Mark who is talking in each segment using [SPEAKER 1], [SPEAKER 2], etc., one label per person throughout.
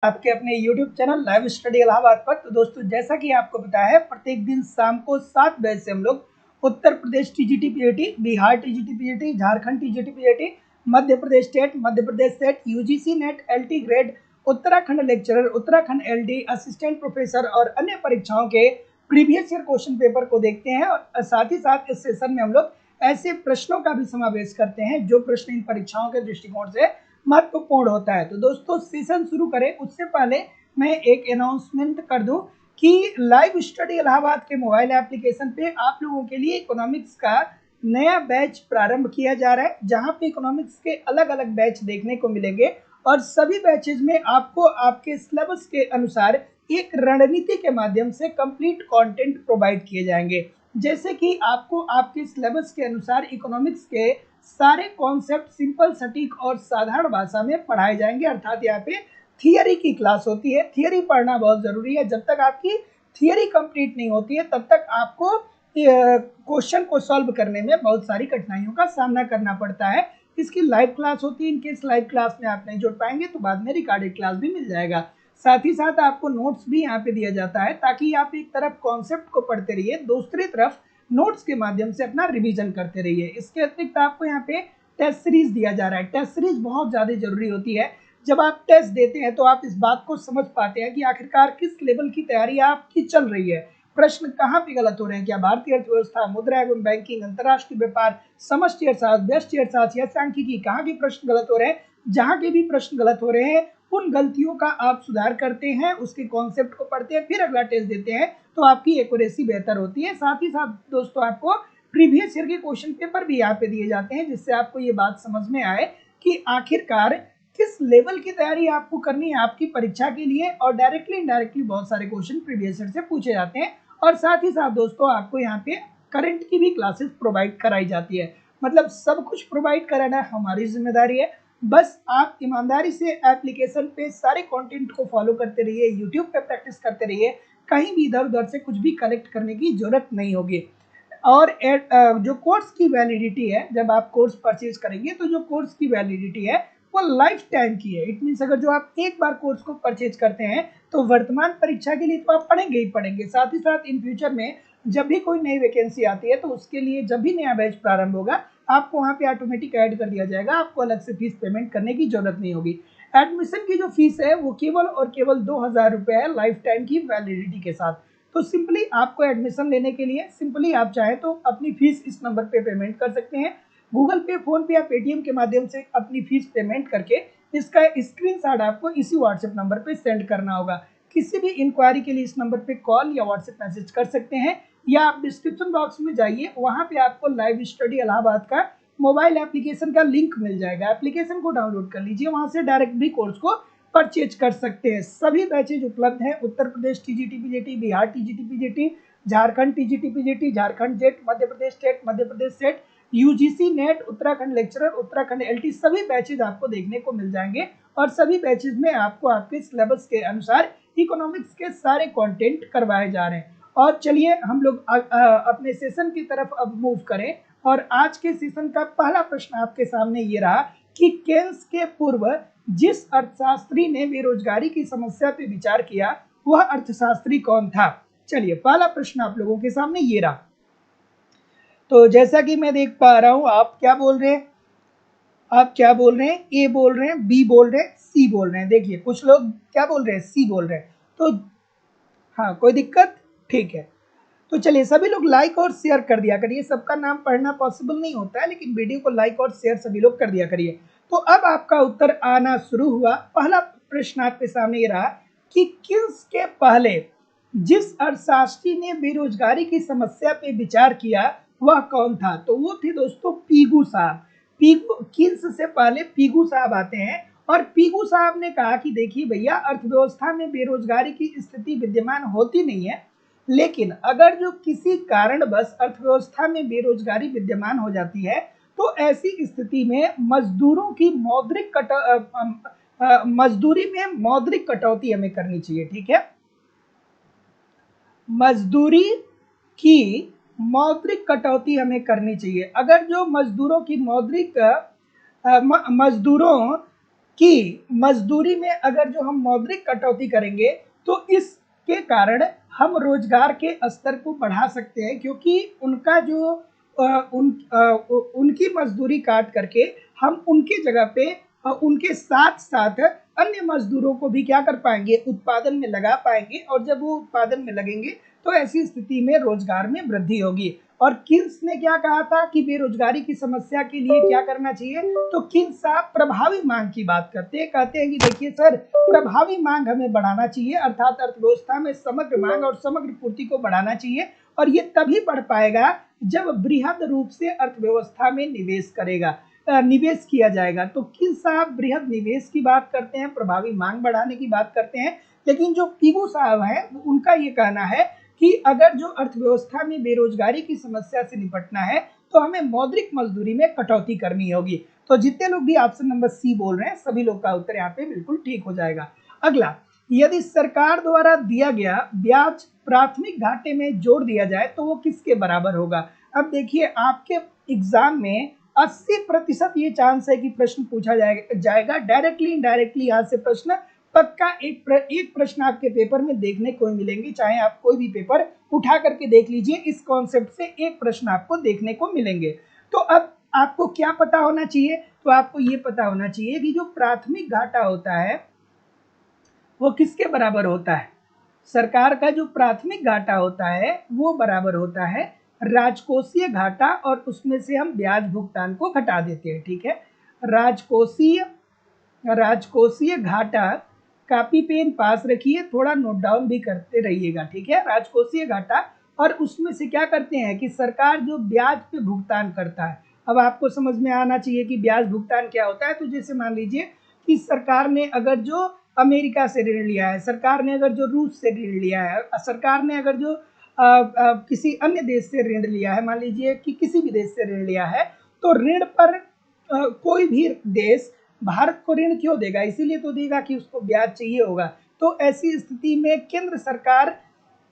[SPEAKER 1] आपके अपने YouTube channel live study Allahabad पर। तो दोस्तों, जैसा कि आपको पता है, प्रत्येक दिन शाम को 7 बजे से हम लोग Uttar Pradesh TGT PGT, Bihar TGT PGT, Jharkhand TGT PGT, Madhya Pradesh SET, UGC NET, LT grade, Uttarakhand lecturer, Uttarakhand LD, assistant professor और अन्य परीक्षाओं के प्रीवियस ईयर क्वेश्चन पेपर को देखते हैं। और साथ ही साथ इस सेशन में हम लोग ऐसे प्रश्नों का भी समावेश करते हैं जो प्रश्न इन परीक्षाओं के दृष्टिकोण से महत्वपूर्ण होता है। तो दोस्तों, सेशन शुरू करें उससे पहले मैं एक अनाउंसमेंट कर दूं कि लाइव स्टडी इलाहाबाद के मोबाइल एप्लीकेशन पे आप लोगों के लिए इकोनॉमिक्स का नया बैच प्रारंभ किया जा रहा है, जहां पे इकोनॉमिक्स के अलग अलग बैच देखने को मिलेंगे और सभी बैचेज में आपको आपके सिलेबस के अनुसार एक रणनीति के माध्यम से कंप्लीट कंटेंट प्रोवाइड किए जाएंगे। जैसे कि आपको आपके सिलेबस के अनुसार इकोनॉमिक्स के सारे कॉन्सेप्ट सिंपल, सटीक और साधारण भाषा में पढ़ाए जाएंगे। अर्थात यहाँ पे थियरी की क्लास होती है। थियरी पढ़ना बहुत जरूरी है। जब तक आपकी थियरी कंप्लीट नहीं होती है तब तक आपको क्वेश्चन को सॉल्व करने में बहुत सारी कठिनाइयों का सामना करना पड़ता है। इसकी लाइव क्लास होती है। इनकेस लाइव क्लास में आप नहीं जुड़ पाएंगे तो बाद में रिकॉर्डेड क्लास भी मिल जाएगा। साथ ही साथ आपको नोट्स भी यहाँ पे दिया जाता है, ताकि आप एक तरफ कॉन्सेप्ट को पढ़ते रहिए, दूसरी तरफ नोट्स के माध्यम से अपना रिवीजन करते रहिए। इसके अतिरिक्त आपको यहाँ पे टेस्ट सीरीज दिया जा रहा है। टेस्ट सीरीज बहुत ज़्यादा जरूरी होती है। जब आप टेस्ट देते हैं तो आप इस बात को समझ पाते हैं कि आखिरकार किस लेवल की तैयारी आपकी चल रही है, प्रश्न कहाँ पे गलत हो रहे हैं, क्या भारतीय अर्थव्यवस्था, मुद्रा एवं बैंकिंग, अंतर्राष्ट्रीय व्यापार, समष्टि अर्थशास्त्र, व्यष्टि अर्थशास्त्र या सांख्यिकी, कहाँ के प्रश्न गलत हो रहे हैं। जहाँ के भी प्रश्न गलत हो रहे हैं उन गलतियों का आप सुधार करते हैं, उसके कॉन्सेप्ट को पढ़ते हैं, फिर अगला टेस्ट देते हैं तो आपकी एक्यूरेसी बेहतर होती है। साथ ही साथ दोस्तों, आपको प्रीवियस ईयर के क्वेश्चन पेपर भी यहाँ पे दिए जाते हैं, जिससे आपको ये बात समझ में आए कि आखिरकार किस लेवल की तैयारी आपको करनी है आपकी परीक्षा के लिए। और डायरेक्टली इनडायरेक्टली बहुत सारे क्वेश्चन प्रीवियस ईयर से पूछे जाते हैं। और साथ ही साथ दोस्तों, आपको यहाँ पे करंट की भी क्लासेस प्रोवाइड कराई जाती है। मतलब सब कुछ प्रोवाइड कराना हमारी जिम्मेदारी है। बस आप ईमानदारी से एप्लीकेशन पे सारे कंटेंट को फॉलो करते रहिए, यूट्यूब पे प्रैक्टिस करते रहिए। कहीं भी इधर उधर से कुछ भी कलेक्ट करने की जरूरत नहीं होगी। और जो कोर्स की वैलिडिटी है, जब आप कोर्स परचेज करेंगे तो जो कोर्स की वैलिडिटी है वो लाइफ टाइम की है। इट मीन्स अगर जो आप एक बार कोर्स को परचेज करते हैं तो वर्तमान परीक्षा के लिए तो आप पढ़ेंगे ही पढ़ेंगे, साथ ही साथ इन फ्यूचर में जब भी कोई नई वैकेंसी आती है तो उसके लिए जब भी नया बैच प्रारंभ होगा आपको वहाँ पे ऑटोमेटिक ऐड कर दिया जाएगा। आपको अलग से फीस पेमेंट करने की जरूरत नहीं होगी। एडमिशन की जो फीस है वो केवल और केवल 2,000 रुपये है, लाइफ टाइम की वैलिडिटी के साथ। तो सिंपली आपको एडमिशन लेने के लिए सिंपली आप चाहें तो अपनी फीस इस नंबर पे पेमेंट कर सकते हैं। गूगल पे, फोन पे या पेटीएम के माध्यम से अपनी फीस पेमेंट करके इसका स्क्रीनशॉट आपको इसी व्हाट्सएप नंबर पे सेंड करना होगा। किसी भी इंक्वायरी के लिए इस नंबर पे कॉल या व्हाट्सएप मैसेज कर सकते हैं, या आप डिस्क्रिप्शन बॉक्स में जाइए, वहां पे आपको लाइव स्टडी इलाहाबाद का मोबाइल एप्लीकेशन का लिंक मिल जाएगा। एप्लीकेशन को डाउनलोड कर लीजिए, वहां से डायरेक्ट भी कोर्स को परचेज कर सकते हैं। सभी बैचेज उपलब्ध हैं। Uttar Pradesh TGT PGT, Bihar TGT PGT, Jharkhand TGT PGT, Jharkhand JET, Madhya Pradesh state, Madhya Pradesh SET, UGC NET, Uttarakhand lecturer, Uttarakhand LT, सभी बैचेज आपको देखने को मिल जाएंगे। और सभी बैचेज में आपको आपके सिलेबस के अनुसार इकोनॉमिक्स के सारे कंटेंट करवाए जा रहे हैं। और चलिए हम लोग अपने सेशन की तरफ अब मूव करें। और आज के सेशन का पहला प्रश्न आपके सामने ये रहा कि केन्स के पूर्व जिस अर्थशास्त्री ने बेरोजगारी की समस्या पे विचार किया वह अर्थशास्त्री कौन था। चलिए, पहला प्रश्न आप लोगों के सामने ये रहा। तो जैसा कि मैं देख पा रहा हूं, आप क्या बोल रहे हैं, ए बोल रहे हैं, बी बोल रहे हैं, सी बोल रहे हैं। देखिए, कुछ लोग क्या बोल रहे हैं, सी बोल रहे हैं। तो हाँ, कोई दिक्कत, ठीक है। तो चलिए, सभी लोग लाइक और शेयर कर दिया करिए। सबका नाम पढ़ना पॉसिबल नहीं होता है, लेकिन वीडियो को लाइक और शेयर सभी लोग कर दिया करिए। तो अब आपका उत्तर आना शुरू हुआ। पहला प्रश्न आपके सामने ये रहा कि किन्स के पहले जिस अर्थशास्त्री ने बेरोजगारी की समस्या पे विचार किया वह कौन था। तो वो थे दोस्तों पीगू साहब। किन्स से पहले पीगू साहब आते हैं। और पीगू साहब ने कहा कि देखिए भैया, अर्थव्यवस्था में बेरोजगारी की स्थिति विद्यमान होती नहीं है, लेकिन अगर जो किसी कारणवश अर्थव्यवस्था में बेरोजगारी विद्यमान हो जाती है तो ऐसी स्थिति में मजदूरी में मौद्रिक कटौती हमें करनी चाहिए। ठीक है, मजदूरी की मौद्रिक कटौती हमें करनी चाहिए। अगर जो मजदूरों की कि मजदूरी में अगर जो हम मौद्रिक कटौती करेंगे तो इसके कारण हम रोजगार के स्तर को बढ़ा सकते हैं, क्योंकि उनका जो उनकी मजदूरी काट करके हम उनकी जगह पे उनके साथ साथ अन्य मजदूरों को भी क्या कर पाएंगे, उत्पादन में लगा पाएंगे, और जब वो उत्पादन में लगेंगे तो ऐसी स्थिति में रोजगार में वृद्धि होगी। और किन्स ने क्या कहा था कि बेरोजगारी की समस्या के लिए क्या करना चाहिए, तो किन्स साहब प्रभावी मांग की बात करते हैं, कहते हैं कि देखिए सर, प्रभावी मांग हमें बढ़ाना चाहिए, अर्थात अर्थव्यवस्था में समग्र मांग और समग्र पूर्ति को बढ़ाना चाहिए, और ये तभी बढ़ पाएगा जब बृहद रूप से अर्थव्यवस्था में निवेश किया जाएगा। तो किन्स साहब बृहद निवेश की बात करते हैं, प्रभावी मांग बढ़ाने की बात करते हैं, लेकिन जो पीगू साहब हैं उनका ये कहना है कि अगर जो अर्थव्यवस्था में बेरोजगारी की समस्या से निपटना है तो हमें मौद्रिक मजदूरी में कटौती करनी होगी। तो जितने लोग भी ऑप्शन नंबर सी बोल रहे हैं सभी लोग का उत्तर यहाँ पे बिल्कुल ठीक हो जाएगा। अगला, यदि सरकार द्वारा दिया गया ब्याज प्राथमिक घाटे में जोड़ दिया जाए तो वो किसके बराबर होगा। अब देखिए आपके एग्जाम में 80% ये चांस है कि प्रश्न पूछा जाएगा डायरेक्टली इनडायरेक्टली। यहाँ से प्रश्न पक्का एक प्रश्न आपके पेपर में देखने को मिलेंगे, चाहे आप कोई भी पेपर उठा करके देख लीजिए, इस कॉन्सेप्ट से एक प्रश्न आपको देखने को मिलेंगे। तो अब आपको क्या पता होना चाहिए, तो आपको ये पता होना चाहिए कि जो प्राथमिक घाटा होता है वो किसके बराबर होता है। सरकार का जो प्राथमिक घाटा होता है वो बराबर होता है राजकोषीय घाटा, और उसमें से हम ब्याज भुगतान को घटा देते हैं। ठीक है, राजकोषीय घाटा, कॉपी पेन पास रखिए, थोड़ा नोट डाउन भी करते रहिएगा। ठीक है, राजकोषीय घाटा, और उसमें से क्या करते हैं कि सरकार जो ब्याज पे भुगतान करता है। अब आपको समझ में आना चाहिए कि ब्याज भुगतान क्या होता है। तो जैसे मान लीजिए कि सरकार ने अगर जो अमेरिका से ऋण लिया है, सरकार ने अगर जो रूस से ऋण लिया है, सरकार ने अगर जो किसी अन्य देश से ऋण लिया है, मान लीजिए कि किसी भी देश से ऋण लिया है, तो ऋण पर कोई भी देश भारत को ऋण क्यों देगा, इसीलिए तो देगा कि उसको ब्याज चाहिए होगा। तो ऐसी स्थिति में केंद्र सरकार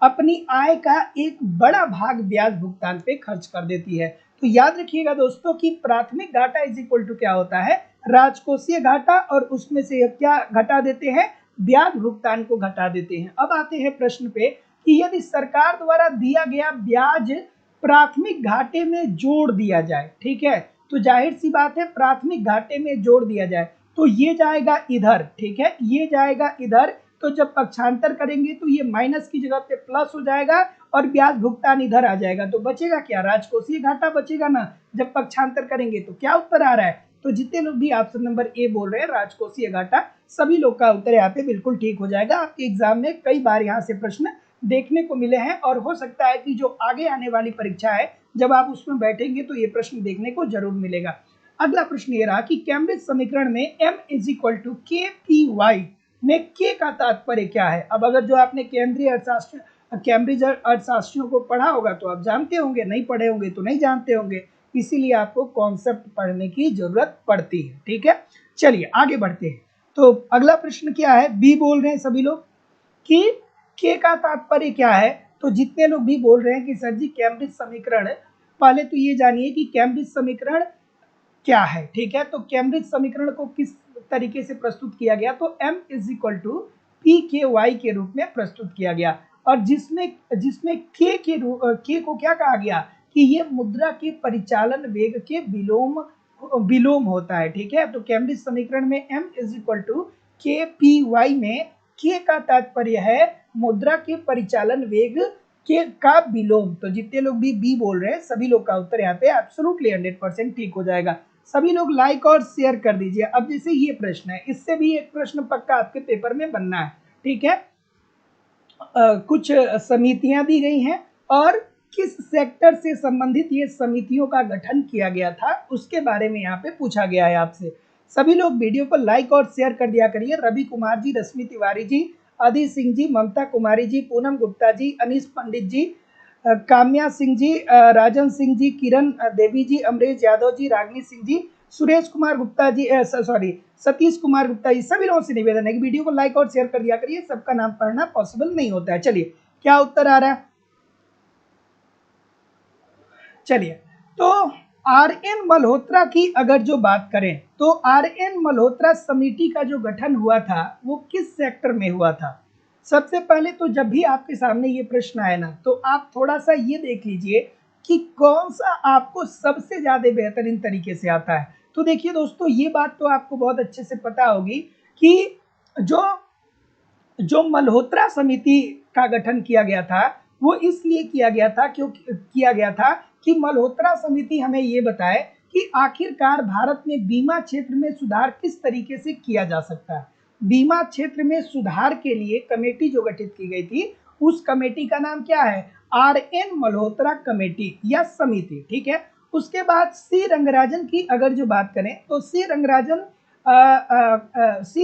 [SPEAKER 1] अपनी आय का एक बड़ा भाग ब्याज भुगतान पे खर्च कर देती है। तो याद रखिएगा दोस्तों कि प्राथमिक घाटा इज इक्वल टू क्या होता है, राजकोषीय घाटा, और उसमें से क्या घटा देते हैं, ब्याज भुगतान को घटा देते हैं। अब आते हैं प्रश्न पे कि यदि सरकार द्वारा दिया गया ब्याज प्राथमिक घाटे में जोड़ दिया जाए, ठीक है, तो जाहिर सी बात है प्राथमिक घाटे में जोड़ दिया जाए तो ये जाएगा इधर। ठीक है, ये जाएगा इधर, तो जब पक्षांतर करेंगे तो ये माइनस की जगह पे प्लस हो जाएगा और ब्याज भुगतान इधर आ जाएगा, तो बचेगा क्या, राजकोषीय घाटा बचेगा ना। जब पक्षांतर करेंगे तो क्या उत्तर आ रहा है, तो जितने लोग भी ऑप्शन नंबर ए बोल रहे हैं राजकोषीय घाटा, सभी लोग का उत्तर यहाँ पे बिल्कुल ठीक हो जाएगा। आपके एग्जाम में कई बार यहाँ से प्रश्न देखने को मिले हैं, और हो सकता है कि जो आगे आने वाली परीक्षा है जब आप उसमें बैठेंगे तो ये प्रश्न देखने को जरूर मिलेगा। अगला प्रश्न ये रहा कि कैम्ब्रिज समीकरण में m इज इक्वल टू के पी वाई में के का तात्पर्य क्या है। अब अगर जो आपने कैम्ब्रिज अर्थशास्त्रियों को पढ़ा होगा तो आप जानते होंगे, नहीं पढ़े होंगे तो नहीं जानते होंगे, इसीलिए आपको कॉन्सेप्ट पढ़ने की जरूरत पड़ती है। ठीक है, चलिए आगे बढ़ते हैं। तो अगला प्रश्न क्या है, बी बोल रहे हैं सभी लोग कि के का तात्पर्य क्या है। तो जितने लोग भी बोल रहे हैं कि सर जी कैम्ब्रिज समीकरण, पहले तो ये जानिए कि कैम्ब्रिज समीकरण क्या है। ठीक है, तो कैम्ब्रिज समीकरण को किस तरीके से प्रस्तुत किया गया, तो m is equal to P के वाई के रूप में प्रस्तुत किया गया, और जिसमें के को क्या कहा गया कि ये मुद्रा के परिचालन वेग के विलोम होता है। ठीक है, तो कैम्ब्रिज समीकरण में m इज इक्वल टू के पी वाई में के का तात्पर्य है मुद्रा के परिचालन वेग के का विलोम। तो जितने लोग भी बी बोल रहे हैं सभी लोग का उत्तर यहाँ पे एब्सोल्युटली 100% ठीक हो जाएगा। सभी लोग लाइक और शेयर कर दीजिए। अब जैसे ये प्रश्न है, इससे भी एक प्रश्न पक्का आपके पेपर में बनना है। ठीक है, कुछ समितियां दी गई हैं और किस सेक्टर से संबंधित ये समितियों का गठन किया गया था उसके बारे में यहाँ पे पूछा गया है आपसे। सभी लोग वीडियो को लाइक और शेयर कर दिया करिए। रवि कुमार जी, रश्मि तिवारी जी, अदी सिंह जी, ममता कुमारी जी, पूनम गुप्ता जी, अनीस पंडित जी, काम्या सिंह जी, राजन सिंह जी, किरण देवी जी, अमरेश यादव जी, रागनी सिंह जी, सुरेश कुमार गुप्ता जी, सतीश कुमार गुप्ता जी, सभी लोगों से निवेदन है कि वीडियो को लाइक और शेयर कर दिया करिए। सबका नाम पढ़ना पॉसिबल नहीं होता है। चलिए क्या उत्तर आ रहा है, चलिए तो आर एन मल्होत्रा की अगर जो बात करें तो आर एन मल्होत्रा समिति का जो गठन हुआ था वो किस सेक्टर में हुआ था? सबसे पहले तो जब भी आपके सामने ये प्रश्न आए ना तो आप थोड़ा सा ये देख लीजिए कि कौन सा आपको सबसे ज्यादा बेहतरीन तरीके से आता है। तो देखिए दोस्तों, ये बात तो आपको बहुत अच्छे से पता होगी कि जो जो मल्होत्रा समिति का गठन किया गया था वो इसलिए किया गया था कि मल्होत्रा समिति हमें ये बताए कि आखिरकार भारत में बीमा क्षेत्र में सुधार किस तरीके से किया जा सकता है। बीमा क्षेत्र में सुधार के लिए कमेटी जो गठित की गई थी उस कमेटी का नाम क्या है? आर एन मल्होत्रा कमेटी या समिति। ठीक है। उसके बाद सी रंगराजन की अगर जो बात करें तो सी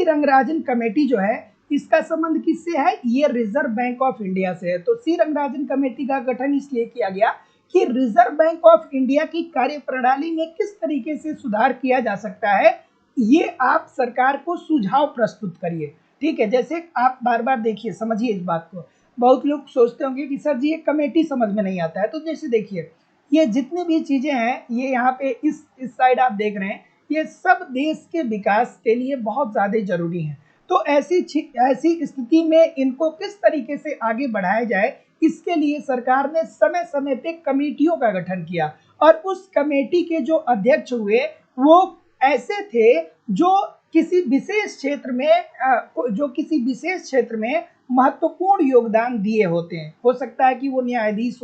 [SPEAKER 1] रंगराजन कमेटी जो है इसका संबंध किससे है? ये रिजर्व बैंक ऑफ इंडिया से है। तो सी रंगराजन कमेटी का गठन इसलिए किया गया कि रिजर्व बैंक ऑफ इंडिया की कार्यप्रणाली में किस तरीके से सुधार किया जा सकता है, ये आप सरकार को सुझाव प्रस्तुत करिए। ठीक है। जैसे आप बार बार देखिए, समझिए इस बात को। बहुत लोग सोचते होंगे कि सर जी ये कमेटी समझ में नहीं आता है। तो जैसे देखिए, ये जितनी भी चीजें हैं, ये यहाँ पे इस साइड आप देख रहे हैं, ये सब देश के विकास के लिए बहुत ज्यादा जरूरी है। तो ऐसी स्थिति में इनको किस तरीके से आगे बढ़ाया जाए, इसके लिए सरकार ने समय समय पे कमेटियों का गठन किया और उस कमेटी के जो अध्यक्ष हुए वो ऐसे थे जो किसी विशेष क्षेत्र में महत्वपूर्ण योगदान दिए होते हैं। हो सकता है कि वो न्यायाधीश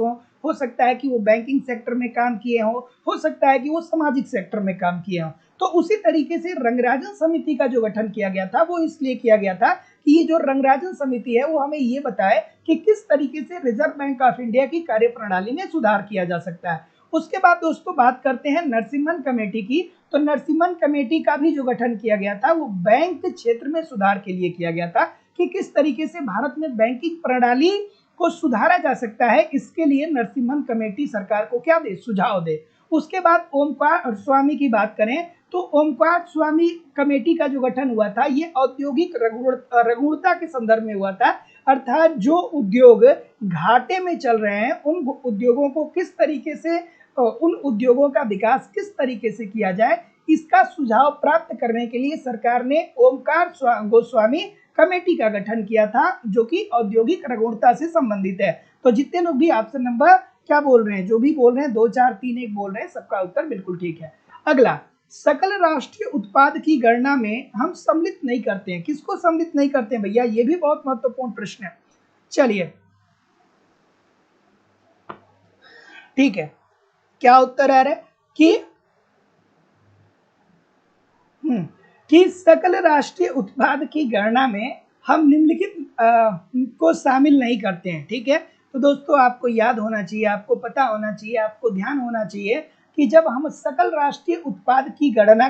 [SPEAKER 1] हो सकता है कि वो बैंकिंग सेक्टर में काम किए हो सकता है कि वो सामाजिक सेक्टर में काम किए हों। तो उसी तरीके से रंगराजन समिति का जो गठन किया गया था वो इसलिए किया गया था कि ये जो रंगराजन समिति है वो हमें ये बताए कि किस तरीके से रिजर्व बैंक ऑफ इंडिया की कार्यप्रणाली में सुधार किया जा सकता है। उसके बाद दोस्तों बात करते हैं नरसिम्हन कमेटी की। तो नरसिम्हन कमेटी का भी जो गठन किया गया था वो बैंक क्षेत्र में सुधार के लिए किया गया था कि किस तरीके से भारत में बैंकिंग प्रणाली को सुधारा जा सकता है। इसके लिए नरसिम्हन कमेटी सरकार को क्या दे? सुझाव दे। उसके बाद ओमकार स्वामी की बात करें तो ओमकार स्वामी कमेटी का जो गठन हुआ था ये औद्योगिक रघुणता के संदर्भ में हुआ था। अर्थात जो उद्योग घाटे में चल रहे हैं उन उद्योगों को किस तरीके से उन उद्योगों का विकास किस तरीके से किया जाए, इसका सुझाव प्राप्त करने के लिए सरकार ने ओमकार गोस्वामी कमेटी का गठन किया था जो कि औद्योगिक रघुणता से संबंधित है। तो जितने लोग भी ऑप्शन नंबर क्या बोल रहे हैं, जो भी बोल रहे हैं 2 4 3 1 बोल रहे हैं, सबका उत्तर बिल्कुल ठीक है। अगला, सकल राष्ट्रीय उत्पाद की गणना में हम सम्मिलित नहीं करते हैं। किसको सम्मिलित नहीं करते हैं भैया? ये भी बहुत महत्वपूर्ण प्रश्न है। चलिए ठीक है, क्या उत्तर आ रहा है कि सकल राष्ट्रीय उत्पाद की गणना में हम निम्नलिखित को शामिल नहीं करते हैं। ठीक है। तो दोस्तों आपको याद होना चाहिए, आपको पता होना चाहिए, आपको ध्यान होना चाहिए कि जब हम सकल राष्ट्रीय उत्पाद की गणना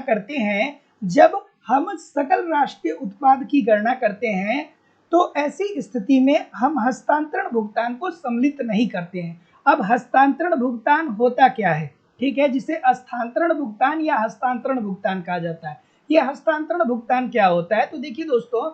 [SPEAKER 1] करते हैं तो ऐसी स्थिति में हम हस्तांतरण भुगतान को सम्मिलित नहीं करते हैं। अब हस्तांतरण भुगतान होता क्या है? ठीक है, जिसे स्थानांतरण भुगतान या हस्तांतरण भुगतान कहा जाता है। ये हस्तांतरण भुगतान क्या होता है? तो देखिए दोस्तों,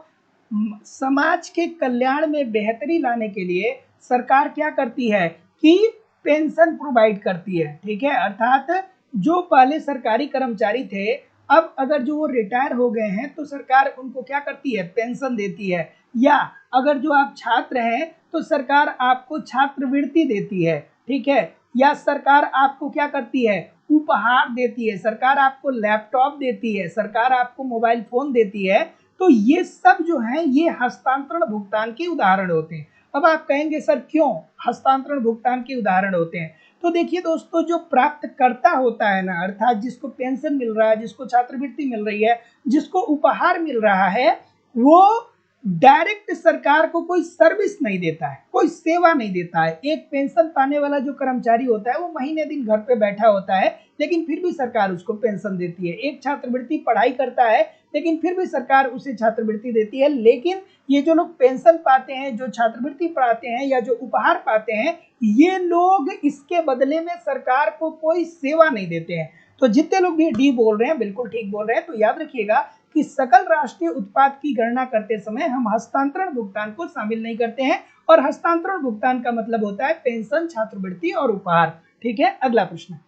[SPEAKER 1] समाज के कल्याण में बेहतरी लाने के लिए सरकार क्या करती है कि पेंशन प्रोवाइड करती है। ठीक है। अर्थात जो पहले सरकारी कर्मचारी थे, अब अगर जो वो रिटायर हो गए हैं तो सरकार उनको क्या करती है? पेंशन देती है। या अगर जो आप छात्र हैं तो सरकार आपको छात्रवृत्ति देती है। ठीक है। या सरकार आपको क्या करती है? उपहार देती है। सरकार आपको लैपटॉप देती है, सरकार आपको मोबाइल फोन देती है। तो ये सब जो है ये हस्तांतरण भुगतान के उदाहरण होते हैं। अब आप कहेंगे सर क्यों हस्तांतरण भुगतान के उदाहरण होते हैं? तो देखिए दोस्तों, जो प्राप्तकर्ता होता है ना, अर्थात जिसको पेंशन मिल रहा है, जिसको छात्रवृत्ति मिल रही है, जिसको उपहार मिल रहा है, वो डायरेक्ट सरकार को कोई सर्विस नहीं देता है, कोई सेवा नहीं देता है। एक पेंशन पाने वाला जो कर्मचारी होता है वो महीने दिन घर पे बैठा होता है लेकिन फिर भी सरकार उसको पेंशन देती है। एक छात्रवृत्ति पढ़ाई करता है लेकिन फिर भी सरकार उसे छात्रवृत्ति देती है। लेकिन ये जो लोग पेंशन पाते हैं, जो छात्रवृत्ति पाते हैं या जो उपहार पाते हैं, ये लोग इसके बदले में सरकार को कोई सेवा नहीं देते हैं। तो जितने लोग भी डी बोल रहे हैं बिल्कुल ठीक बोल रहे हैं। तो याद रखिएगा कि सकल राष्ट्रीय उत्पाद की गणना करते समय हम हस्तांतरण भुगतान को शामिल नहीं करते हैं और हस्तांतरण भुगतान का मतलब होता है पेंशन, छात्रवृत्ति और उपहार। ठीक है। अगला प्रश्न,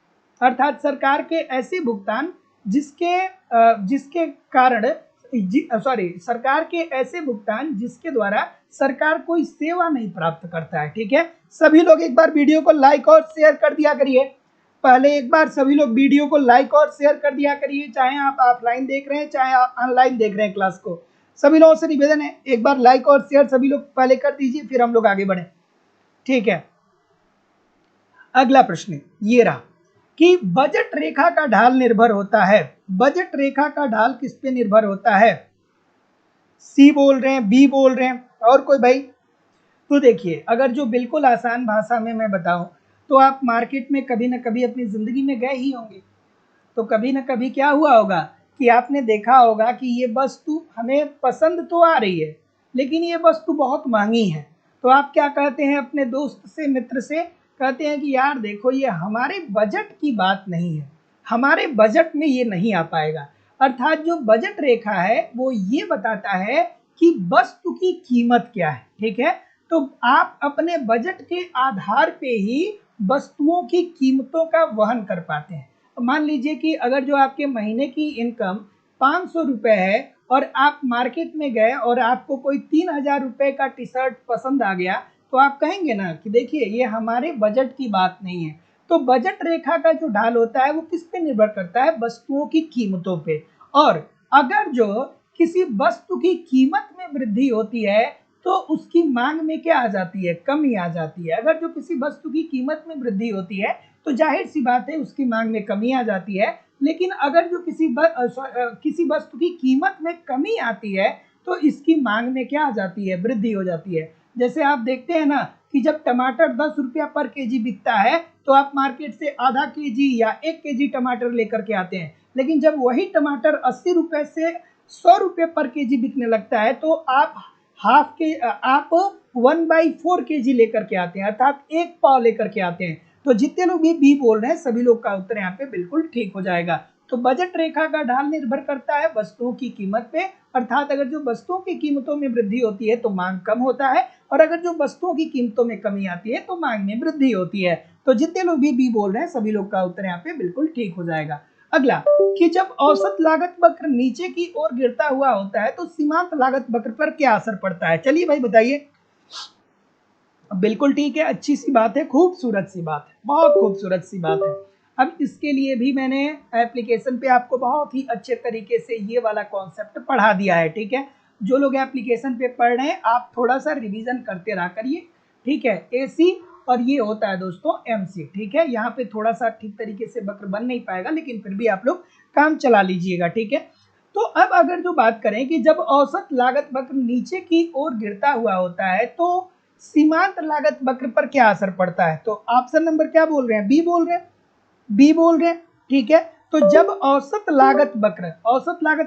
[SPEAKER 1] अर्थात सरकार के ऐसे भुगतान जिसके कारण सरकार के ऐसे भुगतान जिसके द्वारा सरकार कोई सेवा नहीं प्राप्त करता है। ठीक है, सभी लोग एक बार वीडियो को लाइक और शेयर कर दिया करिए। पहले एक बार सभी लोग वीडियो को लाइक और शेयर कर दिया करिए, चाहे आप ऑफलाइन देख रहे हैं चाहे आप ऑनलाइन देख रहे हैं क्लास को। सभी लोगों से निवेदन है, एक बार लाइक और शेयर सभी लोग पहले कर दीजिए, फिर हम लोग आगे बढ़े। ठीक है, अगला प्रश्न ये रहा कि बजट रेखा का ढाल निर्भर होता है। बजट रेखा का ढाल किस पे निर्भर होता है? सी बोल रहे हैं, बी बोल रहे हैं, और कोई भाई? तो देखिए, अगर जो बिल्कुल आसान भाषा में मैं बताऊं तो आप मार्केट में कभी ना कभी अपनी जिंदगी में गए ही होंगे। तो कभी ना कभी क्या हुआ होगा कि आपने देखा होगा कि ये वस्तु हमें पसंद तो आ रही है लेकिन ये वस्तु बहुत महंगी है। तो आप क्या कहते हैं अपने दोस्त से, मित्र से, कहते हैं कि यार देखो ये हमारे बजट की बात नहीं है, हमारे बजट में ये नहीं आ पाएगा। अर्थात जो बजट रेखा है वो ये बताता है कि वस्तु की कीमत क्या है। ठीक है, तो आप अपने बजट के आधार पे ही वस्तुओं की कीमतों का वहन कर पाते हैं। मान लीजिए कि अगर जो आपके महीने की इनकम 500 रुपये है और आप मार्केट में गए और आपको कोई 3000 रुपये का टी शर्ट पसंद आ गया, तो आप कहेंगे ना कि देखिए ये हमारे बजट की बात नहीं है। तो बजट रेखा का जो ढाल होता है वो किस पे निर्भर करता है? वस्तुओं की कीमतों पे। और अगर जो किसी वस्तु की कीमत में वृद्धि होती है तो उसकी मांग में क्या आ जाती है? कमी आ जाती है। अगर जो किसी वस्तु की कीमत में वृद्धि होती है तो जाहिर सी बात है उसकी मांग में कमी आ जाती है। लेकिन अगर जो किसी वस्तु की कीमत में कमी आती है तो इसकी मांग में क्या आ जाती है? वृद्धि हो जाती है। जैसे आप देखते हैं ना कि जब टमाटर 10 रुपया पर केजी बिकता है तो आप मार्केट से आधा केजी या 1 केजी टमाटर लेकर के आते हैं, लेकिन जब वही टमाटर 80 रुपए से 100 रुपये पर केजी बिकने लगता है तो आप 1/4 केजी लेकर के आते हैं, अर्थात 1 पाव लेकर के आते हैं। तो जितने लोग भी बी बोल रहे हैं सभी लोग का उत्तर यहाँ पे बिल्कुल ठीक हो जाएगा। तो बजट रेखा का ढाल निर्भर करता है वस्तुओं की कीमत पे, अर्थात अगर जो वस्तुओं की कीमतों में वृद्धि होती है तो मांग कम होता है, और अगर जो वस्तुओं की कीमतों में कमी आती है तो मांग में वृद्धि होती है। तो जितने लोग भी बी बोल रहे हैं सभी लोग का उत्तर यहाँ पे बिल्कुल ठीक हो जाएगा। अगला कि जब औसत लागत वक्र नीचे की ओर गिरता हुआ होता है तो सीमांत लागत वक्र पर क्या असर पड़ता है? चलिए भाई बताइए। बिल्कुल ठीक है, अच्छी सी बात है, खूबसूरत सी बात है, बहुत खूबसूरत सी बात है। अब इसके लिए भी मैंने एप्लीकेशन पे आपको बहुत ही अच्छे तरीके से ये वाला कॉन्सेप्ट पढ़ा दिया है। ठीक है, जो लोग एप्लीकेशन पे पढ़ रहे हैं आप थोड़ा सा रिवीजन करते रहा करिए। ठीक है, एसी और ये होता है दोस्तों एमसी। ठीक है, यहाँ पे थोड़ा सा ठीक तरीके से वक्र बन नहीं पाएगा लेकिन फिर भी आप लोग काम चला लीजिएगा। ठीक है, तो अब अगर जो बात करें कि जब औसत लागत वक्र नीचे की ओर गिरता हुआ होता है तो सीमांत लागत वक्र पर क्या असर पड़ता है? तो ऑप्शन नंबर क्या बोल रहे हैं? बी बोल रहे हैं, बी बोल रहे हैं। ठीक है, तो जब औसत लागत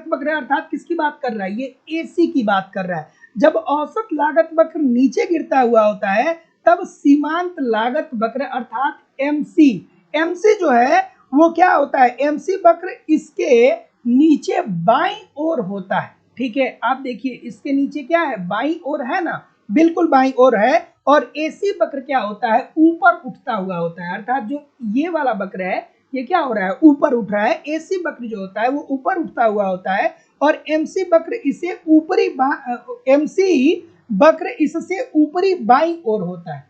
[SPEAKER 1] वक्र अर्थात किसकी बात कर रहा है? ये एसी की बात कर रहा है। जब औसत लागत वक्र नीचे गिरता हुआ होता है तब सीमांत लागत वक्र अर्थात एमसी जो है वो क्या होता है? एमसी वक्र इसके नीचे बाईं ओर होता है। ठीक है, आप देखिए इसके नीचे क्या है? बाईं ओर है ना, बिल्कुल बाईं ओर है। और एसी वक्र क्या होता है? ऊपर उठता हुआ होता है, अर्थात जो ये वाला वक्र है ये क्या हो रहा है? ऊपर उठ रहा है। एसी वक्र जो होता है वो ऊपर उठता हुआ होता है और एमसी वक्र इसे ऊपरी बाईं ओर होता है।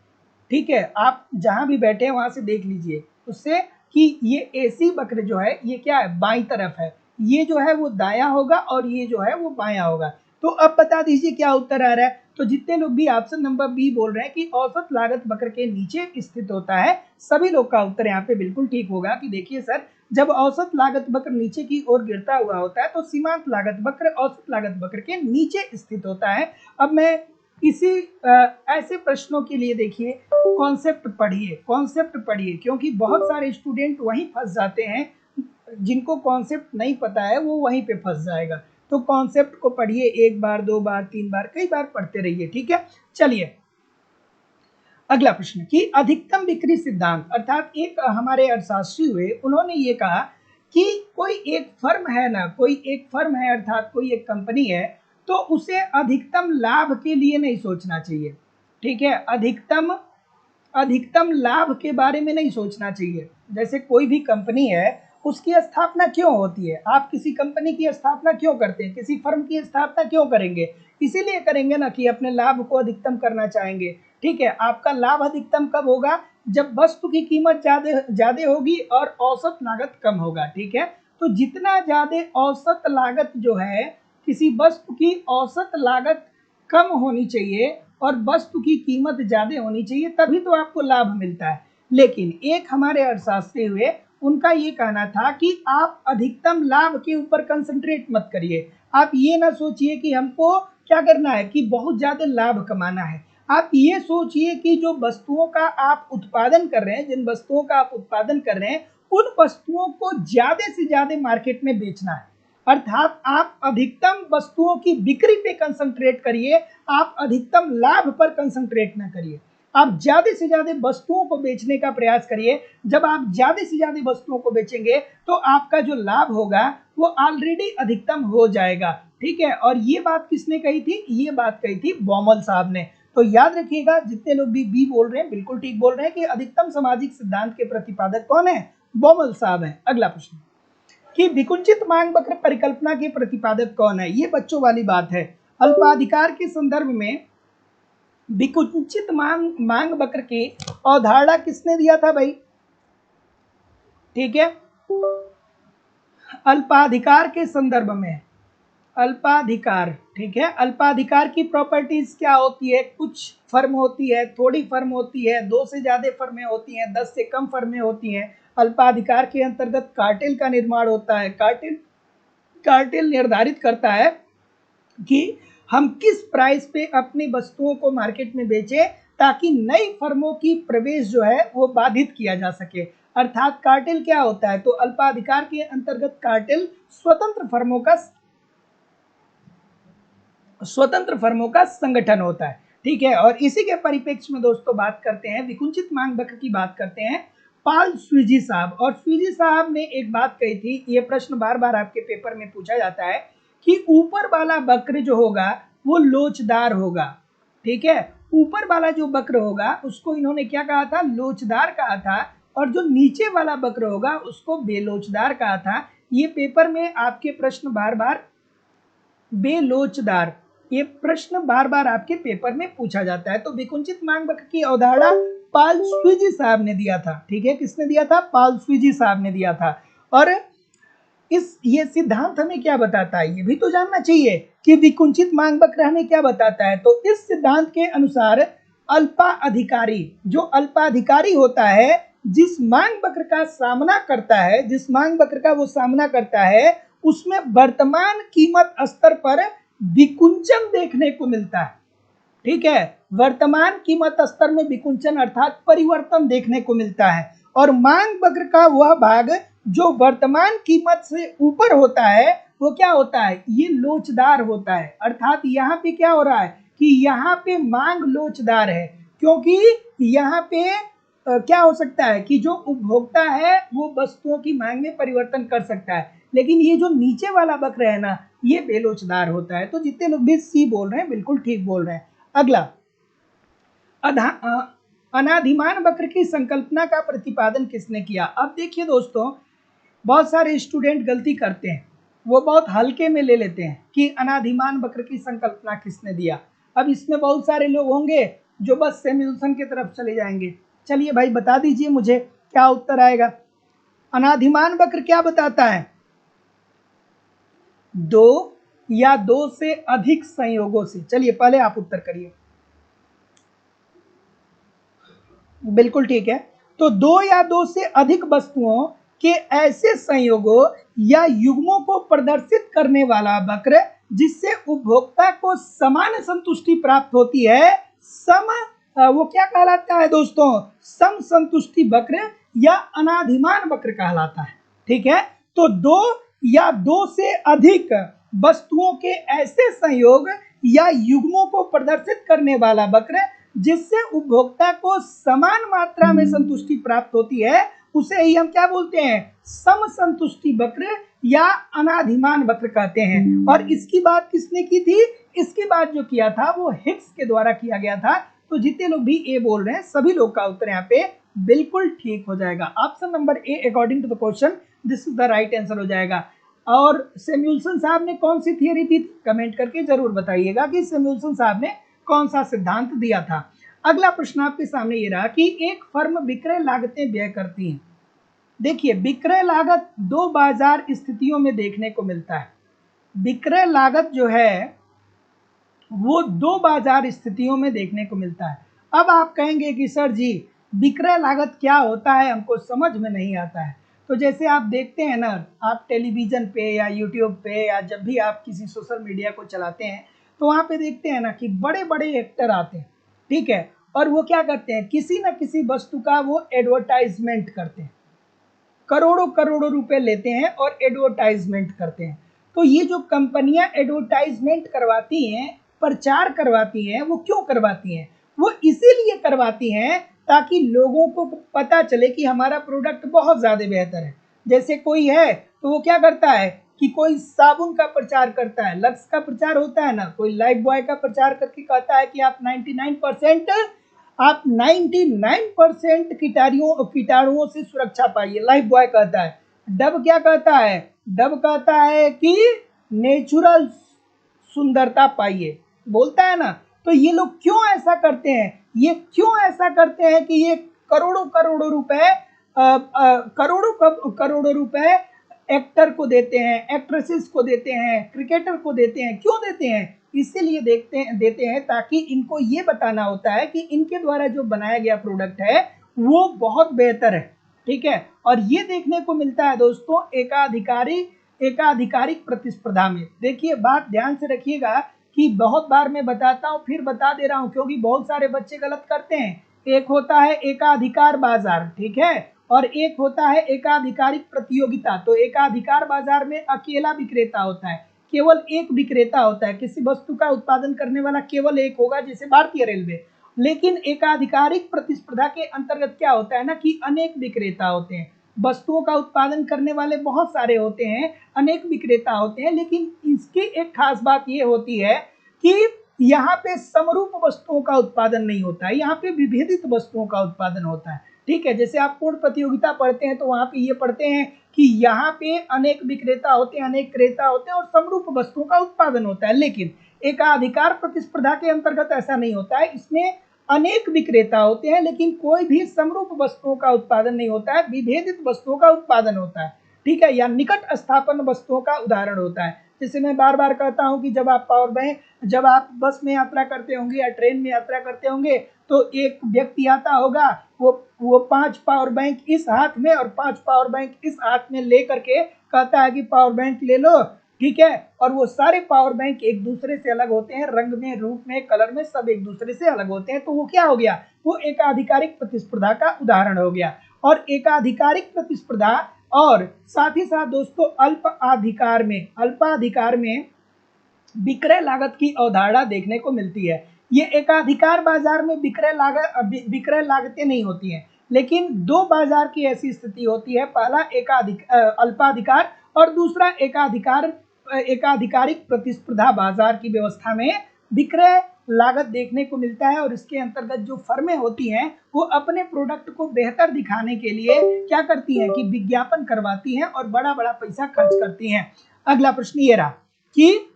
[SPEAKER 1] ठीक है, आप जहां भी बैठे हैं वहां से देख लीजिए उससे कि ये एसी वक्र जो है ये क्या है? बाईं तरफ है। ये जो है वो दायां होगा और ये जो है वो बायां होगा। तो अब बता दीजिए क्या उत्तर आ रहा है? तो जितने लोग भी ऑप्शन नंबर बी बोल रहे हैं कि औसत लागत वक्र के नीचे स्थित होता है, सभी लोग का उत्तर यहाँ पे बिल्कुल ठीक होगा कि देखिए सर, जब औसत लागत वक्र नीचे की ओर गिरता हुआ होता है तो सीमांत लागत वक्र औसत लागत वक्र के नीचे स्थित होता है। अब मैं इसी ऐसे प्रश्नों के लिए देखिए कॉन्सेप्ट पढ़िए, क्योंकि बहुत सारे स्टूडेंट वहीं फंस जाते हैं, जिनको कॉन्सेप्ट नहीं पता है वो वहीं पे फंस जाएगा। तो कॉन्सेप्ट को पढ़िए, 1 बार 2 बार 3 बार कई बार पढ़ते रहिए। ठीक है, चलिए अगला प्रश्न कि अधिकतम बिक्री सिद्धांत, अर्थात एक हमारे अर्थशास्त्री हुए, उन्होंने ये कहा कि कोई एक फर्म है अर्थात कोई एक कंपनी है तो उसे अधिकतम लाभ के लिए नहीं सोचना चाहिए। ठीक है, अधिकतम अधिकतम लाभ के बारे में नहीं सोचना चाहिए। जैसे कोई भी कंपनी है, उसकी स्थापना क्यों होती है? आप किसी कंपनी की स्थापना क्यों करते हैं? किसी फर्म की स्थापना क्यों करेंगे? इसीलिए करेंगे ना कि अपने लाभ को अधिकतम करना चाहेंगे। ठीक है, आपका लाभ अधिकतम कब होगा? जब वस्तु की कीमत ज्यादा होगी और औसत लागत कम होगा। ठीक है, तो जितना ज्यादा औसत लागत जो है, किसी वस्तु की औसत लागत कम होनी चाहिए और वस्तु की कीमत ज्यादा होनी चाहिए, तभी तो आपको लाभ मिलता है। लेकिन एक हमारे अर्थशास्त्री हुए, उनका ये कहना था कि आप अधिकतम लाभ के ऊपर कंसंट्रेट मत करिए। आप ये ना सोचिए कि हमको क्या करना है कि बहुत ज्यादा लाभ कमाना है। आप ये सोचिए कि जो वस्तुओं का आप उत्पादन कर रहे हैं, जिन वस्तुओं का आप उत्पादन कर रहे हैं, उन वस्तुओं को ज्यादा से ज्यादा मार्केट में बेचना है। अर्थात आप अधिकतम वस्तुओं की बिक्री पे कंसंट्रेट करिए, आप अधिकतम लाभ पर कंसंट्रेट ना करिए। आप ज्यादा से ज्यादा वस्तुओं को बेचने का प्रयास करिए। जब आप ज्यादा से ज्यादा वस्तुओं को बेचेंगे तो आपका जो लाभ होगा वो ऑलरेडी अधिकतम हो जाएगा। ठीक है, और ये बात किसने कही थी? ये बात कही थी बॉमल साहब ने। तो याद रखिएगा, जितने लोग भी बी बोल रहे हैं बिल्कुल ठीक बोल रहे हैं कि अधिकतम सामाजिक सिद्धांत के प्रतिपादक कौन है? बॉमल साहब है। अगला प्रश्न कि विकुंचित मांग वक्र परिकल्पना के प्रतिपादक कौन है? ये बच्चों वाली बात है। अल्पाधिकार के संदर्भ में विकुंचित मांग वक्र की अवधारणा किसने दिया था भाई? ठीक है, अल्पाधिकार के संदर्भ में, अल्पाधिकार। ठीक है, अल्पाधिकार की प्रॉपर्टीज क्या होती है? कुछ फर्म होती है, थोड़ी फर्म होती है, 2 से ज्यादा फर्में होती हैं, 10 से कम फर्में होती हैं। अल्पाधिकार के अंतर्गत कार्टेल का निर्माण होता है। कार्टेल निर्धारित करता है कि हम किस प्राइस पे अपनी वस्तुओं को मार्केट में बेचें ताकि नई फर्मों की प्रवेश जो है वो बाधित किया जा सके। अर्थात कार्टेल क्या होता है? तो अल्पाधिकार के अंतर्गत कार्टेल स्वतंत्र फर्मों का संगठन होता है। ठीक है, और इसी के परिप्रेक्ष्य में दोस्तों बात करते हैं, विकुंचित मांग वक्र की बात करते हैं पाल स्वीजी साहब। और स्वीजी साहब ने एक बात कही थी, ये प्रश्न बार बार आपके पेपर में पूछा जाता है कि ऊपर वाला वक्र जो होगा वो लोचदार होगा। ठीक है, ऊपर वाला जो वक्र होगा उसको इन्होंने क्या कहा था? लोचदार कहा था। और जो नीचे वाला वक्र होगा उसको बेलोचदार कहा था। ये पेपर में आपके प्रश्न बार बार बेलोचदार, ये प्रश्न बार बार आपके पेपर में पूछा जाता है। तो विकुंचित मांग वक्र की अवधारणा पाल स्वीजी साहब ने दिया था। ठीक है, किसने दिया था? पाल स्वीजी साहब ने दिया था। और ये सिद्धांत हमें क्या बताता है? ये भी तो जानना चाहिए कि विकुंचित मांग वक्र हमें क्या बताता है। तो इस सिद्धांत के अनुसार अल्पाधिकारी, जो अल्पाधिकारी होता है, जिस मांग वक्र का सामना करता है, जिस मांग वक्र का वो सामना करता है, उसमें वर्तमान कीमत स्तर पर विकुंचन देखने को मिलता है। ठीक है, वर्तमान कीमत स्तर में विकुंचन अर्थात परिवर्तन देखने को मिलता है। और मांग वक्र का वह भाग जो वर्तमान कीमत से ऊपर होता है वो क्या होता है? ये लोचदार होता है। अर्थात यहाँ पे क्या हो रहा है कि यहाँ पे मांग लोचदार है, क्योंकि यहाँ पे क्या हो सकता है कि जो उपभोक्ता है वो वस्तुओं की मांग में परिवर्तन कर सकता है, लेकिन ये जो नीचे वाला वक्र है ना, ये बेलोचदार होता है। तो जितने लोग भी सी बोल रहे हैं बिल्कुल ठीक बोल रहे हैं। अगला, अनाधिमान वक्र की संकल्पना का प्रतिपादन किसने किया? अब देखिए दोस्तों, बहुत सारे स्टूडेंट गलती करते हैं, वो बहुत हल्के में ले लेते हैं कि अनाधिमान वक्र की संकल्पना किसने दिया। अब इसमें बहुत सारे लोग होंगे जो बस सैम्युएल्सन की तरफ चले जाएंगे। चलिए भाई बता दीजिए मुझे क्या उत्तर आएगा। अनाधिमान वक्र क्या बताता है? 2 या 2 से अधिक संयोगों से। चलिए पहले आप उत्तर करिए। बिल्कुल ठीक है, तो 2 या 2 से अधिक वस्तुओं के ऐसे संयोगों या युग्मों को प्रदर्शित करने वाला वक्र जिससे उपभोक्ता को समान संतुष्टि प्राप्त होती है, वो क्या कहलाता है दोस्तों? सम संतुष्टि वक्र या अनाधिमान वक्र कहलाता है। ठीक है, तो 2 या 2 से अधिक वस्तुओं के ऐसे संयोग या युग्मों को प्रदर्शित करने वाला वक्र जिससे उपभोक्ता को समान मात्रा में संतुष्टि प्राप्त होती है, उसे ही हम क्या बोलते हैं? सम संतुष्टि वक्र या अनाधिमान वक्र कहते हैं। और इसकी बात किसने की थी? इसकी बात जो किया था वो हिग्स के द्वारा किया गया था। तो जितने लोग भी ए बोल रहे हैं सभी लोग का उत्तर यहाँ पे बिल्कुल ठीक हो जाएगा। Option number A according to the question this is the right answer हो जाएगा। और सैमुअल्सन साहब ने कौन सी थियरी दी थी, कमेंट करके जरूर बताइएगा कि सैमुअल्सन साहब ने कौन सा सिद्धांत दिया था। अगला प्रश्न आपके सामने ये रहा कि एक फर्म विक्रय लागतें व्यय करती है। देखिए, विक्रय लागत दो बाजार स्थितियों में देखने को मिलता है। विक्रय लागत जो है वो दो बाजार स्थितियों में देखने को मिलता है। अब आप कहेंगे कि सर जी विक्रय लागत क्या होता है, हमको समझ में नहीं आता है। तो जैसे आप देखते हैं ना, आप टेलीविजन पे या यूट्यूब पे या जब भी आप किसी सोशल मीडिया को चलाते हैं तो वहाँ पे देखते हैं ना कि बड़े बड़े एक्टर आते हैं, ठीक है, और वो क्या करते हैं, किसी न किसी वस्तु का वो एडवर्टाइजमेंट करते हैं, करोड़ों करोड़ों रुपए लेते हैं और एडवर्टाइजमेंट करते हैं। तो ये जो कंपनियां एडवर्टाइजमेंट करवाती हैं, प्रचार करवाती हैं, वो क्यों करवाती हैं? वो इसीलिए करवाती हैं ताकि लोगों को पता चले कि हमारा प्रोडक्ट बहुत ज़्यादा बेहतर है। जैसे कोई है तो वो क्या करता है कि कोई साबुन का प्रचार करता है, लक्स का प्रचार होता है ना, कोई लाइफ बॉय का प्रचार करके कहता है कि आप 99% कीटाणुओं से सुरक्षा पाइए, लाइफ बॉय कहता है। डब क्या कहता है? डब कहता है कि नेचुरल सुंदरता पाइए, बोलता है ना। तो ये लोग क्यों ऐसा करते हैं? ये क्यों ऐसा करते हैं कि ये करोड़ों करोड़ों रुपए करोड़ों रुपए एक्टर को देते हैं, एक्ट्रेसेस को देते हैं, क्रिकेटर को देते हैं। क्यों देते हैं? इसीलिए देते हैं ताकि इनको ये बताना होता है कि इनके द्वारा जो बनाया गया प्रोडक्ट है वो बहुत बेहतर है, ठीक है। और ये देखने को मिलता है दोस्तों एकाधिकारिक प्रतिस्पर्धा में। देखिए, बात ध्यान से रखिएगा कि बहुत बार मैं बताता हूँ, फिर बता दे रहा हूँ क्योंकि बहुत सारे बच्चे गलत करते हैं। एक होता है एकाधिकार बाजार, ठीक है, और एक होता है एकाधिकारिक प्रतियोगिता। तो एकाधिकार बाजार में अकेला विक्रेता होता है, केवल एक विक्रेता होता है, किसी वस्तु का उत्पादन करने वाला केवल एक होगा, जैसे भारतीय रेलवे। लेकिन एकाधिकारिक प्रतिस्पर्धा के अंतर्गत क्या होता है ना कि अनेक विक्रेता होते हैं, वस्तुओं का उत्पादन करने वाले बहुत सारे होते हैं, अनेक विक्रेता होते हैं। लेकिन इसकी एक खास बात ये होती है कि यहाँ पे समरूप वस्तुओं का उत्पादन नहीं होता है, यहाँ पे विभेदित वस्तुओं का उत्पादन होता है, ठीक है। जैसे आप पूर्ण प्रतियोगिता पढ़ते हैं तो वहां पे ये पढ़ते हैं कि यहाँ पे अनेक विक्रेता होते हैं, अनेक क्रेता होते हैं और समरूप वस्तुओं का उत्पादन होता है। लेकिन एकाधिकार प्रतिस्पर्धा के अंतर्गत ऐसा नहीं होता है, इसमें अनेक विक्रेता होते हैं लेकिन कोई भी समरूप वस्तुओं का उत्पादन नहीं होता है, विभेदित वस्तुओं का उत्पादन होता है, ठीक है, या निकट स्थापन वस्तुओं का उदाहरण होता है। जैसे मैं बार बार कहता हूं कि जब आप बस में यात्रा करते होंगे या ट्रेन में यात्रा करते होंगे तो एक व्यक्ति आता होगा, वो 5 पावर बैंक इस हाथ में और 5 पावर बैंक इस हाथ में ले करके कहता है कि पावर बैंक ले लो, ठीक है। और वो सारे पावर बैंक एक दूसरे से अलग होते हैं, रंग में, रूप में, कलर में, सब एक दूसरे से अलग होते हैं। तो वो क्या हो गया? वो एकाधिकारिक प्रतिस्पर्धा का उदाहरण हो गया। और एकाधिकारिक प्रतिस्पर्धा और साथ ही साथ दोस्तों अल्पाधिकार में विक्रय लागत की अवधारणा देखने को मिलती है। ये एकाधिकार बाजार में विक्रय लागतें नहीं होती हैं, लेकिन दो बाजार की ऐसी स्थिति होती है, पहला अल्पाधिकार और दूसरा एकाधिकारिक प्रतिस्पर्धा बाजार की व्यवस्था में विक्रय लागत देखने को मिलता है। और इसके अंतर्गत जो फर्में होती हैं वो अपने प्रोडक्ट को बेहतर दिखाने के लिए क्या करती हैं कि विज्ञापन करवाती हैं और बड़ा बड़ा पैसा खर्च करती हैं। अगला प्रश्न ये रहा कि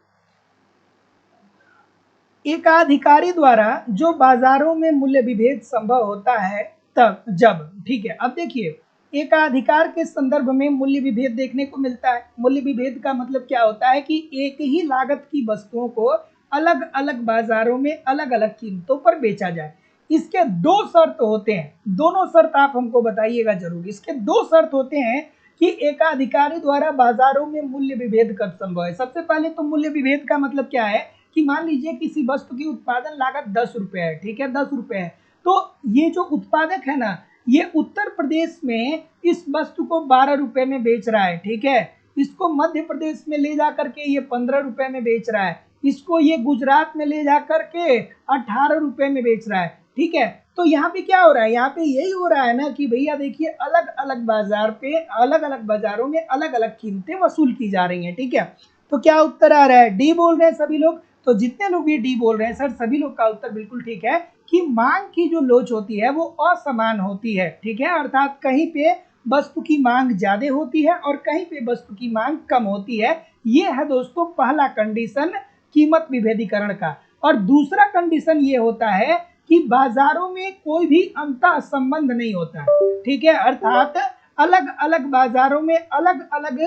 [SPEAKER 1] एकाधिकारी द्वारा जो बाजारों में मूल्य विभेद संभव होता है जब, ठीक है। अब देखिए, एकाधिकार के संदर्भ में मूल्य विभेद देखने को मिलता है। मूल्य विभेद का मतलब क्या होता है कि एक ही लागत की वस्तुओं को अलग अलग बाजारों में अलग अलग कीमतों पर बेचा जाए। इसके दो शर्त होते हैं, दोनों शर्त आप हमको बताइएगा जरूर। इसके दो शर्त होते हैं कि एकाधिकारी द्वारा बाजारों में मूल्य विभेद कब संभव है। सबसे पहले तो मूल्य विभेद का मतलब क्या है कि मान लीजिए किसी वस्तु की उत्पादन लागत 10 रुपए है, ठीक है, 10 रुपए है। तो ये जो उत्पादक है ना, ये उत्तर प्रदेश में इस वस्तु को 12 रुपए में बेच रहा है, ठीक है। इसको मध्य प्रदेश में ले जा करके ये 15 रुपए में बेच रहा है, इसको ये गुजरात में ले जा करके 18 रुपए में बेच रहा है, ठीक है। तो यहाँ पे क्या हो रहा है? यहाँ पे यही हो रहा है ना कि भैया देखिए, अलग अलग बाजार पे अलग अलग बाजारों में अलग अलग कीमतें वसूल की जा रही हैं, ठीक है। तो क्या उत्तर आ रहा है? डी बोल रहे हैं सभी लोग। तो जितने लोग भी डी बोल रहे हैं सर सभी लोग का उत्तर बिल्कुल ठीक है कि मांग की जो लोच होती है वो असमान होती है, ठीक है, अर्थात कहीं पे वस्तु की मांग ज्यादा होती है और कहीं पे वस्तु की मांग कम होती है। ये है दोस्तों पहला कंडीशन कीमत विभेदीकरण का। और दूसरा कंडीशन ये होता है कि बाजारों में कोई भी अंतर संबंध नहीं होता है, ठीक है, अर्थात अलग अलग बाजारों में अलग अलग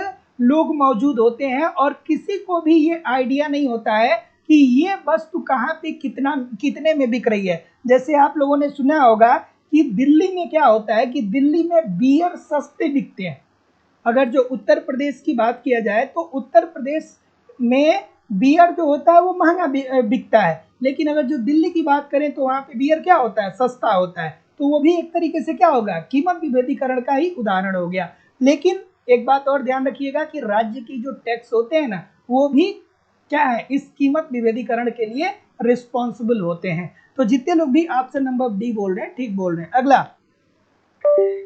[SPEAKER 1] लोग मौजूद होते हैं और किसी को भी ये आइडिया नहीं होता है कि ये वस्तु कहाँ पे कितने में बिक रही है। जैसे आप लोगों ने सुना होगा कि दिल्ली में क्या होता है कि दिल्ली में बियर सस्ते बिकते हैं। अगर जो उत्तर प्रदेश की बात किया जाए तो उत्तर प्रदेश में बियर जो होता है वो महंगा बिकता है, लेकिन अगर जो दिल्ली की बात करें तो वहाँ पे बियर क्या होता है, सस्ता होता है। तो वो भी एक तरीके से क्या होगा, कीमत विभेदीकरण का ही उदाहरण हो गया। लेकिन एक बात और ध्यान रखिएगा कि राज्य की जो टैक्स होते हैं ना वो भी क्या है, इस कीमत विभेदीकरण के लिए रिस्पॉन्सिबल होते हैं। तो जितने लोग भी ऑप्शन नंबर डी बोल रहे हैं ठीक बोल रहे हैं। अगला,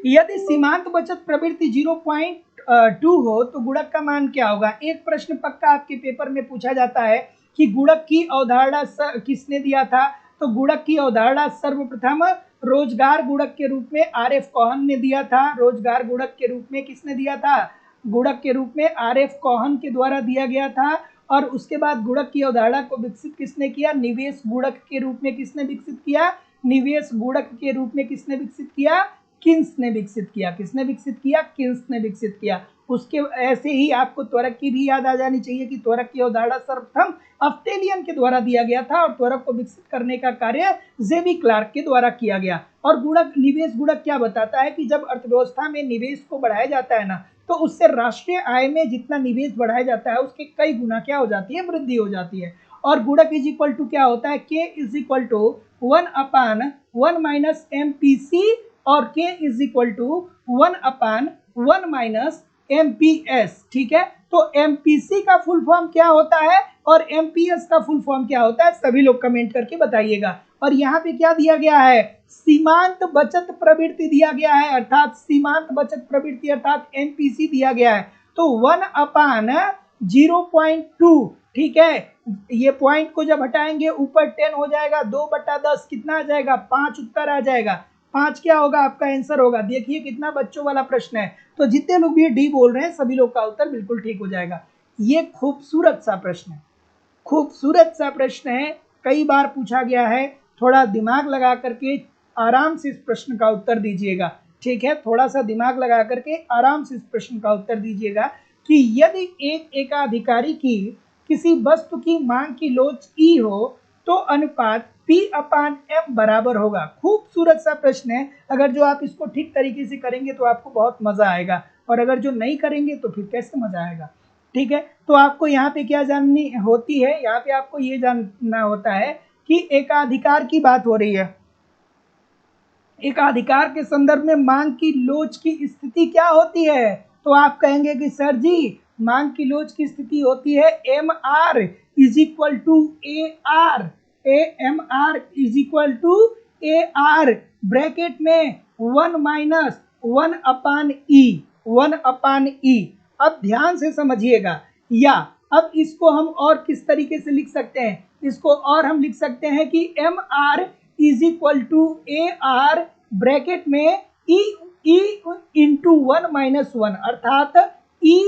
[SPEAKER 1] यदि सीमांत बचत प्रवृत्ति 0.2 हो तो गुणक का मान क्या होगा। एक प्रश्न पक्का आपके पेपर में पूछा जाता है कि गुणक की अवधारणा किसने दिया था। तो गुणक की अवधारणा सर्वप्रथम रोजगार गुणक के रूप में आर.एफ. कोहन ने दिया था। रोजगार गुणक के रूप में किसने दिया था, गुणक के रूप में आर.एफ. कोहन के द्वारा दिया गया था। और उसके बाद गुणक की अवधारणा को विकसित किसने किया, निवेश गुणक के रूप में किसने विकसित किया, निवेश गुणक के रूप में किसने विकसित किया, किन्स ने विकसित किया। किसने विकसित किया, किन्स ने विकसित किया। उसके ऐसे ही आपको त्वरक की भी याद आ जानी चाहिए कि त्वरक की अवधारणा सर्वप्रथम ऑस्ट्रेलियन के द्वारा दिया गया था और त्वरक को विकसित करने का कार्य जेबी क्लार्क के द्वारा किया गया। और गुणक, निवेश गुणक क्या बताता है कि जब अर्थव्यवस्था में निवेश को बढ़ाया जाता है ना तो उससे राष्ट्रीय आय में जितना निवेश बढ़ाया जाता है उसके कई गुना क्या हो जाती है, वृद्धि हो जाती है। और गुणक इज इक्वल टू क्या होता है, k is equal to 1/1 minus MPC और k is equal to 1/1 minus MPS, ठीक है। तो MPC का फुल फॉर्म क्या होता है और MPS का फुल फॉर्म क्या होता है, सभी लोग कमेंट करके बताइएगा। और यहाँ पे क्या दिया गया है, सीमांत बचत प्रवृत्ति दिया गया है, अर्थात सीमांत बचत प्रवृत्ति अर्थात MPC दिया गया है। तो 1/0.2, ठीक है। ये पॉइंट को जब हटाएंगे ऊपर 10 हो जाएगा, 2/10 कितना आ जाएगा, 5 उत्तर आ जाएगा। 5 क्या होगा आपका आंसर होगा। देखिए कितना बच्चों वाला प्रश्न है। तो जितने लोग भी डी बोल रहे हैं सभी लोग का उत्तर बिल्कुल ठीक हो जाएगा। ये खूबसूरत सा प्रश्न है, खूबसूरत सा प्रश्न है, कई बार पूछा गया है। थोड़ा दिमाग लगा करके आराम से इस प्रश्न का उत्तर दीजिएगा, ठीक है। थोड़ा सा दिमाग लगा करके आराम से इस प्रश्न का उत्तर दीजिएगा कि यदि एक एकाधिकारी की किसी वस्तु की मांग की लोच ई हो तो अनुपात P/M बराबर होगा। खूबसूरत सा प्रश्न है। अगर जो आप इसको ठीक तरीके से करेंगे तो आपको बहुत मजा आएगा और अगर जो नहीं करेंगे तो फिर कैसे मजा आएगा, ठीक है। तो आपको यहाँ पे क्या जाननी होती है, यहाँ पे आपको ये जानना होता है कि एकाधिकार की बात हो रही है। एकाधिकार के संदर्भ में मांग की लोच की स्थिति क्या होती है। तो आप कहेंगे कि सर जी मांग की लोच की स्थिति होती है MR is equal to AR, MR is equal to AR bracket में 1 माइनस 1/E। अब ध्यान से समझिएगा, या अब इसको हम और किस तरीके से लिख सकते हैं, इसको और हम लिख सकते हैं कि MR is equal to AR bracket में E इंटू 1 माइनस 1 अर्थात E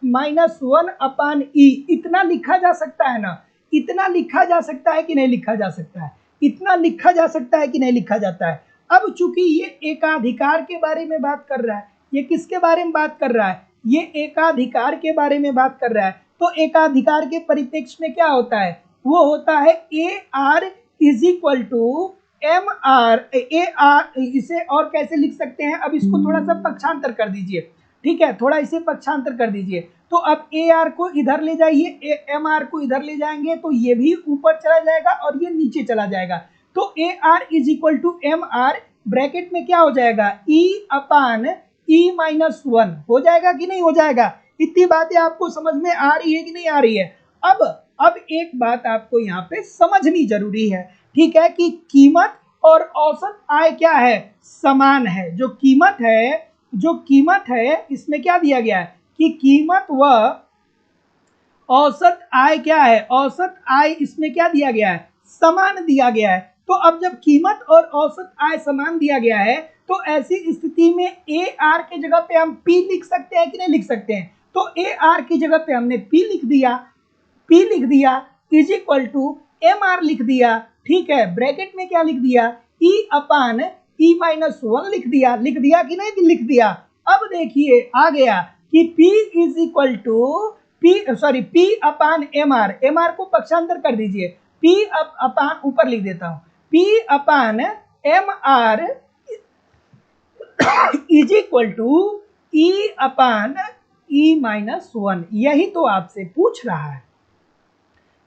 [SPEAKER 1] माइनस 1/E। इतना लिखा जा सकता है ना, इतना लिखा जा सकता है कि नहीं लिखा जा सकता है, इतना लिखा जा सकता है कि नहीं लिखा जाता है। अब चूंकि ये एकाधिकार के बारे में बात कर रहा है, ये किसके बारे में बात कर रहा है, ये एकाधिकार के बारे में बात कर रहा है। तो एकाधिकार के परिप्रेक्ष्य में क्या होता है, वो होता है AR is equal to MR। इसे और कैसे लिख सकते हैं, अब इसको थोड़ा सा पक्षांतर कर दीजिए, ठीक है, थोड़ा इसे पक्षांतर कर दीजिए। तो अब AR को इधर ले जाइए, MR को इधर ले जाएंगे तो ये भी ऊपर चला जाएगा और ये नीचे चला जाएगा। तो AR is equal to MR bracket में क्या हो जाएगा, E/E माइनस 1 हो जाएगा कि नहीं हो जाएगा। इतनी बातें आपको समझ में आ रही है कि नहीं आ रही है। अब एक बात आपको यहाँ पे समझनी जरूरी है, ठीक है, कि कीमत और औसत आय क्या है, समान है। जो कीमत है इसमें क्या दिया गया है कि कीमत व औसत आय क्या है, औसत आय इसमें क्या दिया गया है, समान दिया गया है। तो अब जब कीमत और औसत आय समान दिया गया है तो ऐसी स्थिति में ए आर की जगह पे हम पी लिख सकते हैं कि नहीं लिख सकते हैं। तो ए आर की जगह पे हमने पी लिख दिया, is equal to M R लिख दिया। ठीक है, ब्रैकेट में क्या लिख दिया, ई अपान ई माइनस वन लिख दिया कि नहीं लिख दिया। अब देखिए आ गया कि P is equal to P upon M R को पक्षांतर कर दीजिए, P अपान ऊपर लिख देता हूं, P upon M R is equal to E upon E minus one. यही तो आपसे पूछ रहा है,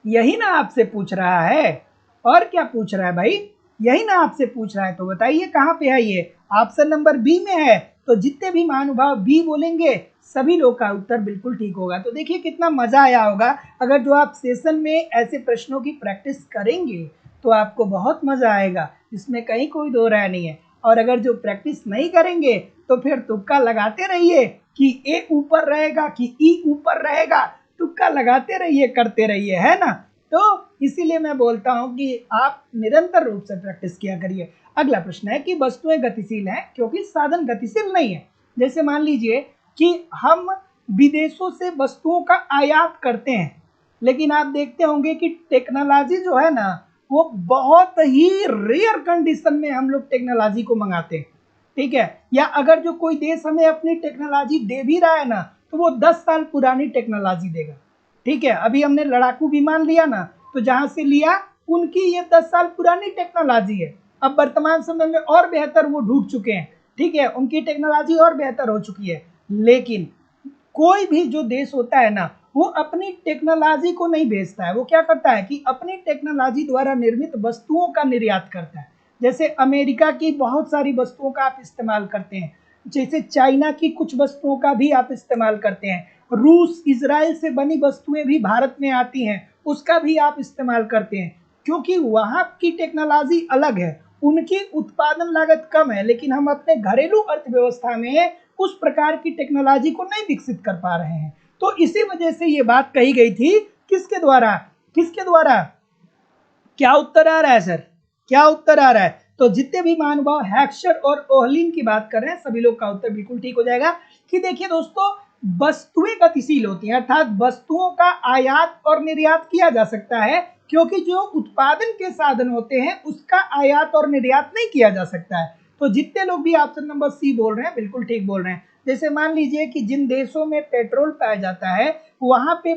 [SPEAKER 1] यही ना आपसे पूछ रहा है, और क्या पूछ रहा है भाई, यही ना आपसे पूछ रहा है। तो बताइए कहां पे है ये, ऑप्शन नंबर बी में है। तो जितने भी महानुभाव बी बोलेंगे सभी लोग का उत्तर बिल्कुल ठीक होगा। तो देखिए कितना मजा आया होगा अगर जो आप सेशन में ऐसे प्रश्नों की प्रैक्टिस करेंगे तो आपको बहुत मजा आएगा, इसमें कहीं कोई दो राय नहीं है। और अगर जो प्रैक्टिस नहीं करेंगे तो फिर तुक्का लगाते रहिए कि ए ऊपर रहेगा कि ई ऊपर रहेगा, तुक्का लगाते रहिए, करते रहिए, है ना। तो इसीलिए मैं बोलता हूं कि आप निरंतर रूप से प्रैक्टिस किया करिए। अगला प्रश्न है कि वस्तुएं गतिशील हैं क्योंकि साधन गतिशील नहीं है। जैसे मान लीजिए कि हम विदेशों से वस्तुओं का आयात करते हैं, लेकिन आप देखते होंगे कि टेक्नोलॉजी जो है ना वो बहुत ही रेयर कंडीशन में हम लोग टेक्नोलॉजी को मंगाते हैं। ठीक है, या अगर जो कोई देश हमें अपनी टेक्नोलॉजी दे भी रहा है ना तो वो 10 साल पुरानी टेक्नोलॉजी देगा। ठीक है, अभी हमने लड़ाकू विमान लिया ना, तो जहां से लिया उनकी ये 10 साल पुरानी टेक्नोलॉजी है। अब वर्तमान समय में और बेहतर वो ढूंढ चुके हैं। ठीक है, उनकी टेक्नोलॉजी और बेहतर हो चुकी है। लेकिन कोई भी जो देश होता है ना वो अपनी टेक्नोलॉजी को नहीं बेचता है, वो क्या करता है कि अपनी टेक्नोलॉजी द्वारा निर्मित वस्तुओं का निर्यात करता है। जैसे अमेरिका की बहुत सारी वस्तुओं का आप इस्तेमाल करते हैं, जैसे चाइना की कुछ वस्तुओं का भी आप इस्तेमाल करते हैं, रूस इजराइल से बनी वस्तुएं भी भारत में आती हैं उसका भी आप इस्तेमाल करते हैं, क्योंकि वहां की टेक्नोलॉजी अलग है, उनकी उत्पादन लागत कम है, लेकिन हम अपने घरेलू अर्थव्यवस्था में उस प्रकार की टेक्नोलॉजी को नहीं विकसित कर पा रहे हैं। तो इसी वजह से ये बात कही गई थी, किसके द्वारा, किसके द्वारा, क्या उत्तर आ रहा है सर, क्या उत्तर आ रहा है। तो जितने भी महानुभाव हैक्सर और ओहलिन की बात कर रहे हैं सभी लोग का उत्तर बिल्कुल ठीक हो जाएगा। कि देखिए दोस्तों, वस्तुएं गतिशील होती हैं, अर्थात वस्तुओं का आयात और निर्यात किया जा सकता है, क्योंकि जो उत्पादन के साधन होते हैं उसका आयात और निर्यात नहीं किया जा सकता है। तो जितने लोग भी ऑप्शन नंबर सी बोल रहे हैं बिल्कुल ठीक बोल रहे हैं। जैसे मान लीजिए कि जिन देशों में पेट्रोल पाया जाता है वहां पे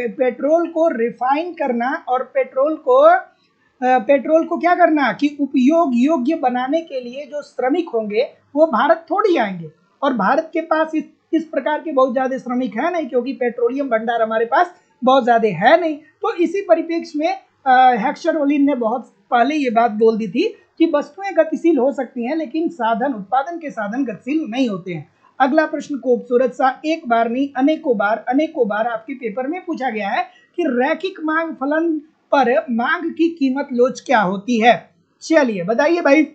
[SPEAKER 1] पेट्रोल को रिफाइन करना और पेट्रोल को क्या करना कि उपयोग योग्य बनाने के लिए जो श्रमिक होंगे वो भारत थोड़ी आएंगे, और भारत के पास इस प्रकार के बहुत ज्यादा श्रमिक है नहीं, क्योंकि पेट्रोलियम भंडार हमारे पास बहुत ज्यादा है नहीं। तो इसी परिप्रेक्ष्य में हेक्सर ओलिन ने बहुत पहले ये बात बोल दी थी कि वस्तुएं गतिशील हो सकती हैं लेकिन साधन, उत्पादन के साधन गतिशील नहीं होते हैं। अगला प्रश्न खूबसूरत सा, एक बार नहीं अनेकों बार आपके पेपर में पूछा गया है कि रैखिक मांग फलन पर मांग की कीमत लोच क्या होती है। चलिए बताइए भाई।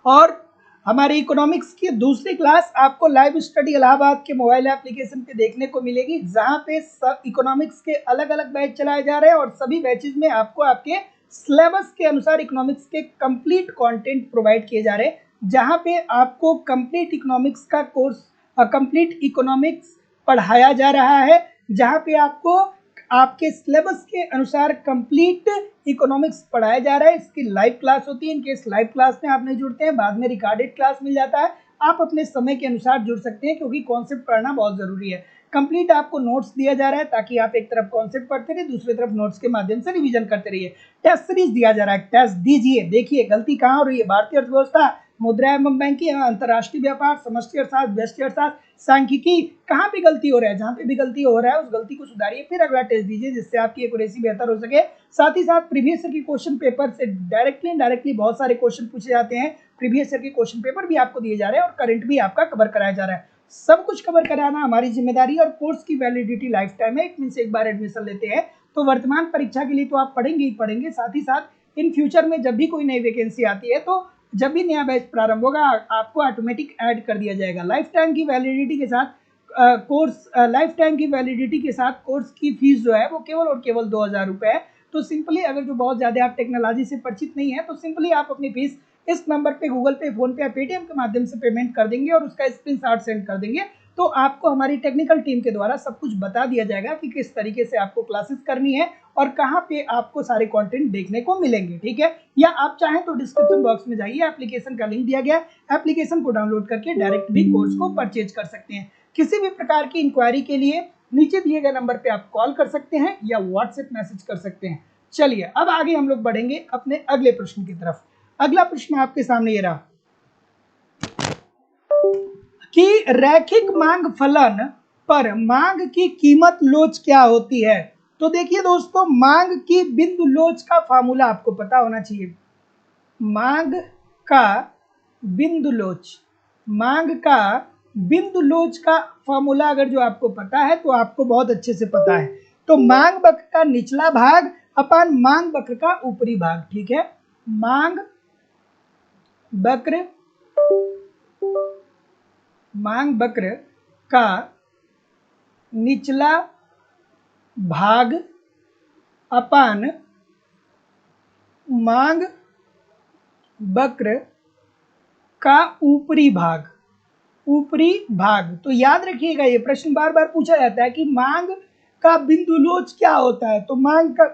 [SPEAKER 1] और हमारी इकोनॉमिक्स की दूसरी क्लास आपको लाइव स्टडी इलाहाबाद के मोबाइल एप्लीकेशन पे देखने को मिलेगी, जहां पे सब इकोनॉमिक्स के अलग अलग बैच चलाए जा रहे हैं और सभी बैचेज में आपको आपके सिलेबस के अनुसार इकोनॉमिक्स के कंप्लीट कंटेंट प्रोवाइड किए जा रहे हैं, जहां पे आपको कंप्लीट इकोनॉमिक्स का कोर्स, कंप्लीट इकोनॉमिक्स पढ़ाया जा रहा है, जहां पे आपको आपके सिलेबस के अनुसार कंप्लीट इकोनॉमिक्स पढ़ाया जा रहा है। इसकी लाइव क्लास होती है, इनके इस लाइव क्लास में आप नहीं जुड़ते हैं बाद में रिकॉर्डेड क्लास मिल जाता है, आप अपने समय के अनुसार जुड़ सकते हैं, क्योंकि कॉन्सेप्ट पढ़ना बहुत जरूरी है। कंप्लीट आपको नोट्स दिया जा रहा है ताकि आप एक तरफ कॉन्सेप्ट पढ़ते रहिए, दूसरी तरफ नोट्स के माध्यम से रिवीजन करते रहिए। टेस्ट सीरीज दिया जा रहा है, टेस्ट दीजिए, देखिए गलती कहाँ हो रही है। भारतीय अर्थव्यवस्था, मुद्रा एवं बैंकिंग, अंतर्राष्ट्रीय व्यापार, समष्टि अर्थशास्त्र, व्यष्टि अर्थशास्त्र, सांख्यिकी, कहाँ पे गलती हो रहा है, जहाँ पे भी गलती हो रहा है उस गलती को सुधारिए, फिर अगला टेस्ट दीजिए जिससे आपकी एक्यूरेसी बेहतर हो सके। साथ ही साथ प्रीवियस ईयर के क्वेश्चन पेपर से डायरेक्टली इनडायरेक्टली बहुत सारे क्वेश्चन पूछे जाते हैं, प्रीवियस ईयर के क्वेश्चन पेपर भी आपको दिए जा रहे हैं और करंट भी आपका कवर कराया जा रहा है। सब कुछ कवर कराना हमारी जिम्मेदारी, और कोर्स की वैलिडिटी लाइफ टाइम है, इट मीन एक बार एडमिशन लेते हैं तो वर्तमान परीक्षा के लिए तो आप पढ़ेंगे ही पढ़ेंगे, साथ ही साथ इन फ्यूचर में जब भी कोई नई वैकेंसी आती है तो जब भी नया बैच प्रारंभ होगा आपको ऑटोमेटिक ऐड कर दिया जाएगा। लाइफ टाइम की वैलिडिटी के साथ कोर्स लाइफ टाइम की वैलिडिटी के साथ कोर्स की फीस जो है वो केवल और केवल 2,000 रुपये है। तो सिंपली अगर जो बहुत ज़्यादा आप टेक्नोलॉजी से परिचित नहीं है तो सिंपली आप अपनी फीस इस नंबर पे गूगल पे, फोन पे या पेटीएम के माध्यम से पेमेंट कर देंगे और उसका स्क्रीनशॉट सेंड कर देंगे, तो आपको हमारी टेक्निकल टीम के द्वारा सब कुछ बता दिया जाएगा कि किस तरीके से आपको क्लासेस करनी है और कहाँ पे आपको सारे कंटेंट देखने को मिलेंगे। ठीक है, या आप चाहें तो डिस्क्रिप्शन बॉक्स में जाइए, एप्लीकेशन का लिंक दिया गया है, एप्लीकेशन को डाउनलोड करके डायरेक्ट भी कोर्स को परचेज कर सकते हैं। किसी भी प्रकार की इंक्वायरी के लिए नीचे दिए गए नंबर पे आप कॉल कर सकते हैं या व्हाट्सएप मैसेज कर सकते हैं। चलिए अब आगे हम लोग बढ़ेंगे अपने अगले प्रश्न की तरफ। अगला प्रश्न आपके सामने ये रहा कि रैखिक मांग फलन पर मांग की कीमत लोच क्या होती है। तो देखिए दोस्तों, मांग की बिंदु लोच का फार्मूला आपको पता होना चाहिए। मांग का बिंदु लोच, मांग का बिंदु लोच का फार्मूला अगर जो आपको पता है तो आपको बहुत अच्छे से पता है। तो मांग वक्र का निचला भाग अपन मांग वक्र का ऊपरी भाग। ठीक है, मांग वक्र, मांग वक्र का निचला भाग अपन मांग वक्र का ऊपरी भाग, ऊपरी भाग। तो याद रखिएगा, ये प्रश्न बार बार पूछा जाता है कि मांग का बिंदु लोच क्या होता है। तो मांग का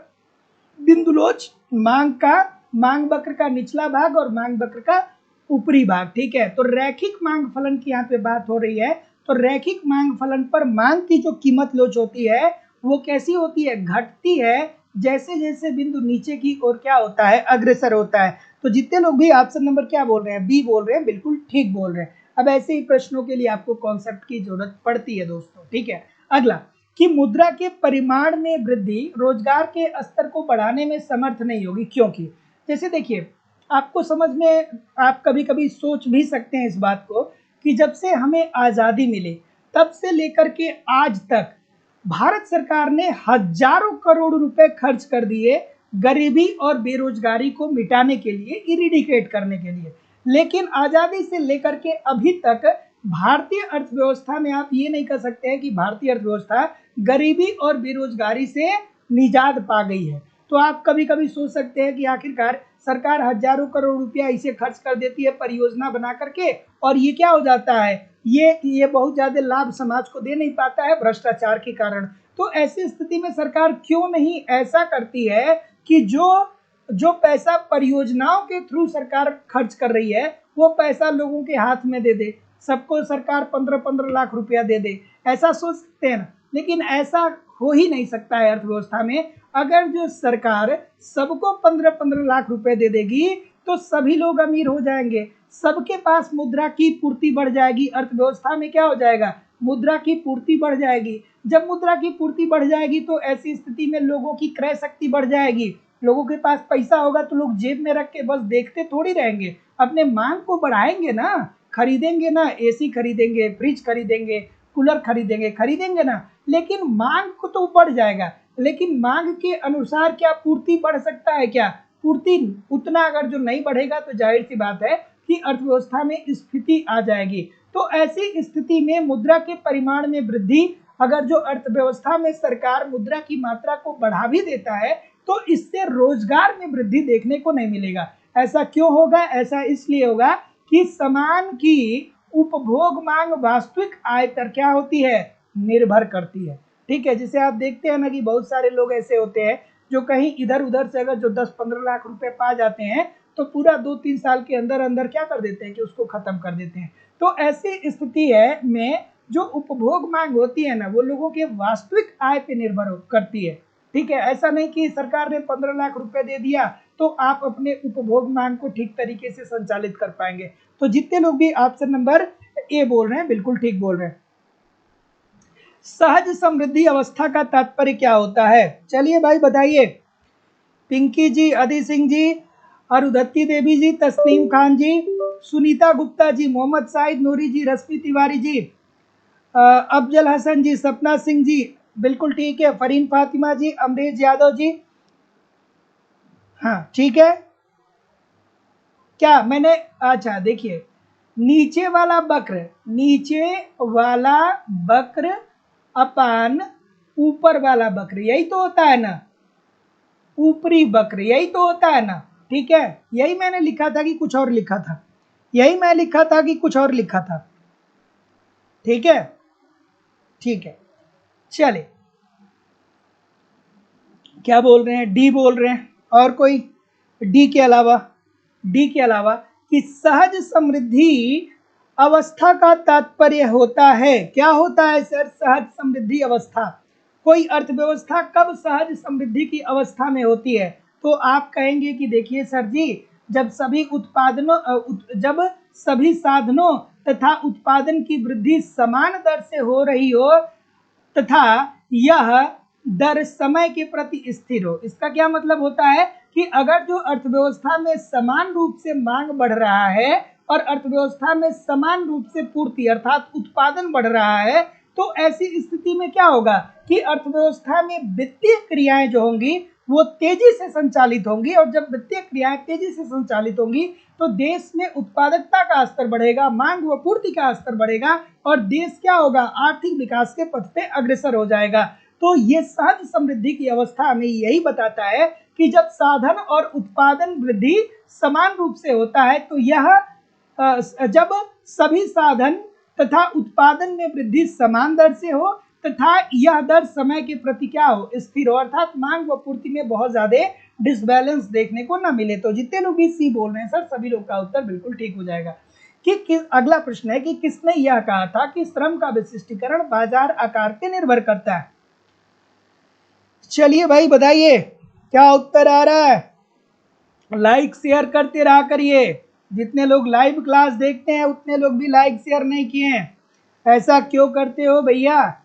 [SPEAKER 1] बिंदु लोच मांग वक्र का निचला भाग और मांग वक्र का ऊपरी भाग। ठीक है, तो रैखिक मांग फलन की यहाँ पे बात हो रही है। तो रैखिक मांग फलन पर मांग की जो कीमत लोच होती है वो कैसी होती है, घटती है जैसे जैसे बिंदु नीचे की ओर क्या होता है, अग्रसर होता है। तो जितने लोग भी ऑप्शन नंबर क्या बोल रहे हैं, बी बोल रहे हैं, बिल्कुल ठीक बोल रहे हैं। अब ऐसे ही प्रश्नों के लिए आपको कॉन्सेप्ट की जरूरत पड़ती है दोस्तों। ठीक है, अगला कि मुद्रा के परिमाण में वृद्धि रोजगार के स्तर को बढ़ाने में समर्थ नहीं होगी, क्योंकि जैसे देखिए, आपको समझ में, आप कभी कभी सोच भी सकते हैं इस बात को कि जब से हमें आज़ादी मिली तब से लेकर के आज तक भारत सरकार ने हजारों करोड़ रुपए खर्च कर दिए गरीबी और बेरोजगारी को मिटाने के लिए, इरिडिकेट करने के लिए। लेकिन आज़ादी से लेकर के अभी तक भारतीय अर्थव्यवस्था में आप ये नहीं कह सकते हैं कि भारतीय अर्थव्यवस्था गरीबी और बेरोजगारी से निजात पा गई है। तो आप कभी कभी सोच सकते हैं कि आखिरकार सरकार हजारों करोड़ रुपया इसे खर्च कर देती है परियोजना बना करके, और ये क्या हो जाता है, ये बहुत ज्यादा लाभ समाज को दे नहीं पाता है भ्रष्टाचार के कारण। तो ऐसी स्थिति में सरकार क्यों नहीं ऐसा करती है कि जो पैसा परियोजनाओं के थ्रू सरकार खर्च कर रही है वो पैसा लोगों के हाथ में दे दे, सबको सरकार 15-15 लाख रुपया दे दे। ऐसा सोच सकते हैं ना, लेकिन ऐसा हो ही नहीं सकता है अर्थव्यवस्था में। अगर जो सरकार सबको 15-15 लाख रुपए दे देगी तो सभी लोग अमीर हो जाएंगे, सबके पास मुद्रा की पूर्ति बढ़ जाएगी, अर्थव्यवस्था में क्या हो जाएगा, मुद्रा की पूर्ति बढ़ जाएगी। जब मुद्रा की पूर्ति बढ़ जाएगी तो ऐसी स्थिति में लोगों की क्रय शक्ति बढ़ जाएगी, लोगों के पास पैसा होगा तो लोग जेब में रख के बस देखते थोड़ी रहेंगे, अपने मांग को बढ़ाएंगे ना, खरीदेंगे ना, एसी खरीदेंगे, फ्रिज खरीदेंगे, कूलर खरीदेंगे ना। लेकिन मांग को तो बढ़ जाएगा, लेकिन मांग के अनुसार क्या पूर्ति बढ़ सकता है, क्या पूर्ति उतना अगर जो नहीं बढ़ेगा तो जाहिर सी बात है कि अर्थव्यवस्था में स्फीति आ जाएगी। तो ऐसी स्थिति में मुद्रा के परिमाण में वृद्धि, अगर जो अर्थव्यवस्था में सरकार मुद्रा की मात्रा को बढ़ा भी देता है तो इससे रोजगार में वृद्धि देखने को नहीं मिलेगा। ऐसा क्यों होगा, ऐसा इसलिए होगा कि सामान की उपभोग मांग वास्तविक आय पर क्या होती है, निर्भर करती है। ठीक है, जिसे आप देखते हैं ना कि बहुत सारे लोग ऐसे होते हैं जो कहीं इधर उधर से अगर जो 10-15 लाख रुपए पा जाते हैं तो पूरा 2-3 साल के अंदर अंदर क्या कर देते हैं कि उसको खत्म कर देते हैं। तो ऐसी स्थिति है में जो उपभोग मांग होती है ना वो लोगों के वास्तविक आय पे निर्भर करती है। ठीक है, ऐसा नहीं कि सरकार ने 15 लाख रुपए दे दिया तो आप अपने उपभोग मांग को ठीक तरीके से संचालित कर पाएंगे। तो जितने लोग भी ऑप्शन नंबर ए बोल रहे हैं बिल्कुल ठीक बोल रहे हैं। सहज समृद्धि अवस्था का तात्पर्य क्या होता है, चलिए भाई बताइए। पिंकी जी, अदी सिंह जी, अरुधति देवी जी, तस्नीम खान जी, सुनीता गुप्ता जी, मोहम्मद साहिद नूरी जी, रश्मि तिवारी जी, अफजल हसन जी, सपना सिंह जी, बिल्कुल ठीक है, फरीन फातिमा जी, अमरीश यादव जी। हाँ ठीक है, क्या मैंने, अच्छा देखिए, नीचे वाला वक्र, नीचे वाला वक्र अपान ऊपर वाला वक्र, यही तो होता है ना, ऊपरी वक्र, यही तो होता है ना। ठीक है, यही मैंने लिखा था कि कुछ और लिखा था, यही मैं लिखा था कि कुछ और लिखा था। ठीक है, ठीक है, चले, क्या बोल रहे हैं, डी बोल रहे हैं, और कोई डी के अलावा, डी के अलावा कि सहज समृद्धि अवस्था का तात्पर्य होता है, क्या होता है सर, सहज समृद्धि अवस्था, कोई अर्थव्यवस्था कब सहज समृद्धि की अवस्था में होती है, तो आप कहेंगे कि देखिए सर जी, जब सभी उत्पादनों जब सभी साधनों तथा उत्पादन की वृद्धि समान दर से हो रही हो तथा यह दर समय के प्रति स्थिर हो। इसका क्या मतलब होता है कि अगर जो अर्थव्यवस्था में समान रूप से मांग बढ़ रहा है और अर्थव्यवस्था में समान रूप से पूर्ति अर्थात उत्पादन बढ़ रहा है, तो ऐसी स्थिति में क्या होगा कि अर्थव्यवस्था में वित्तीय क्रियाएं जो होंगी वो तेजी से संचालित होंगी, और जब वित्तीय क्रियाएं तेजी से संचालित होंगी तो देश में उत्पादकता का स्तर बढ़ेगा, मांग व पूर्ति का स्तर बढ़ेगा, और देश क्या होगा, आर्थिक विकास के पथ पे अग्रसर हो जाएगा। तो ये सहज समृद्धि की अवस्था हमें यही बताता है कि जब साधन और उत्पादन वृद्धि समान रूप से होता है तो यह जब सभी साधन तथा उत्पादन में वृद्धि समान दर से हो तथा यह दर समय के प्रति क्या हो, स्थिर हो, अर्थात मांग व पूर्ति में बहुत ज्यादा डिसबैलेंस देखने को ना मिले। तो जितने लोग भी सी बोल रहे हैं सर, सभी लोग का उत्तर बिल्कुल ठीक हो जाएगा। कि अगला प्रश्न है कि किसने यह कहा था कि श्रम का विशिष्टीकरण बाजार आकार पे निर्भर करता है। चलिए भाई बताइए क्या उत्तर आ रहा है, लाइक शेयर करते रहा करिए, जितने लोग लाइव क्लास देखते हैं उतने लोग भी लाइक शेयर नहीं किए हैं, ऐसा क्यों करते हो भैया,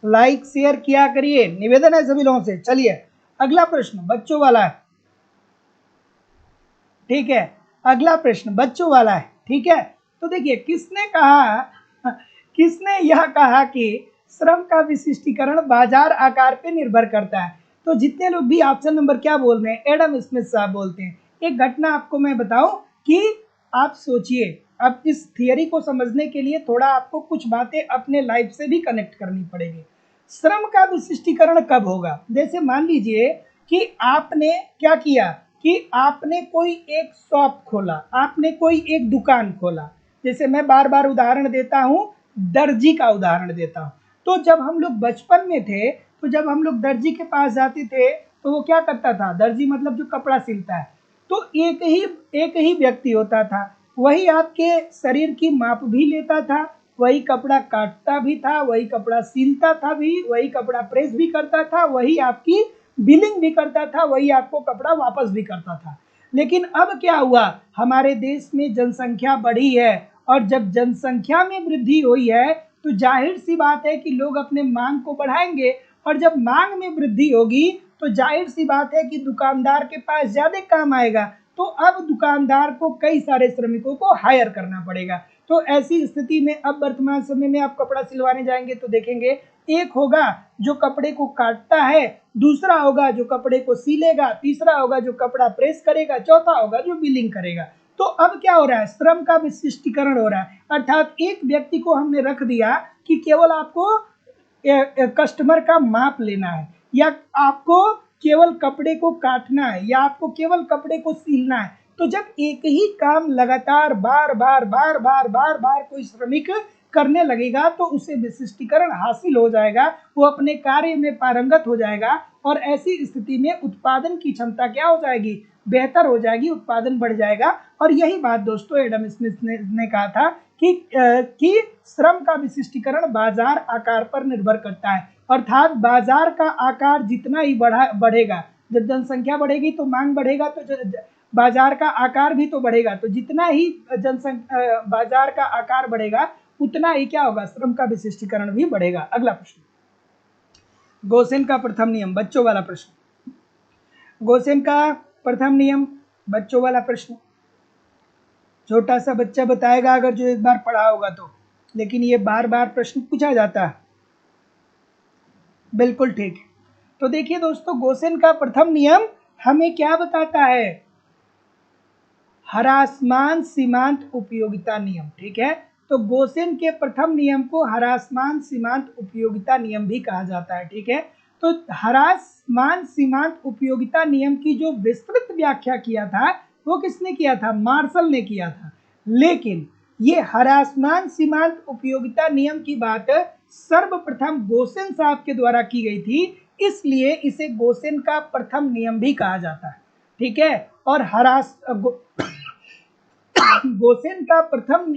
[SPEAKER 1] लाइक शेयर किया करिए, निवेदन है सभी लोगों से। चलिए अगला प्रश्न बच्चों वाला है, ठीक है, अगला प्रश्न बच्चों वाला है, ठीक है। तो देखिए किसने कहा, किसने यह कहा कि श्रम का विशिष्टीकरण बाजार आकार पे निर्भर करता है, तो जितने लोग भी ऑप्शन नंबर क्या बोल रहे हैं, एडम स्मिथ साहब बोलते हैं। एक घटना आपको मैं बताऊं कि आप सोचिए, अब इस थियरी को समझने के लिए थोड़ा आपको कुछ बातें अपने लाइफ से भी कनेक्ट करनी पड़ेगी। श्रम का विशिष्टीकरण कब होगा, जैसे मान लीजिए कि आपने क्या किया कि आपने कोई एक शॉप खोला, आपने कोई एक दुकान खोला, जैसे मैं बार बार उदाहरण देता हूं, दर्जी का उदाहरण देता हूं। तो जब हम लोग बचपन में थे तो जब हम लोग दर्जी के पास जाते थे तो वो क्या करता था, दर्जी मतलब जो कपड़ा सिलता है, तो एक ही व्यक्ति होता था, वही आपके शरीर की माप भी लेता था, वही कपड़ा काटता भी था, वही कपड़ा सिलता था भी, वही कपड़ा प्रेस भी करता था, वही आपकी बिलिंग भी करता था, वही आपको कपड़ा वापस भी करता था। लेकिन अब क्या हुआ, हमारे देश में जनसंख्या बढ़ी है, और जब जनसंख्या में वृद्धि हुई है तो जाहिर सी बात है कि लोग अपने मांग को बढ़ाएंगे, और जब मांग में वृद्धि होगी तो जाहिर सी बात है कि दुकानदार के पास ज्यादा काम आएगा, तो अब दुकानदार को कई सारे श्रमिकों को हायर करना पड़ेगा। तो ऐसी स्थिति में अब वर्तमान समय में आप कपड़ा सिलवाने जाएंगे तो देखेंगे एक होगा जो कपड़े को काटता है, दूसरा होगा जो कपड़े को सिलेगा, तीसरा होगा जो कपड़ा प्रेस करेगा, चौथा होगा जो बिलिंग करेगा। तो अब क्या हो रहा है, श्रम का विशिष्टीकरण हो रहा है, अर्थात एक व्यक्ति को हमने रख दिया कि केवल आपको कस्टमर का माप लेना है, या आपको केवल कपड़े को काटना है, या आपको केवल कपड़े को सिलना है। तो जब एक ही काम लगातार बार बार बार बार बार बार कोई श्रमिक करने लगेगा तो उसे विशिष्टीकरण हासिल हो जाएगा, वो अपने कार्य में पारंगत हो जाएगा, और ऐसी स्थिति में उत्पादन की क्षमता क्या हो जाएगी, बेहतर हो जाएगी, उत्पादन बढ़ जाएगा। और यही बात दोस्तों एडम स्मिथ ने कहा था कि श्रम का विशिष्टीकरण बाजार आकार पर निर्भर करता है, अर्थात बाजार का आकार जितना ही बढ़ेगा, जब जनसंख्या बढ़ेगी तो मांग बढ़ेगा, तो बाजार का आकार भी तो बढ़ेगा, तो जितना ही जनसंख्या बाजार का आकार बढ़ेगा उतना ही क्या होगा, श्रम का विशिष्टीकरण भी बढ़ेगा। अगला प्रश्न, गोसेन का प्रथम नियम, बच्चों वाला प्रश्न, गोसेन का प्रथम नियम बच्चों वाला प्रश्न, छोटा सा बच्चा बताएगा अगर जो एक बार पढ़ा होगा तो, लेकिन ये बार बार प्रश्न पूछा जाता है। बिल्कुल ठीक। तो देखिए दोस्तों, गोसेन का प्रथम नियम हमें क्या बताता है, ह्रासमान सीमांत उपयोगिता नियम, ठीक है। तो गोसेन के प्रथम नियम को ह्रासमान सीमांत उपयोगिता नियम भी कहा जाता है, ठीक है। तो ह्रासमान सीमांत उपयोगिता नियम की जो विस्तृत व्याख्या किया था वो किसने किया था? मार्शल ने किया था। लेकिन ये ह्रासमान सीमांत उपयोगिता नियम की बात सर्वप्रथम गोसेन साहब के द्वारा की गई थी, इसलिए इसे गोसेन का प्रथम नियम भी कहा जाता है, ठीक है। और गोसेन का प्रथम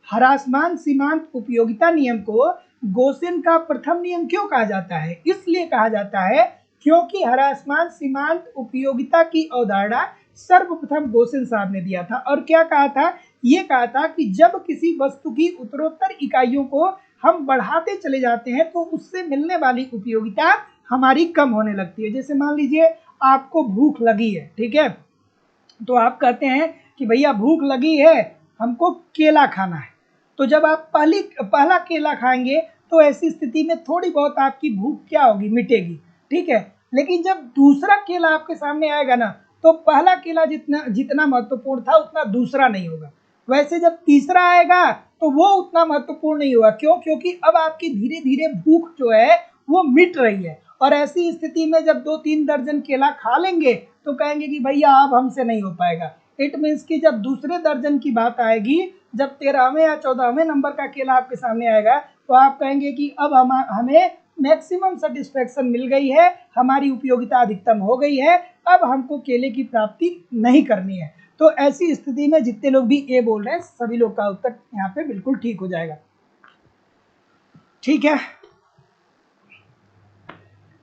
[SPEAKER 1] ह्रासमान सीमांत उपयोगिता नियम को गोसेन का प्रथम नियम क्यों कहा जाता है? इसलिए कहा जाता है क्योंकि ह्रासमान सीमांत उपयोगिता की अवधारणा सर्वप्रथम गोसेन साहब ने दिया था। और क्या कहा था? ये कहा था कि जब किसी वस्तु की उत्तरोत्तर इकाइयों को हम बढ़ाते चले जाते हैं तो उससे मिलने वाली उपयोगिता हमारी कम होने लगती है। जैसे मान लीजिए आपको भूख लगी है, ठीक है, तो आप कहते हैं कि भैया भूख लगी है, हमको केला खाना है। तो जब आप पहला केला खाएंगे तो ऐसी स्थिति में थोड़ी बहुत आपकी भूख क्या होगी? मिटेगी, ठीक है। लेकिन जब दूसरा केला आपके सामने आएगा ना, तो पहला केला जितना महत्वपूर्ण था उतना दूसरा नहीं होगा। वैसे जब तीसरा आएगा तो वो उतना महत्वपूर्ण नहीं होगा। क्यों? क्योंकि अब आपकी धीरे धीरे भूख जो है वो मिट रही है। और ऐसी स्थिति में जब 2-3 दर्जन केला खा लेंगे तो कहेंगे कि भैया अब हमसे नहीं हो पाएगा। इट मीन्स कि जब दूसरे दर्जन की बात आएगी, जब 13वें या 14वें नंबर का केला आपके सामने आएगा, तो आप कहेंगे कि अब हमें मैक्सिमम सेटिस्फेक्शन मिल गई है, हमारी उपयोगिता अधिकतम हो गई है, अब हमको केले की प्राप्ति नहीं करनी है। तो ऐसी स्थिति में जितने लोग भी ए बोल रहे हैं सभी लोग का उत्तर यहाँ पे बिल्कुल ठीक हो जाएगा, ठीक है।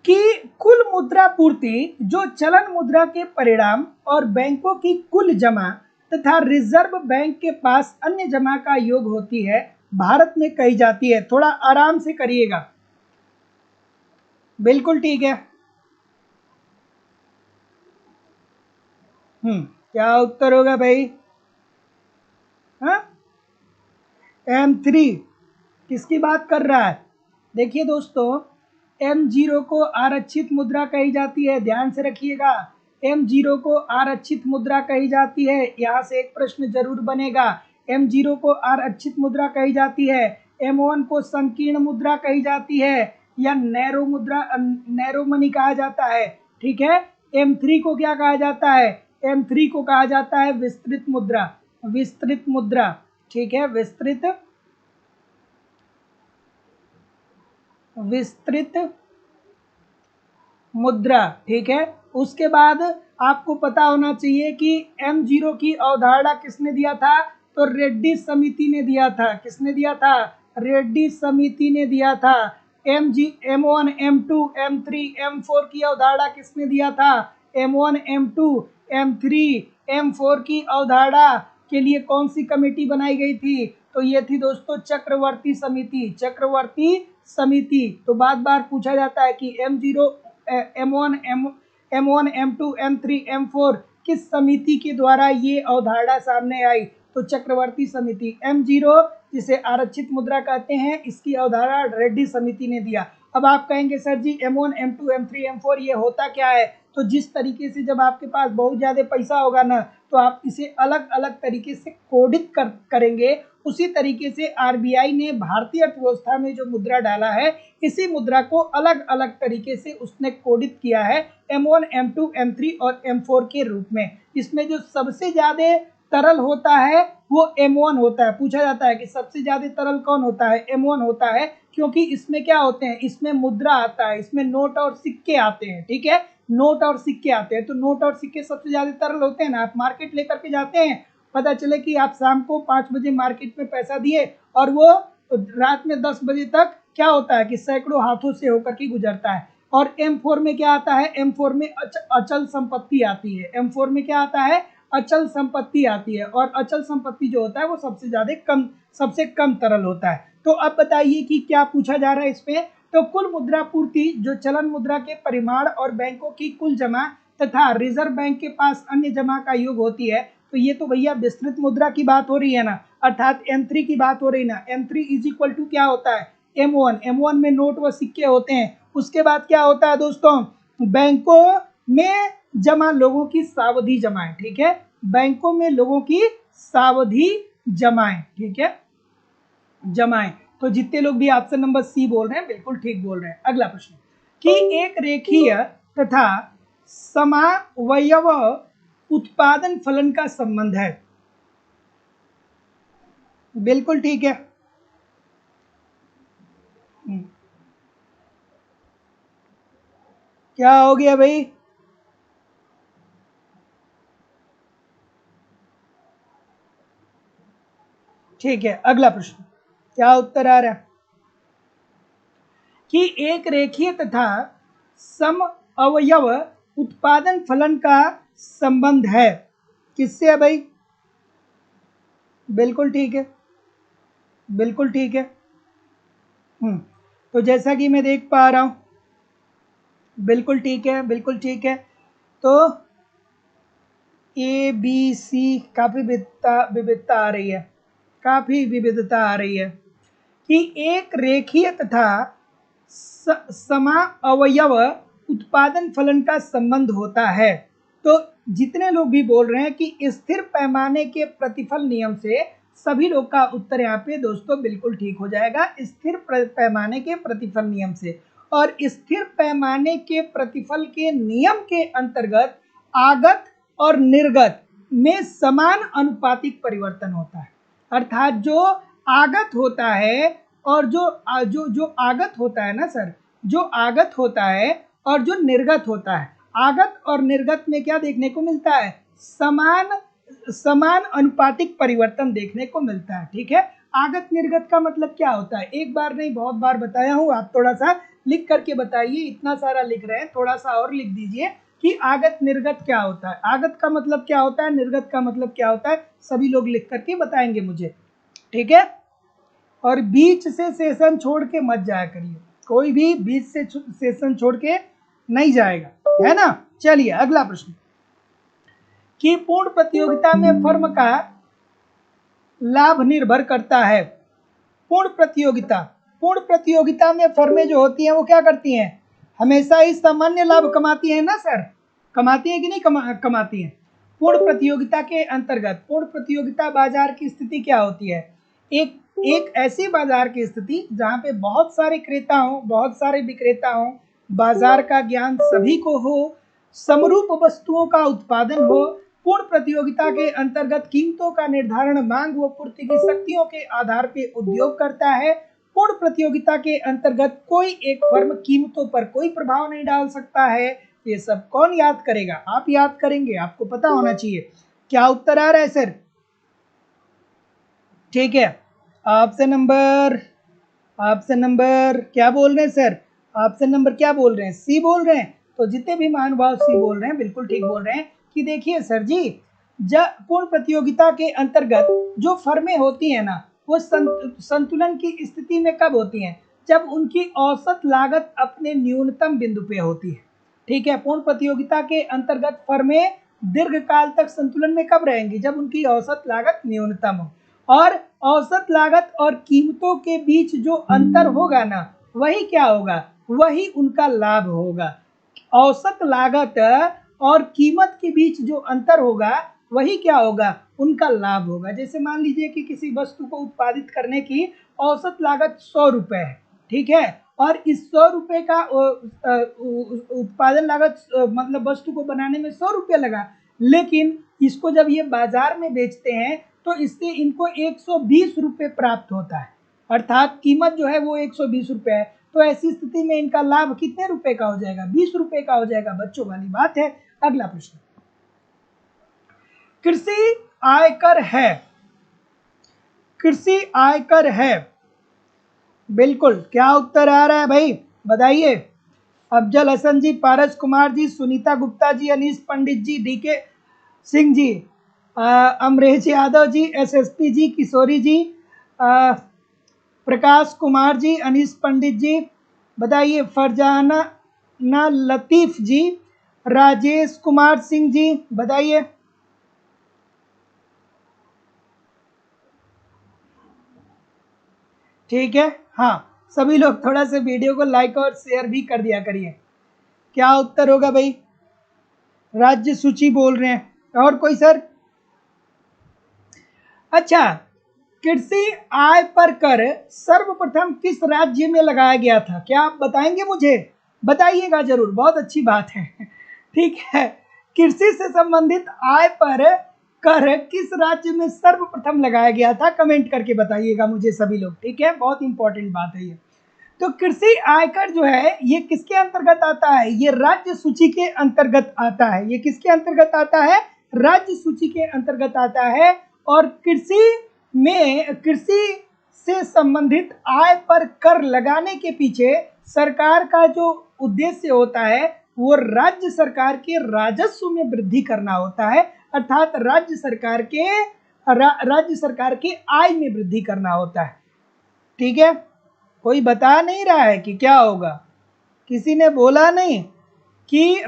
[SPEAKER 1] कि कुल मुद्रा पूर्ति जो चलन मुद्रा के परिणाम और बैंकों की कुल जमा तथा रिजर्व बैंक के पास अन्य जमा का योग होती है, भारत में कही जाती है। थोड़ा आराम से करिएगा, बिल्कुल ठीक है। क्या उत्तर होगा भाई? हाँ, M3 किसकी बात कर रहा है? देखिए दोस्तों, M0 को आरक्षित मुद्रा कही जाती है, ध्यान से रखिएगा। M0 को आरक्षित मुद्रा कही जाती है, यहाँ से एक प्रश्न जरूर बनेगा। M0 को आरक्षित मुद्रा कही जाती है। M1 को संकीर्ण मुद्रा कही जाती है या नैरो मनी कहा जाता है, ठीक है। M3 को क्या कहा जाता है? M3 को कहा जाता है विस्तृत मुद्रा, विस्तृत मुद्रा, ठीक है, विस्तृत मुद्रा, ठीक है। उसके बाद आपको पता होना चाहिए कि M0 की अवधारणा किसने दिया था? तो रेड्डी समिति ने दिया था। किसने दिया था? रेड्डी समिति ने दिया था। M1, M2, M3, M4 की अवधारणा किसने दिया था? M1, M2, M3, M4 की अवधारणा के लिए कौन सी कमेटी बनाई गई थी? तो ये थी दोस्तों चक्रवर्ती समिति, चक्रवर्ती समिति। तो बार बार पूछा जाता है कि M0, M1, M2, M3, M4 किस समिति के द्वारा ये अवधारणा सामने आई? तो चक्रवर्ती समिति। M0 जिसे आरक्षित मुद्रा कहते हैं, इसकी अवधारणा रेड्डी समिति ने दिया। अब आप कहेंगे सर जी M1, M2, M3, M4 ये होता क्या है? तो जिस तरीके से जब आपके पास बहुत ज़्यादा पैसा होगा ना, तो आप इसे अलग अलग तरीके से कोडित करेंगे। उसी तरीके से आरबीआई ने भारतीय अर्थव्यवस्था में जो मुद्रा डाला है, इसी मुद्रा को अलग अलग तरीके से उसने कोडित किया है M1, M2, M3 और M4 के रूप में। इसमें जो सबसे ज़्यादा तरल होता है वो M1 होता है। पूछा जाता है कि सबसे ज़्यादा तरल कौन होता है? M1 होता है, क्योंकि इसमें क्या होते हैं? इसमें मुद्रा आता है, इसमें नोट और सिक्के आते हैं, ठीक है, नोट और सिक्के आते हैं। तो नोट और सिक्के सबसे ज़्यादा तरल होते हैं ना। आप मार्केट लेकर के जाते हैं, पता चले कि आप शाम को 5 बजे मार्केट में पैसा दिए और वो रात में 10 बजे तक क्या होता है कि सैकड़ों हाथों से होकर के गुजरता है। और M4 में क्या आता है? M4 में अचल संपत्ति आती है। M4 में क्या आता है? अचल संपत्ति आती है। और अचल संपत्ति जो होता है वो सबसे कम तरल होता है। तो अब बताइए कि क्या पूछा जा रहा है इसमें? तो कुल मुद्रा पूर्ति जो चलन मुद्रा के परिमाण और बैंकों की कुल जमा तथा रिजर्व बैंक के पास अन्य जमा का योग होती है। तो ये तो भैया विस्तृत मुद्रा की बात हो रही है ना, अर्थात M3 की बात हो रही ना। M3 इज इक्वल टू क्या होता है? M1 में नोट व सिक्के होते हैं। उसके बाद क्या होता है दोस्तों? बैंकों में जमा लोगों की सावधि जमा है, ठीक है। बैंकों में लोगों की सावधि जमाएं। ठीक है, जमाएं। तो जितने लोग भी ऑप्शन नंबर सी बोल रहे हैं बिल्कुल ठीक बोल रहे हैं। अगला प्रश्न कि एक रेखीय तथा समावयव उत्पादन फलन का संबंध है। बिल्कुल ठीक है। क्या हो गया भाई? ठीक है, अगला प्रश्न क्या उत्तर आ रहा है कि एक रेखीय तथा सम अवयव उत्पादन फलन का संबंध है। किससे है भाई? बिल्कुल ठीक है, बिल्कुल ठीक है। तो जैसा कि मैं देख पा रहा हूं, बिल्कुल ठीक है, बिल्कुल ठीक है। तो ए बी सी काफी विविधता आ रही है, काफी विविधता आ रही है कि एक रेखीय तथा समा अवयव उत्पादन फलन का संबंध होता है। तो जितने लोग भी बोल रहे हैं कि स्थिर पैमाने के प्रतिफल नियम से, सभी लोग का उत्तर यहाँ पे दोस्तों बिल्कुल ठीक हो जाएगा। स्थिर पैमाने के प्रतिफल नियम से, और स्थिर पैमाने के प्रतिफल के नियम के अंतर्गत आगत और निर्गत में समान अनुपातिक परिवर्तन होता है। अर्थात जो आगत होता है और जो आगत होता है ना सर, जो आगत होता है और जो निर्गत होता है, आगत और निर्गत में क्या देखने को मिलता है? समान अनुपातिक परिवर्तन देखने को मिलता है। ठीक है, आगत निर्गत का मतलब क्या होता है? एक बार नहीं बहुत बार बताया हूं, आप थोड़ा सा लिख करके बताइए। इतना सारा लिख रहे हैं, थोड़ा सा और लिख दीजिए कि आगत निर्गत क्या होता है, आगत का मतलब क्या होता है, निर्गत का मतलब क्या होता है। सभी लोग लिख करके बताएंगे मुझे। ठीक है, और बीच से सेशन छोड़ के मत जाया करिए, कोई भी बीच से सेशन छोड़ के नहीं जाएगा, है ना। चलिए अगला प्रश्न कि पूर्ण प्रतियोगिता में फर्म का लाभ निर्भर करता है। पूर्ण प्रतियोगिता में फर्में जो होती हैं वो क्या करती हैं? हमेशा ही सामान्य लाभ कमाती हैं ना सर, कमाती हैं कि नहीं कमाती हैं। पूर्ण प्रतियोगिता के अंतर्गत, पूर्ण प्रतियोगिता बाजार की स्थिति क्या होती है? एक ऐसी बाजार की स्थिति जहां पे बहुत सारे क्रेता हो, बहुत सारे विक्रेता हो, बाजार का ज्ञान सभी को हो, समरूप वस्तुओं का उत्पादन हो। पूर्ण प्रतियोगिता के अंतर्गत कीमतों का निर्धारण मांग व पूर्ति की शक्तियों के आधार पर उद्योग करता है। पूर्ण प्रतियोगिता के अंतर्गत कोई एक फर्म कीमतों पर कोई प्रभाव नहीं डाल सकता है। ये सब कौन याद करेगा? आप याद करेंगे, आपको पता होना चाहिए। क्या उत्तर आ रहा है सर? ठीक है, ऑप्शन नंबर क्या बोल रहे हैं सर? ऑप्शन नंबर क्या बोल रहे हैं? सी बोल रहे हैं। तो जितने भी महानुभाव सी बोल रहे हैं बिल्कुल ठीक बोल रहे हैं कि देखिए सर जी, जब पूर्ण प्रतियोगिता के अंतर्गत जो फर्में होती हैं ना, वो संतुलन की स्थिति में कब होती हैं? जब उनकी औसत लागत अपने न्यूनतम बिंदु पे होती है। ठीक है, पूर्ण प्रतियोगिता के अंतर्गत फर्में दीर्घकाल तक संतुलन में कब रहेंगी? जब उनकी औसत लागत न्यूनतम हो। और औसत लागत और कीमतों के बीच जो अंतर होगा ना, वही क्या होगा? वही उनका लाभ होगा। औसत लागत और कीमत के बीच जो अंतर होगा वही क्या होगा? उनका लाभ होगा। जैसे मान लीजिए कि किसी वस्तु को उत्पादित करने की औसत लागत 100 रुपए है, ठीक है, और इस 100 रुपए का उत्पादन लागत मतलब वस्तु को बनाने में 100 रुपये लगा, लेकिन इसको जब ये बाजार में बेचते हैं तो इससे इनको 120 रुपये प्राप्त होता है। अर्थात कीमत जो है वो 120 रुपये है। तो ऐसी स्थिति में इनका लाभ कितने रुपए का हो जाएगा? 20 रुपए का हो जाएगा। बच्चों वाली बात है। अगला प्रश्न, कृषि आयकर है, कृषि आयकर है। बिल्कुल, क्या उत्तर आ रहा है भाई? बताइए। अफजल हसन जी, पारस कुमार जी, सुनीता गुप्ता जी, अनीस पंडित जी, डीके सिंह जी, अमरेश यादव जी, एसएसपी जी, किशोरी जी, प्रकाश कुमार जी, अनीस पंडित जी, बताइए। फरजाना लतीफ जी, राजेश कुमार सिंह जी, बताइए। ठीक है, हाँ, सभी लोग थोड़ा सा वीडियो को लाइक और शेयर भी कर दिया करिए। क्या उत्तर होगा भाई? राज्य सूची बोल रहे हैं। और कोई सर? अच्छा, कृषि आय पर कर सर्वप्रथम किस राज्य में लगाया गया था? क्या आप बताएंगे मुझे? बताइएगा जरूर, बहुत अच्छी बात है। ठीक है, कृषि से संबंधित आय पर कर किस राज्य में सर्वप्रथम लगाया गया था? कमेंट करके बताइएगा मुझे सभी लोग, ठीक है, बहुत इंपॉर्टेंट बात है ये। तो कृषि आयकर जो है ये किसके अंतर्गत आता है? ये राज्य सूची के अंतर्गत आता है। ये किसके अंतर्गत आता है? राज्य सूची के अंतर्गत आता है। और कृषि से संबंधित आय पर कर लगाने के पीछे सरकार का जो उद्देश्य होता है वो राज्य सरकार के राजस्व में वृद्धि करना होता है, अर्थात राज्य सरकार के आय में वृद्धि करना होता है। ठीक है, कोई बता नहीं रहा है कि क्या होगा? किसी ने बोला नहीं कि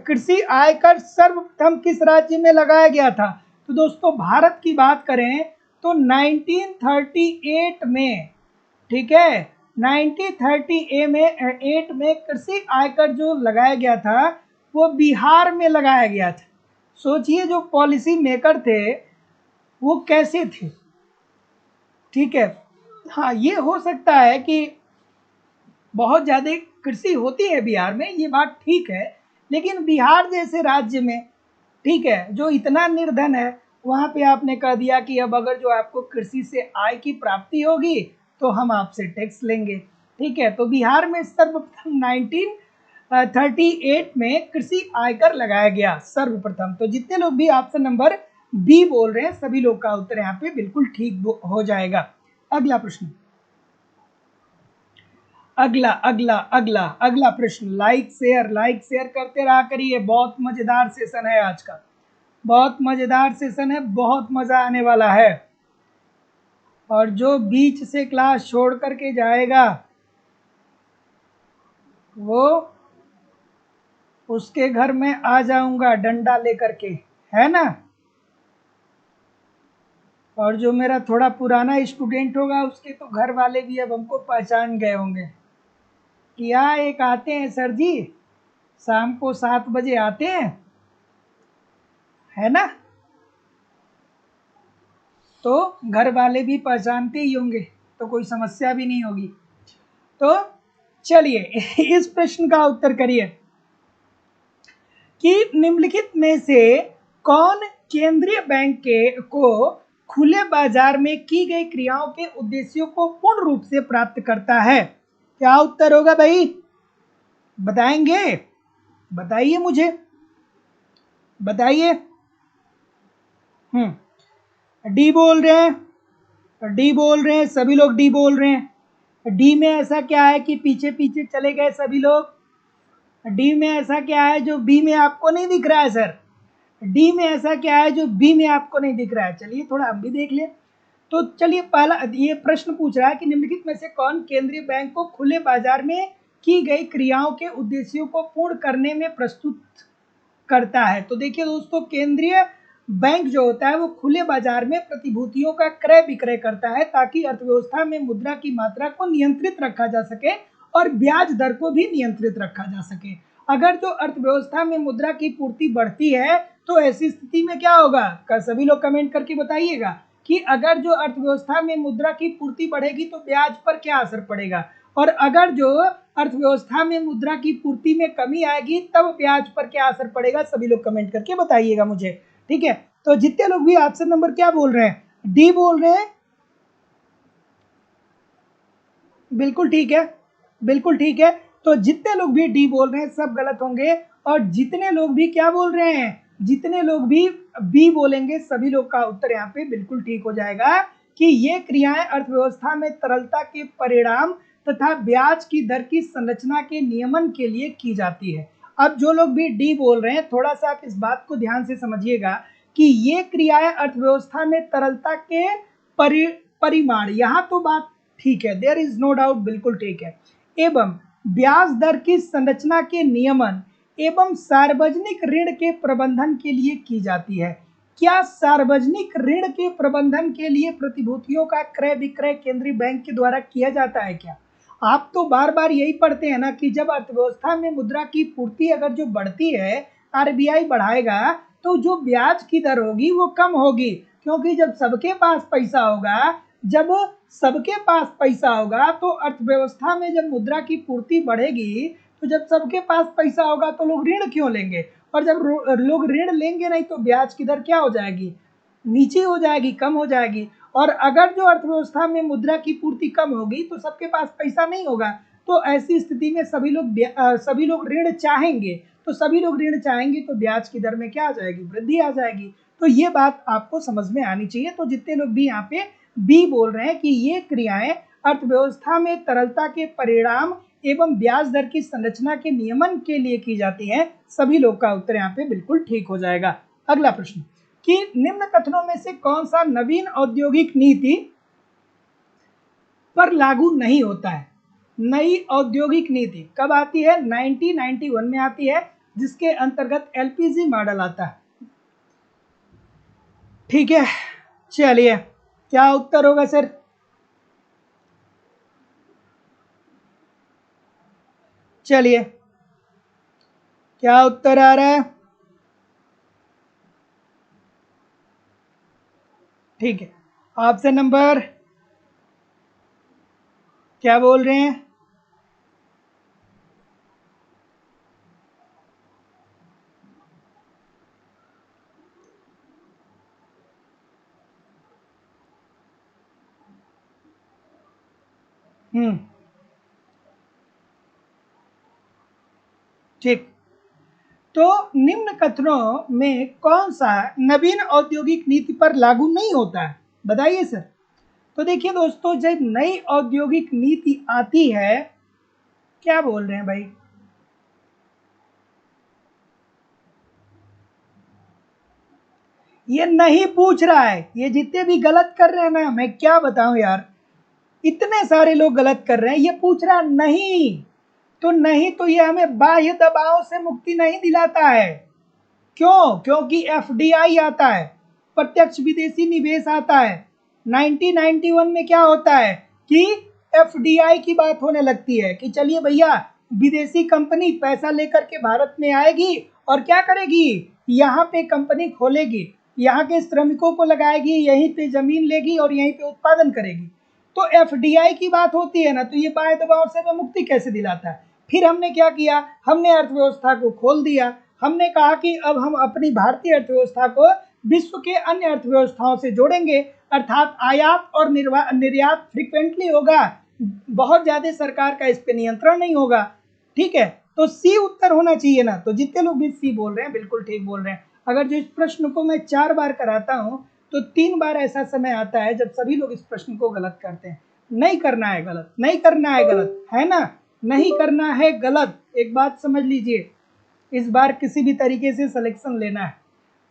[SPEAKER 1] कृषि आयकर सर्वप्रथम किस राज्य में लगाया गया था? तो दोस्तों भारत की बात करें तो 1938 में, ठीक है, 1938 में कृषि आयकर जो लगाया गया था वो बिहार में लगाया गया था। सोचिए जो पॉलिसी मेकर थे वो कैसे थे। ठीक है, हाँ ये हो सकता है कि बहुत ज़्यादा कृषि होती है बिहार में, ये बात ठीक है, लेकिन बिहार जैसे राज्य में, ठीक है, जो इतना निर्धन है, वहाँ पे आपने कह दिया कि अब अगर जो आपको कृषि से आय की प्राप्ति होगी तो हम आपसे टैक्स लेंगे। ठीक है, तो बिहार में सर्वप्रथम 1938 में कृषि आयकर लगाया गया सर्वप्रथम। तो जितने लोग भी ऑप्शन नंबर बी बोल रहे हैं सभी लोग का उत्तर यहाँ पे बिल्कुल ठीक हो जाएगा। अगला प्रश्न, अगला अगला अगला अगला प्रश्न। लाइक शेयर करते रहा करिए, बहुत मजेदार सेशन है आज का, बहुत मजेदार सेशन है, बहुत मजा आने वाला है। और जो बीच से क्लास छोड़ करके जाएगा वो उसके घर में आ जाऊंगा डंडा लेकर के, है ना। और जो मेरा थोड़ा पुराना स्टूडेंट होगा उसके तो घर वाले भी अब हमको पहचान गए होंगे कि यहाँ एक आते हैं सर जी, शाम को 7 बजे आते हैं, है ना। तो घर वाले भी पहचानते ही होंगे, तो कोई समस्या भी नहीं होगी। तो चलिए इस प्रश्न का उत्तर करिए कि निम्नलिखित में से कौन केंद्रीय बैंक को खुले बाजार में की गई क्रियाओं के उद्देश्यों को पूर्ण रूप से प्राप्त करता है? क्या उत्तर होगा भाई? बताएंगे? बताइए मुझे, बताइए। डी बोल रहे हैं, डी बोल रहे हैं, सभी लोग डी बोल रहे हैं। डी में ऐसा क्या है कि पीछे पीछे चले गए सभी लोग? डी में ऐसा क्या है जो बी में आपको नहीं दिख रहा है सर? डी में ऐसा क्या है जो बी में आपको नहीं दिख रहा है? चलिए थोड़ा हम भी देख लें। तो चलिए पहला ये प्रश्न पूछ रहा है कि निम्नलिखित में से कौन केंद्रीय बैंक को खुले बाजार में की गई क्रियाओं के उद्देश्यों को पूर्ण करने में प्रस्तुत करता है? तो देखिए दोस्तों, केंद्रीय बैंक जो होता है वो खुले बाजार में प्रतिभूतियों का क्रय विक्रय करता है ताकि अर्थव्यवस्था में मुद्रा की मात्रा को नियंत्रित रखा जा सके और ब्याज दर को भी नियंत्रित रखा जा सके। अगर जो अर्थव्यवस्था में मुद्रा की पूर्ति बढ़ती है तो ऐसी स्थिति में क्या होगा? सभी लोग कमेंट करके बताइएगा कि अगर जो अर्थव्यवस्था में मुद्रा की पूर्ति बढ़ेगी तो ब्याज पर क्या असर पड़ेगा, और अगर जो अर्थव्यवस्था में मुद्रा की पूर्ति में कमी आएगी तब ब्याज पर क्या असर पड़ेगा? सभी लोग कमेंट करके बताइएगा मुझे। ठीक है, तो जितने लोग भी ऑप्शन नंबर क्या बोल रहे हैं? डी बोल रहे हैं, बिल्कुल ठीक है, बिल्कुल ठीक है। तो जितने लोग भी डी बोल रहे हैं सब गलत होंगे, और जितने लोग भी क्या बोल रहे हैं, जितने लोग भी बी बोलेंगे सभी लोग का उत्तर यहाँ पे बिल्कुल ठीक हो जाएगा कि ये क्रियाएं अर्थव्यवस्था में तरलता के परिणाम तथा ब्याज की दर की संरचना के नियमन के लिए की जाती है। अब जो लोग भी डी बोल रहे हैं थोड़ा सा आप इस बात को ध्यान से समझिएगा कि ये क्रियाएं अर्थव्यवस्था में तरलता के परिमाण, यहाँ तो बात ठीक है, देयर इज नो डाउट, बिल्कुल ठीक है, एवं ब्याज दर की संरचना के नियमन एवं सार्वजनिक ऋण के प्रबंधन के लिए की जाती है। क्या सार्वजनिक ऋण के प्रबंधन के लिए प्रतिभूतियों का क्रय विक्रय केंद्रीय बैंक के द्वारा किया जाता है क्या? आप तो बार बार यही पढ़ते हैं ना कि जब अर्थव्यवस्था में मुद्रा की पूर्ति अगर जो बढ़ती है, आरबीआई बढ़ाएगा तो जो ब्याज की दर होगी वो कम होगी, क्योंकि जब सबके पास पैसा होगा, जब सबके पास पैसा होगा तो अर्थव्यवस्था में जब मुद्रा की पूर्ति बढ़ेगी, तो जब सबके पास पैसा होगा तो लोग ऋण क्यों लेंगे, और जब लोग ऋण लेंगे नहीं तो ब्याज की दर क्या हो जाएगी, नीचे हो जाएगी, कम हो जाएगी। और अगर जो अर्थव्यवस्था में मुद्रा की पूर्ति कम होगी तो सबके पास पैसा नहीं होगा, तो ऐसी स्थिति में सभी लोग ऋण चाहेंगे, तो सभी लोग ऋण चाहेंगे तो ब्याज की दर में क्या आ जाएगी, वृद्धि आ जाएगी। तो ये बात आपको समझ में आनी चाहिए। तो जितने लोग भी यहाँ पे बी बोल रहे हैं कि ये क्रियाएं अर्थव्यवस्था में तरलता के परिणाम एवं ब्याज दर की संरचना के नियमन के लिए की जाती है, सभी लोग का उत्तर यहाँ पे बिल्कुल ठीक हो जाएगा। अगला प्रश्न कि निम्न कथनों में से कौन सा नवीन औद्योगिक नीति पर लागू नहीं होता है। नई औद्योगिक नीति कब आती है, 1991 में आती है, जिसके अंतर्गत एलपीजी मॉडल आता है। ठीक है, चलिए क्या उत्तर होगा सर, चलिए क्या उत्तर आ रहा है। ठीक है, ऑप्शन नंबर क्या बोल रहे हैं, ठीक। तो निम्न कथनों में कौन सा नवीन औद्योगिक नीति पर लागू नहीं होता है, बताइए सर। तो देखिए दोस्तों, जब नई औद्योगिक नीति आती है, क्या बोल रहे हैं भाई, ये नहीं पूछ रहा है, ये जितने भी गलत कर रहे हैं ना, मैं क्या बताऊं यार, इतने सारे लोग गलत कर रहे हैं, ये पूछ रहा नहीं। तो नहीं, तो ये हमें बाह्य दबाव से मुक्ति नहीं दिलाता है। क्यों? क्योंकि एफडीआई आता है, प्रत्यक्ष विदेशी निवेश आता है। 1991 में क्या होता है कि एफडीआई की बात होने लगती है कि चलिए भैया, विदेशी कंपनी पैसा लेकर के भारत में आएगी और क्या करेगी, यहाँ पे कंपनी खोलेगी, यहाँ के श्रमिकों को लगाएगी, यहीं पे जमीन लेगी और यहीं पे उत्पादन करेगी। तो एफडीआई की बात होती है ना, तो ये बाह्य दबाव से मुक्ति कैसे दिलाता है। फिर हमने क्या किया, हमने अर्थव्यवस्था को खोल दिया, हमने कहा कि अब हम अपनी भारतीय अर्थव्यवस्था को विश्व के अन्य अर्थव्यवस्थाओं से जोड़ेंगे, अर्थात आयात और निर्यात फ्रिक्वेंटली होगा, बहुत ज्यादा सरकार का इस पे नियंत्रण नहीं होगा। ठीक है, तो सी उत्तर होना चाहिए ना। तो जितने लोग भी सी बोल रहे हैं बिल्कुल ठीक बोल रहे हैं। अगर जो इस प्रश्न को मैं 4 बार कराता हूं तो 3 बार ऐसा समय आता है जब सभी लोग इस प्रश्न को गलत करते हैं। नहीं करना है गलत, नहीं करना है गलत, है ना, नहीं करना है गलत। एक बात समझ लीजिए, इस बार किसी भी तरीके से सिलेक्शन लेना है,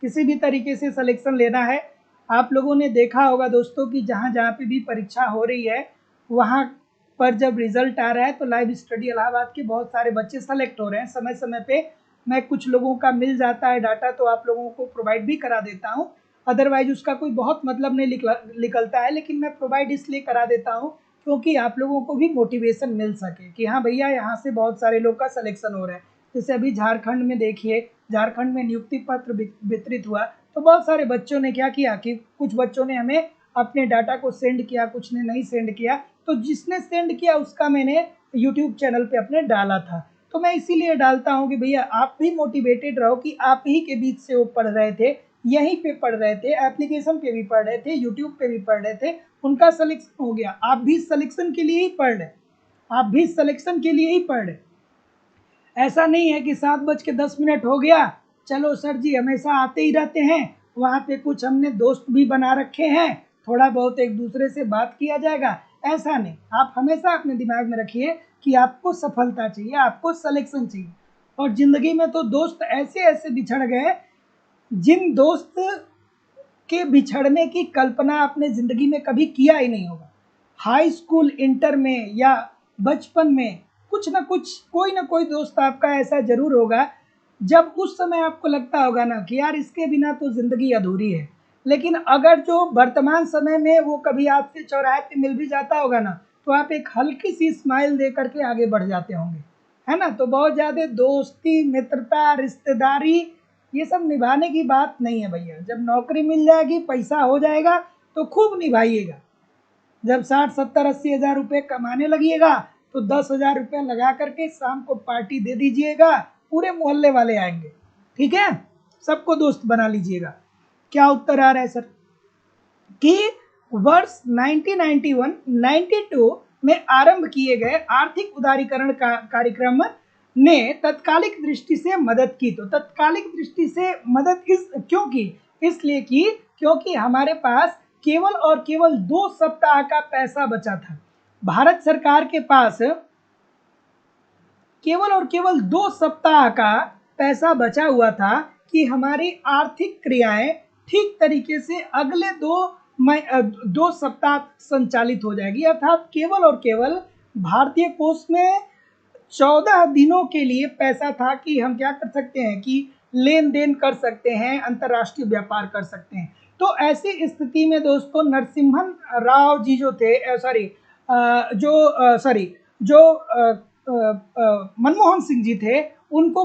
[SPEAKER 1] किसी भी तरीके से सिलेक्शन लेना है। आप लोगों ने देखा होगा दोस्तों कि जहाँ जहाँ पे भी परीक्षा हो रही है, वहाँ पर जब रिजल्ट आ रहा है तो लाइव स्टडी इलाहाबाद के बहुत सारे बच्चे सेलेक्ट हो रहे हैं समय समय पे। मैं कुछ लोगों का मिल जाता है डाटा तो आप लोगों को प्रोवाइड भी करा देता हूँ, अदरवाइज उसका कोई बहुत मतलब नहीं निकलता है, लेकिन मैं प्रोवाइड इसलिए करा देता हूँ क्योंकि आप लोगों को भी मोटिवेशन मिल सके कि हाँ भैया, यहाँ से बहुत सारे लोग का सिलेक्शन हो रहा है। जैसे अभी झारखंड में देखिए, झारखंड में नियुक्ति पत्र वितरित हुआ तो बहुत सारे बच्चों ने क्या किया कि कुछ बच्चों ने हमें अपने डाटा को सेंड किया, कुछ ने नहीं सेंड किया। तो जिसने सेंड किया उसका मैंने यूट्यूब चैनल पे अपने डाला था। तो मैं इसीलिए डालता हूँ कि भैया आप भी मोटिवेटेड रहो कि आप ही के बीच से वो पढ़ रहे थे, यहीं पे पढ़ रहे थे, एप्लीकेशन पे भी पढ़ रहे थे, यूट्यूब पे भी पढ़ रहे थे, उनका सिलेक्शन हो गया, आप भी सिलेक्शन के लिए ही पढ़ रहे, आप भी सिलेक्शन के लिए ही पढ़ रहे। ऐसा नहीं है कि 7:10 हो गया, चलो सर जी हमेशा आते ही रहते हैं, वहाँ पे कुछ हमने दोस्त भी बना रखे हैं, थोड़ा बहुत एक दूसरे से बात किया जाएगा, ऐसा नहीं। आप हमेशा अपने दिमाग में रखिए कि आपको सफलता चाहिए, आपको सिलेक्शन चाहिए। और ज़िंदगी में तो दोस्त ऐसे ऐसे बिछड़ गए, जिन दोस्त के बिछड़ने की कल्पना आपने ज़िंदगी में कभी किया ही नहीं होगा। हाई स्कूल, इंटर में या बचपन में कुछ ना कुछ, कोई ना कोई दोस्त आपका ऐसा ज़रूर होगा जब उस समय आपको लगता होगा ना कि यार इसके बिना तो ज़िंदगी अधूरी है। लेकिन अगर जो वर्तमान समय में वो कभी आपसे चौराहे पे मिल भी जाता होगा ना, तो आप एक हल्की सी स्माइल दे करके आगे बढ़ जाते होंगे, है ना। तो बहुत ज़्यादा दोस्ती, मित्रता, रिश्तेदारी ये सब निभाने की बात नहीं है भैया। जब नौकरी मिल जाएगी, पैसा हो जाएगा तो खूब निभाइएगा। जब 60-70-80 हज़ार रुपये कमाने लगिएगा तो 10 हज़ार रुपये लगा करके शाम को पार्टी दे दीजिएगा, पूरे मोहल्ले वाले आएंगे, ठीक है, सबको दोस्त बना लीजिएगा। क्या उत्तर आ रहा है सर? कि वर्ष 1991-92 में आरंभ किए गए आर्थिक उदारीकरण कार्यक्रम ने तत्कालिक दृष्टि से मदद की। तो तत्कालिक दृष्टि से मदद क्यों की? इसलिए की क्योंकि हमारे पास केवल और केवल 2 सप्ताह का पैसा बचा था। भारत सरकार के पास केवल और केवल 2 सप्ताह का पैसा बचा हुआ था कि हमारी आर्थिक क्रियाएं ठीक तरीके से अगले 2 सप्ताह संचालित हो जाएगी। अर्थात केवल और केवल भारतीय कोष में 14 दिनों के लिए पैसा था कि हम क्या कर सकते हैं कि लेन देन कर सकते हैं, अंतर्राष्ट्रीय व्यापार कर सकते हैं। तो ऐसी स्थिति में दोस्तों नरसिम्हन राव जी जो थे, मनमोहन सिंह जी थे, उनको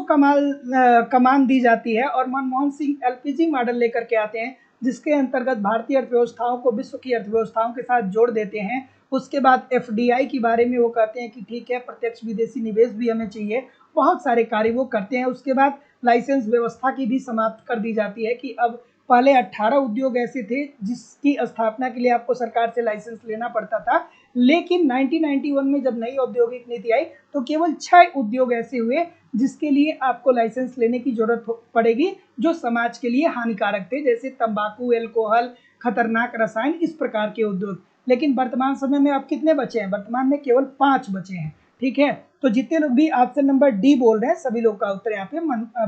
[SPEAKER 1] कमान दी जाती है और मनमोहन सिंह एलपीजी मॉडल लेकर के आते हैं, जिसके अंतर्गत भारतीय अर्थव्यवस्थाओं को विश्व की अर्थव्यवस्थाओं के साथ जोड़ देते हैं। उसके बाद एफडीआई के बारे में वो कहते हैं कि ठीक है, प्रत्यक्ष विदेशी निवेश भी हमें चाहिए, बहुत सारे कार्य वो करते हैं। उसके बाद लाइसेंस व्यवस्था की भी समाप्त कर दी जाती है कि अब पहले 18 उद्योग ऐसे थे जिसकी स्थापना के लिए आपको सरकार से लाइसेंस लेना पड़ता था, लेकिन 1991 में जब नई औद्योगिक नीति आई तो केवल 6 उद्योग ऐसे हुए जिसके लिए आपको लाइसेंस लेने की जरूरत पड़ेगी, जो समाज के लिए हानिकारक थे, जैसे तंबाकू, एल्कोहल, खतरनाक रसायन, इस प्रकार के उद्योग। लेकिन वर्तमान समय में अब कितने बचे हैं? वर्तमान में केवल 5 बचे हैं, ठीक है। तो जितने लोग भी ऑप्शन नंबर डी बोल रहे हैं, सभी लोग का उत्तर यहाँ पे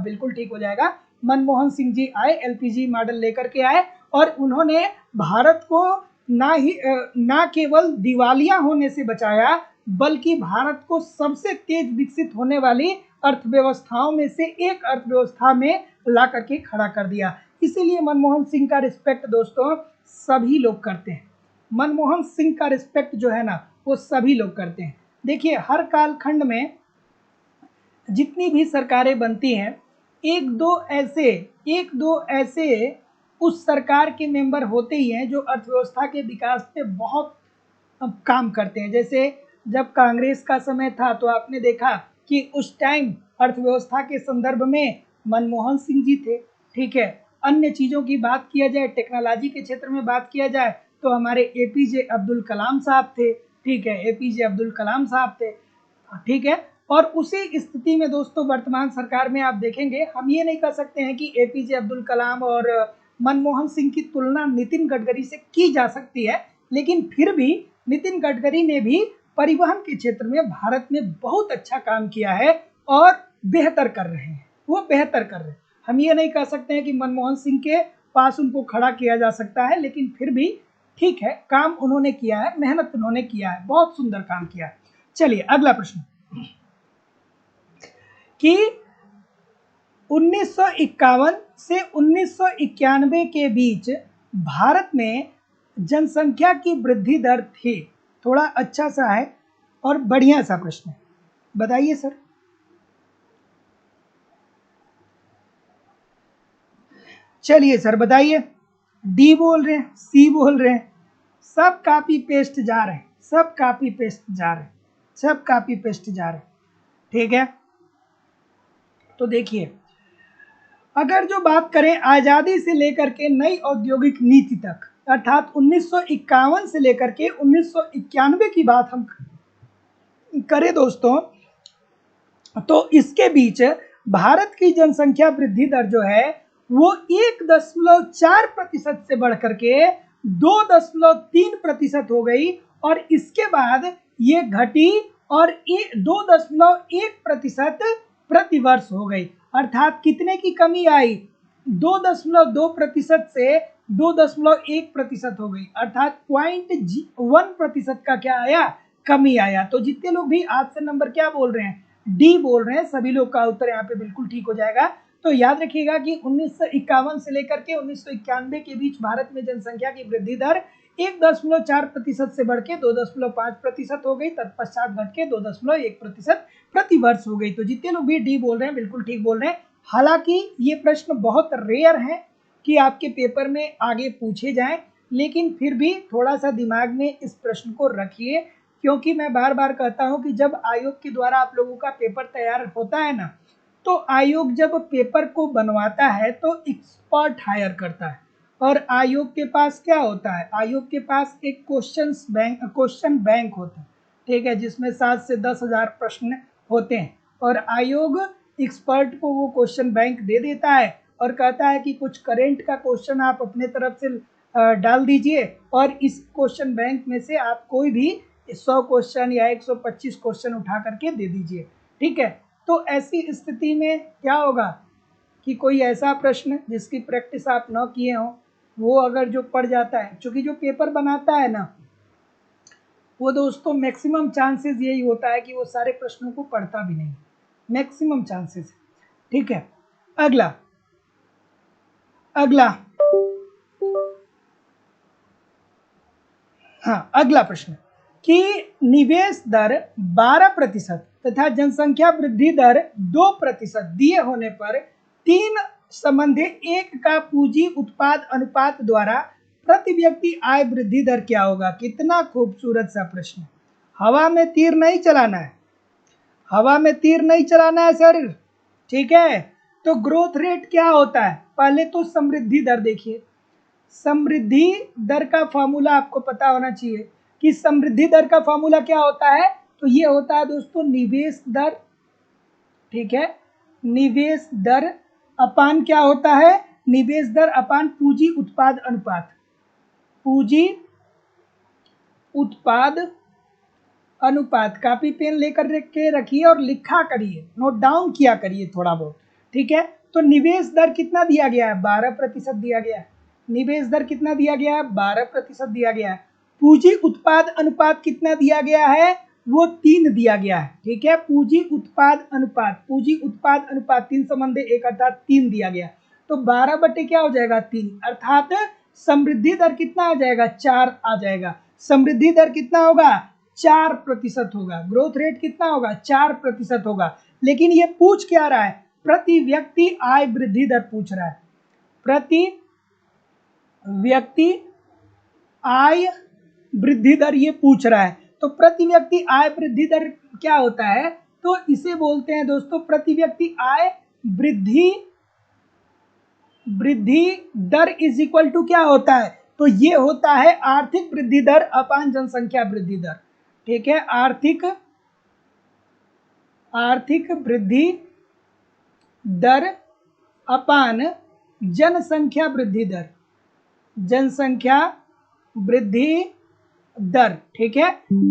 [SPEAKER 1] बिल्कुल ठीक हो जाएगा। मनमोहन सिंह जी आए, एलपीजी मॉडल लेकर के आए और उन्होंने भारत को ना केवल दिवालिया होने से बचाया, बल्कि भारत को सबसे तेज विकसित होने वाली अर्थव्यवस्थाओं में से एक अर्थव्यवस्था में ला करके खड़ा कर दिया। इसीलिए मनमोहन सिंह का रिस्पेक्ट दोस्तों सभी लोग करते हैं। मनमोहन सिंह का रिस्पेक्ट जो है ना, वो सभी लोग करते हैं। देखिए, हर कालखंड में जितनी भी सरकारें बनती हैं, एक दो ऐसे उस सरकार के मेंबर होते ही हैं जो अर्थव्यवस्था के विकास पे बहुत काम करते हैं। जैसे जब कांग्रेस का समय था तो आपने देखा कि उस टाइम अर्थव्यवस्था के संदर्भ में मनमोहन सिंह जी थे, ठीक है। अन्य चीज़ों की बात किया जाए, टेक्नोलॉजी के क्षेत्र में बात किया जाए तो हमारे एपीजे अब्दुल कलाम साहब थे, ठीक है, एपीजे अब्दुल कलाम साहब थे, ठीक है। और उसी स्थिति में दोस्तों वर्तमान सरकार में आप देखेंगे, हम ये नहीं कह सकते हैं कि एपीजे अब्दुल कलाम और मनमोहन सिंह की तुलना नितिन गडकरी से की जा सकती है, लेकिन फिर भी नितिन गडकरी ने भी परिवहन के क्षेत्र में भारत में बहुत अच्छा काम किया है और बेहतर कर रहे हैं, वो बेहतर कर रहे हैं। हम ये नहीं कह सकते हैं कि मनमोहन सिंह के पास उनको खड़ा किया जा सकता है, लेकिन फिर भी ठीक है, काम उन्होंने किया है, मेहनत उन्होंने किया है, बहुत सुंदर काम किया है। चलिए अगला प्रश्न कि 1951 से 1991 के बीच भारत में जनसंख्या की वृद्धि दर थी। थोड़ा अच्छा सा है और बढ़िया सा प्रश्न है, बताइए सर। चलिए सर बताइए। डी बोल रहे हैं, सी बोल रहे हैं, सब कॉपी पेस्ट जा रहे हैं, सब कॉपी पेस्ट जा रहे हैं, सब कॉपी पेस्ट जा रहे हैं, ठीक है। तो देखिए, अगर जो बात करें आज़ादी से लेकर के नई औद्योगिक नीति तक, अर्थात 1951 से लेकर के 1991 की बात हम करें दोस्तों, तो इसके बीच भारत की जनसंख्या वृद्धि दर जो है वो 1.4% से बढ़कर के 2.3% हो गई और इसके बाद ये घटी और 2.1% प्रतिवर्ष हो गई। अर्थात कितने की कमी आई? 2.2% से 2.1% हो गई, अर्थात 0.1% का क्या आया? कमी आया। तो जितने लोग भी ऑप्शन नंबर क्या बोल रहे हैं? डी बोल रहे हैं, सभी लोग का उत्तर यहाँ पे बिल्कुल ठीक हो जाएगा। तो याद रखिएगा कि 1951 से लेकर के 1991 के बीच भारत में जनसंख्या की वृद्धि दर 1.4% से बढ़ के 2.5% हो गई, तत्पश्चात घट के 2.1% प्रतिवर्ष हो गई। तो जितने लोग भी डी बोल रहे हैं बिल्कुल ठीक बोल रहे हैं। हालांकि ये प्रश्न बहुत रेयर हैं कि आपके पेपर में आगे पूछे जाएं, लेकिन फिर भी थोड़ा सा दिमाग में इस प्रश्न को रखिए, क्योंकि मैं बार बार कहता हूं कि जब आयोग के द्वारा आप लोगों का पेपर तैयार होता है ना, तो आयोग जब पेपर को बनवाता है तो एक्सपर्ट हायर करता है, और आयोग के पास क्या होता है, आयोग के पास एक क्वेश्चन बैंक होता है, ठीक है, जिसमें 7 से 10 हज़ार प्रश्न होते हैं, और आयोग एक्सपर्ट को वो क्वेश्चन बैंक दे देता है और कहता है कि कुछ करेंट का क्वेश्चन आप अपने तरफ से डाल दीजिए, और इस क्वेश्चन बैंक में से आप कोई भी 100 क्वेश्चन या 125 क्वेश्चन उठा करके दे दीजिए, ठीक है। तो ऐसी स्थिति में क्या होगा कि कोई ऐसा प्रश्न जिसकी प्रैक्टिस आप न किए हों, वो अगर जो पढ़ जाता है, क्योंकि जो पेपर बनाता है ना, वो दोस्तों मैक्सिमम चांसेस यही होता है कि वो सारे प्रश्नों को पढ़ता भी नहीं, मैक्सिमम चांसेस, ठीक है। अगला अगला हाँ, अगला प्रश्न कि निवेश दर 12% तथा जनसंख्या वृद्धि दर 2% दिए होने पर 3:1 का पूंजी उत्पाद अनुपात द्वारा प्रति व्यक्ति आय वृद्धि दर क्या होगा। कितना खूबसूरत सा प्रश्न। हवा में तीर नहीं चलाना है, हवा में तीर नहीं चलाना है सर, ठीक है। तो ग्रोथ रेट क्या होता है, पहले तो समृद्धि दर देखिए। समृद्धि दर का फॉर्मूला आपको पता होना चाहिए कि समृद्धि दर का फॉर्मूला क्या होता है। तो ये होता है दोस्तों निवेश दर, ठीक है, निवेश दर अपान क्या होता है, निवेश दर अपान पूंजी उत्पाद अनुपात, पूंजी उत्पाद अनुपात। कापी पेन लेकर के रखिए और लिखा करिए, नोट डाउन किया करिए थोड़ा बहुत, ठीक है। तो निवेश दर कितना दिया गया है, 12% दिया गया है। निवेश दर कितना दिया गया है, 12% दिया गया है। पूंजी उत्पाद अनुपात कितना दिया गया है, वो 3 दिया गया है, ठीक है। पूंजी उत्पाद अनुपात, पूंजी उत्पाद अनुपात 3:1 अर्थात 3 दिया गया। तो 12 बटे क्या हो जाएगा, 3, अर्थात समृद्धि दर कितना आ जाएगा, 4 आ जाएगा। समृद्धि दर कितना होगा, 4% होगा। ग्रोथ रेट कितना होगा, 4% होगा। लेकिन ये पूछ क्या रहा है, प्रति व्यक्ति आय वृद्धि दर पूछ रहा है, प्रति व्यक्ति आय वृद्धि दर ये पूछ रहा है। तो प्रति व्यक्ति आय वृद्धि दर क्या होता है, तो इसे बोलते हैं दोस्तों प्रति व्यक्ति आय वृद्धि दर इज इक्वल टू क्या होता है, तो ये होता है आर्थिक वृद्धि दर अपान जनसंख्या वृद्धि दर, ठीक है। आर्थिक वृद्धि दर अपान जनसंख्या वृद्धि दर, जनसंख्या वृद्धि दर, ठीक है।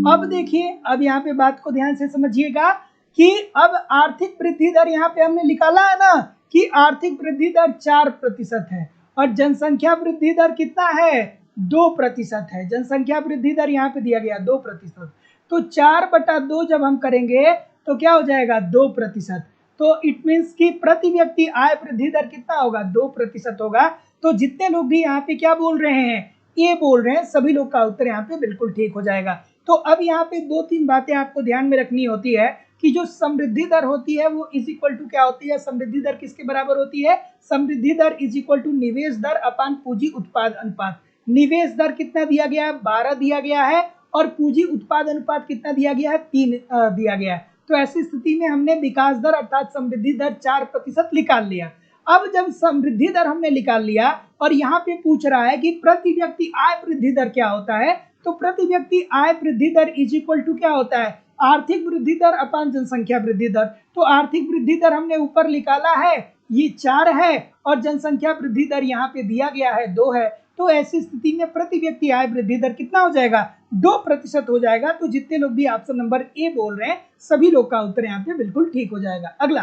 [SPEAKER 1] अब देखिए, अब यहाँ पे बात को ध्यान से समझिएगा कि अब आर्थिक वृद्धि दर यहाँ पे हमने निकाला है ना कि आर्थिक वृद्धि दर 4% है और जनसंख्या वृद्धि दर कितना है, 2% है। जनसंख्या वृद्धि दर यहाँ पे दिया गया 2%। तो 4/2 जब हम करेंगे तो क्या हो जाएगा, 2%। तो इट मीन्स कि प्रति व्यक्ति आय वृद्धि दर कितना होगा, 2% होगा। तो जितने लोग भी यहाँ पे क्या बोल रहे हैं, ये बोल रहे हैं, सभी लोग का उत्तर यहाँ पे बिल्कुल ठीक हो जाएगा। तो अब यहाँ पे 2-3 बातें आपको ध्यान में रखनी होती है कि जो समृद्धि दर होती है वो इज इक्वल टू क्या होती है, समृद्धि दर किसके बराबर होती है, समृद्धि दर इज इक्वल टू निवेश दर अपान पूंजी उत्पाद अनुपात। निवेश दर कितना दिया गया है, 12 दिया गया है, और पूंजी उत्पाद अनुपात कितना दिया गया है, 3 दिया गया है। तो ऐसी स्थिति में हमने विकास दर अर्थात समृद्धि दर 4% निकाल लिया। अब जब समृद्धि दर हमने निकाल लिया और यहाँ पे पूछ रहा है कि प्रति व्यक्ति आय वृद्धि दर क्या होता है, तो प्रति व्यक्ति आय वृद्धि दर इज इक्वल टू क्या होता है, आर्थिक वृद्धि दर अपान जनसंख्या वृद्धि दर। तो आर्थिक वृद्धि दर हमने ऊपर निकाला है, ये 4 है, और जनसंख्या वृद्धि दर यहाँ पे दिया गया है 2 है। तो ऐसी स्थिति में प्रति व्यक्ति आय वृद्धि दर कितना हो जाएगा, 2% हो जाएगा। तो जितने लोग भी ऑप्शन नंबर ए बोल रहे हैं सभी लोग का उत्तर यहाँ पे बिल्कुल ठीक हो जाएगा। अगला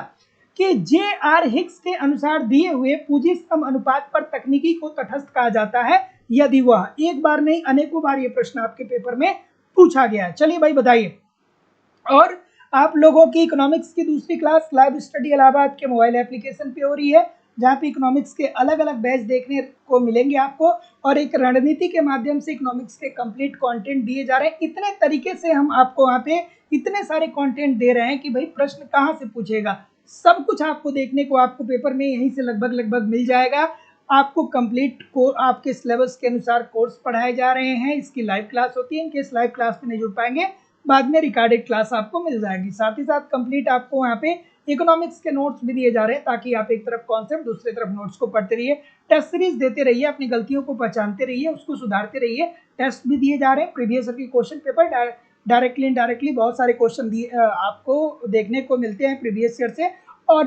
[SPEAKER 1] कि जे.आर. हिक्स के अनुसार दिए हुए पूंजी स्तंभ अनुपात पर तकनीकी को तटस्थ कहा जाता है यदि वह, एक बार नहीं अनेकों बार ये प्रश्न आपके पेपर में पूछा गया है। चलिए भाई बताइए। और आप लोगों की इकोनॉमिक्स की दूसरी क्लास लाइव स्टडी इलाहाबाद के मोबाइल एप्लीकेशन पे हो रही है, जहाँ पे इकोनॉमिक्स के अलग अलग बैच देखने को मिलेंगे आपको, और एक रणनीति के माध्यम से इकोनॉमिक्स के कंप्लीट कंटेंट दिए जा रहे हैं। इतने तरीके से हम आपको वहाँ पे इतने सारे कंटेंट दे रहे हैं कि भाई प्रश्न कहाँ से पूछेगा, सब कुछ आपको देखने को आपको पेपर में यहीं से लगभग मिल जाएगा। आपको कंप्लीट को आपके सिलेबस के अनुसार कोर्स पढ़ाए जा रहे हैं। इसकी लाइव क्लास होती है, इनकेस लाइव क्लास में नहीं जुड़ पाएंगे बाद में रिकॉर्डेड क्लास आपको मिल जाएगी। साथ ही साथ कंप्लीट आपको वहाँ पे इकोनॉमिक्स के नोट्स भी दिए जा रहे हैं, ताकि आप एक तरफ कॉन्सेप्ट दूसरी तरफ नोट्स को पढ़ते रहिए, टेस्ट सीरीज देते रहिए, अपनी गलतियों को पहचानते रहिए, उसको सुधारते रहिए। टेस्ट भी दिए जा रहे हैं, प्रीवियस ईयर के क्वेश्चन पेपर डायरेक्टली इनडायरेक्टली बहुत सारे क्वेश्चन दिए आपको देखने को मिलते हैं प्रीवियस ईयर से, और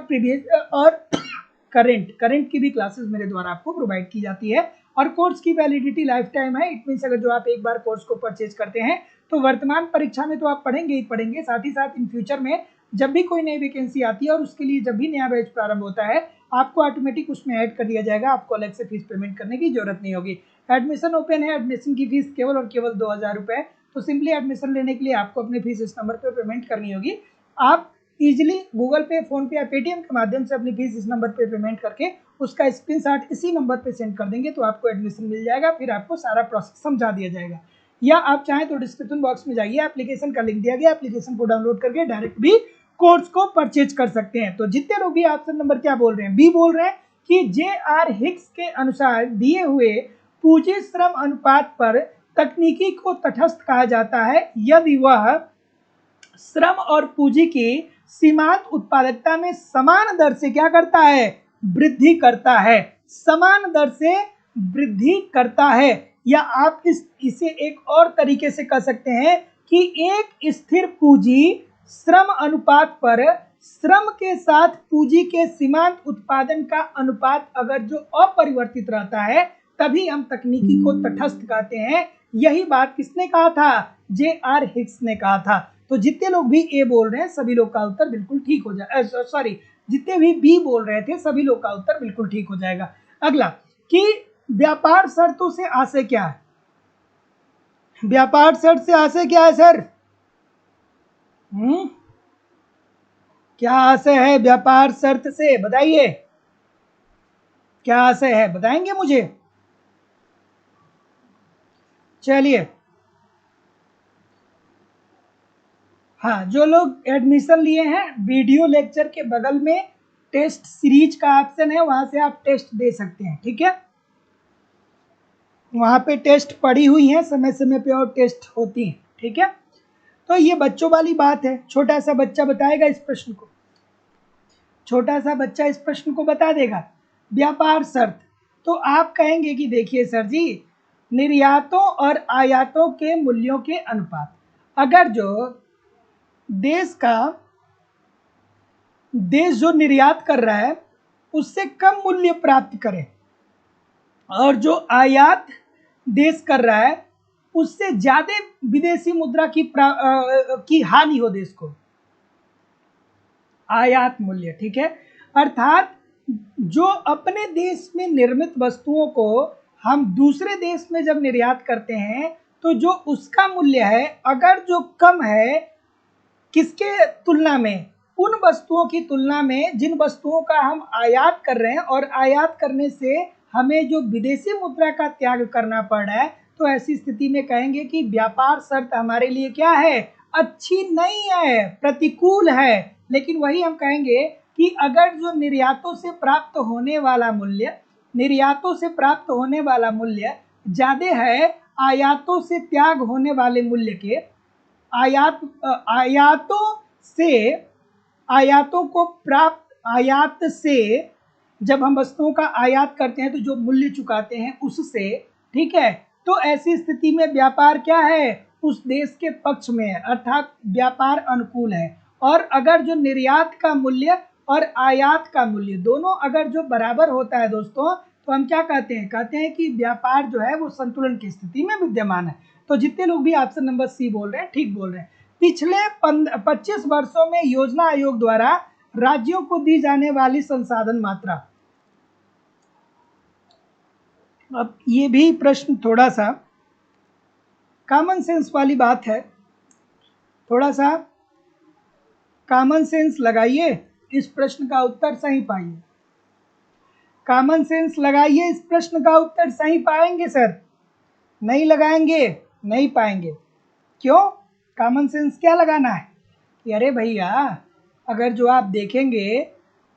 [SPEAKER 1] करंट की भी क्लासेस मेरे द्वारा आपको प्रोवाइड की जाती है। और कोर्स की वैलिडिटी लाइफ टाइम है। इट मीन्स अगर जो आप एक बार कोर्स को परचेज करते हैं तो वर्तमान परीक्षा में तो आप पढ़ेंगे ही पढ़ेंगे, साथ ही साथ इन फ्यूचर में जब भी कोई नई वैकेंसी आती है और उसके लिए जब भी नया बैच प्रारंभ होता है, आपको ऑटोमेटिक उसमें ऐड कर दिया जाएगा। आपको अलग से फीस पेमेंट करने की जरूरत नहीं होगी। एडमिशन ओपन है, एडमिशन की फीस केवल और केवल 2000 रुपये। तो सिंपली एडमिशन लेने के लिए आपको अपनी फीस इस नंबर पर पेमेंट करनी होगी। आप इजीली गूगल पे, फोन पे या पेटीएम के माध्यम से अपनी फीस इस नंबर पे पेमेंट करके उसका स्क्रीनशॉट इसी नंबर पे सेंड कर देंगे तो आपको एडमिशन मिल जाएगा। फिर आपको सारा प्रोसेस समझा दिया जाएगा। या आप चाहें तो डिस्क्रिप्शन बॉक्स में जाइए, एप्लीकेशन का लिंक दिया गया, एप्लीकेशन को डाउनलोड करके डायरेक्ट भी कोर्स को परचेज कर सकते हैं। तो जितने लोग भी ऑप्शन नंबर क्या बोल रहे हैं, बी बोल रहे हैं कि जे.आर. हिक्स के अनुसार दिए हुए पूंजी श्रम अनुपात पर तकनीकी को तटस्थ कहा जाता है यदि वह श्रम और पूंजी की सीमांत उत्पादकता में समान दर से क्या करता है, वृद्धि करता है, समान दर से वृद्धि करता है। या आप इसे एक और तरीके से कह सकते हैं कि एक स्थिर पूंजी श्रम अनुपात पर श्रम के साथ पूंजी के सीमांत उत्पादन का अनुपात अगर जो अपरिवर्तित रहता है तभी हम तकनीकी को तटस्थ कहते हैं। यही बात किसने कहा था, जे.आर. हिक्स ने कहा था। तो जितने लोग भी ए बोल रहे हैं सभी लोग का उत्तर बिल्कुल ठीक हो जाए, सॉरी जितने भी बी बोल रहे थे सभी लोग का उत्तर बिल्कुल ठीक हो जाएगा। अगला कि व्यापार शर्तों से आशय क्या है, व्यापार शर्त से आशय क्या है सर? क्या आशय है व्यापार शर्त से, बताइए क्या आशय है, बताएंगे मुझे? चलिए, हाँ, जो लोग एडमिशन लिए हैं वीडियो लेक्चर के बगल में टेस्ट सीरीज का ऑप्शन है, वहां से आप टेस्ट दे सकते हैं। ठीक है, वहां पे टेस्ट पड़ी हुई हैं, समय समय पे और टेस्ट होती हैं। ठीक है, तो ये बच्चों वाली बात है। छोटा सा बच्चा बताएगा इस प्रश्न को, छोटा सा बच्चा इस प्रश्न को बता देगा। व्यापार शर्त, तो आप कहेंगे कि देखिए सर जी, निर्यातों और आयातों के मूल्यों के अनुपात, अगर जो देश जो निर्यात कर रहा है उससे कम मूल्य प्राप्त करे और जो आयात देश कर रहा है उससे ज्यादा विदेशी मुद्रा की हानि हो देश को, आयात मूल्य। ठीक है, अर्थात जो अपने देश में निर्मित वस्तुओं को हम दूसरे देश में जब निर्यात करते हैं तो जो उसका मूल्य है अगर जो कम है किसके तुलना में, उन वस्तुओं की तुलना में जिन वस्तुओं का हम आयात कर रहे हैं, और आयात करने से हमें जो विदेशी मुद्रा का त्याग करना पड़ रहा है, तो ऐसी स्थिति में कहेंगे कि व्यापार शर्त हमारे लिए क्या है, अच्छी नहीं है, प्रतिकूल है। लेकिन वही हम कहेंगे कि अगर जो निर्यातों से प्राप्त होने वाला मूल्य ज्यादा है आयातों से त्याग होने वाले मूल्य के, आयात से जब हम वस्तुओं का आयात करते हैं तो जो मूल्य चुकाते हैं उससे, ठीक है, तो ऐसी स्थिति में व्यापार क्या है, उस देश के पक्ष में है, अर्थात व्यापार अनुकूल है। और अगर जो निर्यात का मूल्य और आयात का मूल्य दोनों अगर जो बराबर होता है दोस्तों, तो हम क्या कहते हैं कि व्यापार जो है वो संतुलन की स्थिति में विद्यमान है। तो जितने लोग भी ऑप्शन नंबर सी बोल रहे हैं ठीक बोल रहे हैं। पिछले 25 वर्षों में योजना आयोग द्वारा राज्यों को दी जाने वाली संसाधन मात्रा, अब ये भी प्रश्न थोड़ा सा कॉमन सेंस वाली बात है, थोड़ा सा कॉमन सेंस लगाइए, इस प्रश्न का उत्तर सही पाइए। कॉमन सेंस लगाइए, इस प्रश्न का उत्तर सही पाएंगे सर, नहीं लगाएंगे नहीं पाएंगे। क्यों, कॉमन सेंस क्या लगाना है कि अरे भैया अगर जो आप देखेंगे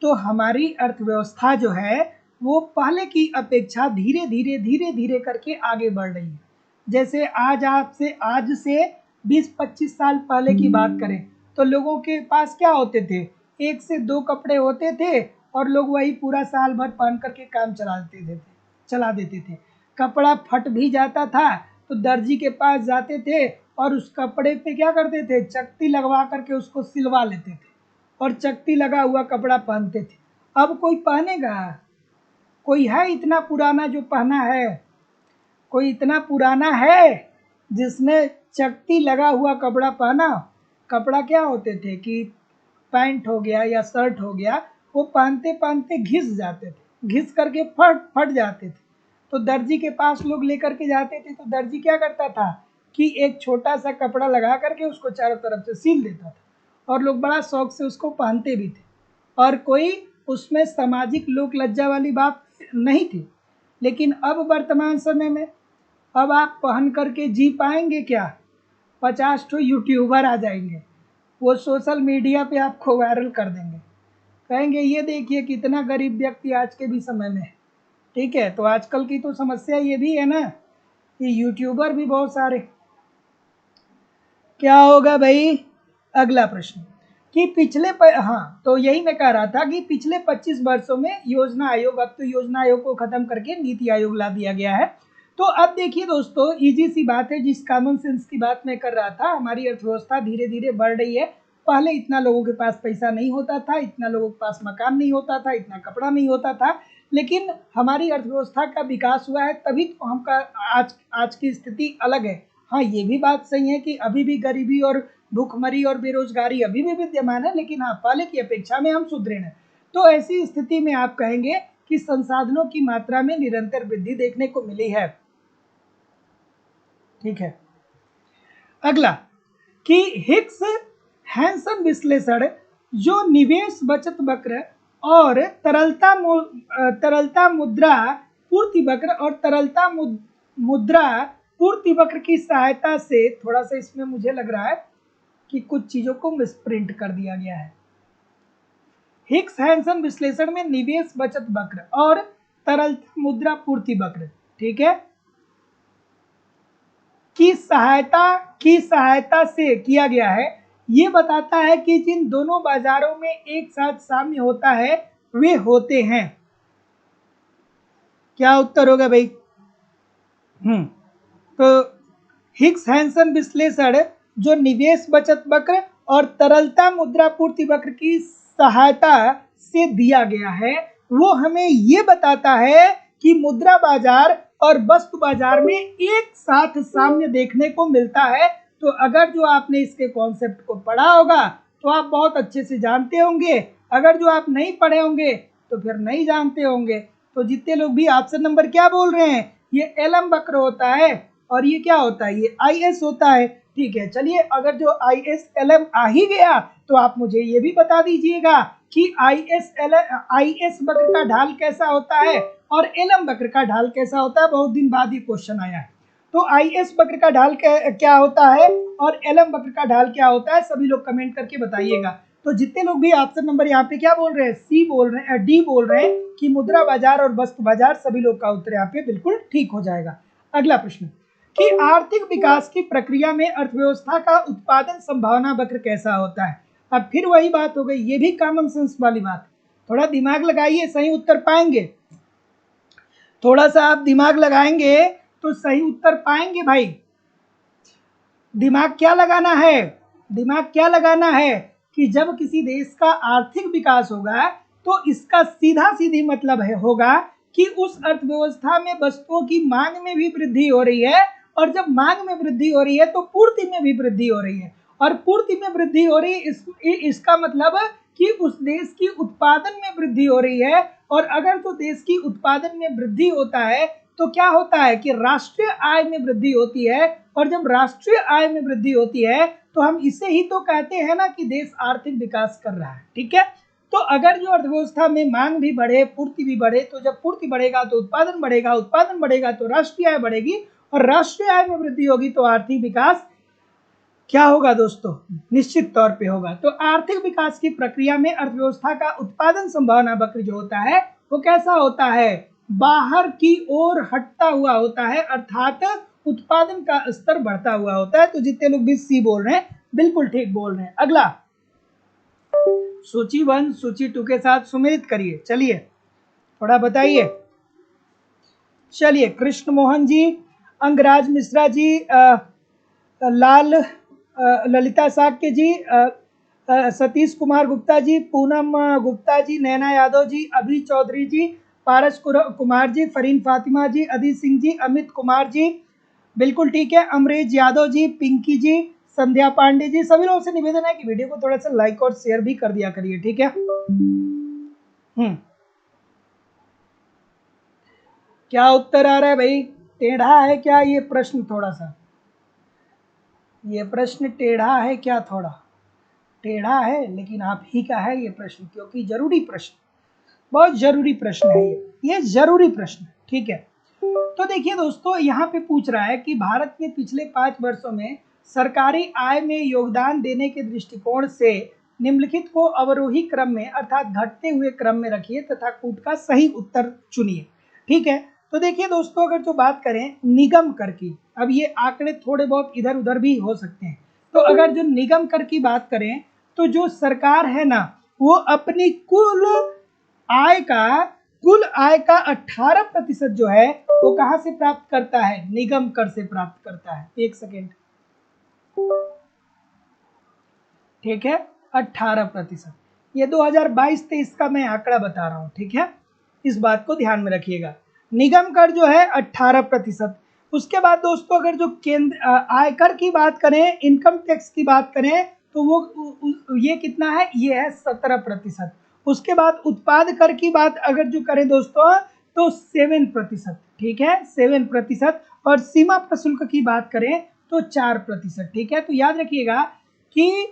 [SPEAKER 1] तो हमारी अर्थव्यवस्था जो है वो पहले की अपेक्षा धीरे धीरे करके आगे बढ़ रही है। जैसे आज से 20-25 साल पहले की बात करें तो लोगों के पास क्या होते थे, 1 से 2 कपड़े होते थे और लोग वही पूरा साल भर पहन करके काम चला देते थे। कपड़ा फट भी जाता था तो दर्जी के पास जाते थे और उस कपड़े पे क्या करते थे, चकती लगवा करके उसको सिलवा लेते थे और चकती लगा हुआ कपड़ा पहनते थे। अब कोई पहनेगा? कोई है इतना पुराना जो पहना है? कोई इतना पुराना है जिसने चकती लगा हुआ कपड़ा पहना? कपड़ा क्या होते थे कि पैंट हो गया या शर्ट हो गया, वो पहनते पहनते घिस जाते थे, घिस करके फट फट जाते थे। तो दर्जी के पास लोग लेकर के जाते थे तो दर्जी क्या करता था कि एक छोटा सा कपड़ा लगा करके उसको चारों तरफ से सिल देता था और लोग बड़ा शौक से उसको पहनते भी थे और कोई उसमें सामाजिक लोक लज्जा वाली बात नहीं थी। लेकिन अब वर्तमान समय में अब आप पहन करके जी पाएंगे क्या? 50 ठो यूट्यूबर आ जाएंगे, वो सोशल मीडिया पे आपको वायरल कर देंगे, कहेंगे ये देखिए कितना गरीब व्यक्ति आज के भी समय में है। ठीक है, तो आजकल की तो समस्या ये भी है ना कि यूट्यूबर भी बहुत सारे। क्या होगा भाई? अगला प्रश्न कि हाँ, तो यही मैं कह रहा था कि पिछले 25 वर्षों में योजना आयोग, अब तो योजना आयोग को खत्म करके नीति आयोग ला दिया गया है। तो अब देखिए दोस्तों, इजी सी बात है, जिस कॉमन सेंस की बात मैं कर रहा था, हमारी अर्थव्यवस्था धीरे धीरे बढ़ रही है। पहले इतना लोगों के पास पैसा नहीं होता था, इतना लोगों के पास मकान नहीं होता था, इतना कपड़ा नहीं होता था, लेकिन हमारी अर्थव्यवस्था का विकास हुआ है, तभी तो हमका आज की स्थिति अलग है। हाँ, ये भी बात सही है कि अभी भी गरीबी और भूखमरी और बेरोजगारी अभी भी विद्यमान है, लेकिन हाँ, पहले की अपेक्षा में हम सुदृढ़ हैं। तो ऐसी स्थिति में आप कहेंगे कि संसाधनों की मात्रा में निरंतर वृद्धि देखने को मिली है। ठीक है, अगला कि हिक्स हैंसन विश्लेषण जो निवेश बचत वक्र और तरलता मुद्रा पूर्ति वक्र और तरलता मुद्रा पूर्ति वक्र की सहायता से, थोड़ा सा इसमें मुझे लग रहा है कि कुछ चीजों को मिसप्रिंट कर दिया गया है। हिक्स हैंसन विश्लेषण में निवेश बचत वक्र और तरलता मुद्रा पूर्ति वक्र, ठीक है, की सहायता से किया गया है। ये बताता है कि जिन दोनों बाजारों में एक साथ साम्य होता है वे होते हैं। क्या उत्तर होगा भाई? तो हिक्स हैंसन विश्लेषण जो निवेश बचत वक्र और तरलता मुद्रा पूर्ति वक्र की सहायता से दिया गया है, वो हमें ये बताता है कि मुद्रा बाजार और वस्तु बाजार में एक साथ साम्य देखने को मिलता है। तो अगर जो आपने इसके कॉन्सेप्ट को पढ़ा होगा तो आप बहुत अच्छे से जानते होंगे, अगर जो आप नहीं पढ़े होंगे तो फिर नहीं जानते होंगे। तो जितने लोग भी ऑप्शन नंबर क्या बोल रहे हैं, ये एलएम वक्र होता है और ये क्या होता है, ये आईएस होता है। ठीक है, चलिए, अगर जो आईएस एलएम आ ही गया तो आप मुझे ये भी बता दीजिएगा कि आईएस वक्र का ढाल कैसा होता है और एलएम वक्र का ढाल कैसा होता है। बहुत दिन बाद ये क्वेश्चन आया है। तो आईएस वक्र का ढाल क्या होता है और एलएम वक्र का ढाल क्या होता है, सभी लोग कमेंट करके बताइएगा। तो जितने लोग भी ऑप्शन नंबर यहाँ पे क्या बोल रहे हैं, सी बोल रहे हैं, डी बोल रहे हैं कि मुद्रा बाजार और वस्तु बाजार, सभी लोग का उत्तर यहाँ पे बिल्कुल ठीक हो जाएगा। अगला प्रश्न कि आर्थिक विकास की प्रक्रिया में अर्थव्यवस्था का उत्पादन संभावना वक्र कैसा होता है। अब फिर वही बात हो गई, ये भी कॉमन सेंस वाली बात, थोड़ा दिमाग लगाइए, सही उत्तर पाएंगे। थोड़ा सा आप दिमाग लगाएंगे तो सही उत्तर पाएंगे भाई। दिमाग क्या लगाना है, दिमाग क्या लगाना है कि जब किसी देश का आर्थिक विकास होगा तो इसका सीधा सीधी मतलब होगा कि उस अर्थव्यवस्था में वस्तुओं की मांग में भी वृद्धि हो रही है, और जब मांग में वृद्धि हो रही है तो पूर्ति में भी वृद्धि हो रही है, और पूर्ति में वृद्धि हो रही है इसका मतलब कि उस देश की उत्पादन में वृद्धि हो रही है। और अगर तो देश की उत्पादन में वृद्धि होता है तो क्या होता है कि राष्ट्रीय आय में वृद्धि होती है, और जब राष्ट्रीय आय में वृद्धि होती है तो हम इसे ही तो कहते हैं ना कि देश आर्थिक विकास कर रहा है। ठीक है, तो अगर जो अर्थव्यवस्था में मांग भी बढ़े, पूर्ति भी बढ़े, तो जब पूर्ति बढ़ेगा तो उत्पादन बढ़ेगा, उत्पादन बढ़ेगा तो राष्ट्रीय आय बढ़ेगी, और राष्ट्रीय आय में वृद्धि होगी तो आर्थिक विकास क्या होगा दोस्तों? निश्चित तौर पे होगा। तो आर्थिक विकास की प्रक्रिया में अर्थव्यवस्था का उत्पादन संभावना वक्र जो होता है वो कैसा होता है? बाहर की ओर हटता हुआ होता है, अर्थात उत्पादन का स्तर बढ़ता हुआ होता है। तो जितने लोग भी सी बोल रहे हैं बिल्कुल ठीक बोल रहे हैं। अगला सूची 1 सूची 2 के साथ सुमेलित करिए। चलिए थोड़ा बताइए। चलिए कृष्ण मोहन जी, अंगराज मिश्रा जी, लाल ललिता साक्य जी, सतीश कुमार गुप्ता जी, पूनम गुप्ता जी, नैना यादव जी, अभी चौधरी जी, पारस कुमार जी, फरीन फातिमा जी, अदित सिंह जी, अमित कुमार जी, बिल्कुल ठीक है, अमरीश यादव जी, पिंकी जी, संध्या पांडे जी। सभी लोगों से निवेदन है कि वीडियो को थोड़ा सा लाइक और शेयर भी कर दिया करिए, ठीक है। क्या उत्तर आ रहा है भाई? टेढ़ा है क्या ये प्रश्न? थोड़ा सा ये प्रश्न टेढ़ा है क्या? थोड़ा टेढ़ा है, लेकिन आप ही का है ये प्रश्न, क्योंकि जरूरी प्रश्न, बहुत जरूरी प्रश्न है ये जरूरी प्रश्न, ठीक है। तो देखिए दोस्तों, यहाँ पे पूछ रहा है कि भारत में पिछले 5 वर्षों में सरकारी आय में योगदान देने के दृष्टिकोण से निम्नलिखित को अवरोही क्रम में अर्थात घटते हुए क्रम में रखिए तथा कूट का सही उत्तर चुनिए, ठीक है। तो देखिए दोस्तों, अगर जो बात करें निगम कर की, अब ये आंकड़े थोड़े बहुत इधर उधर भी हो सकते हैं। तो अगर जो निगम कर की बात करें तो जो सरकार है ना, वो अपनी कुल आय का 18% जो है वो कहां से प्राप्त करता है? निगम कर से प्राप्त करता है। एक सेकेंड, ठीक है, 18%। ये 2022-23 का मैं आंकड़ा बता रहा हूं, ठीक है, इस बात को ध्यान में रखिएगा। निगम कर जो है 18%। उसके बाद दोस्तों, अगर जो केंद्र आयकर की बात करें, इनकम टैक्स की बात करें, तो वो ये कितना है? ये है 17%। उसके बाद उत्पाद कर की बात अगर जो करें दोस्तों तो 7%, ठीक है, 7%। और सीमा प्रशुल्क की बात करें तो 4%, ठीक है। तो याद रखिएगा कि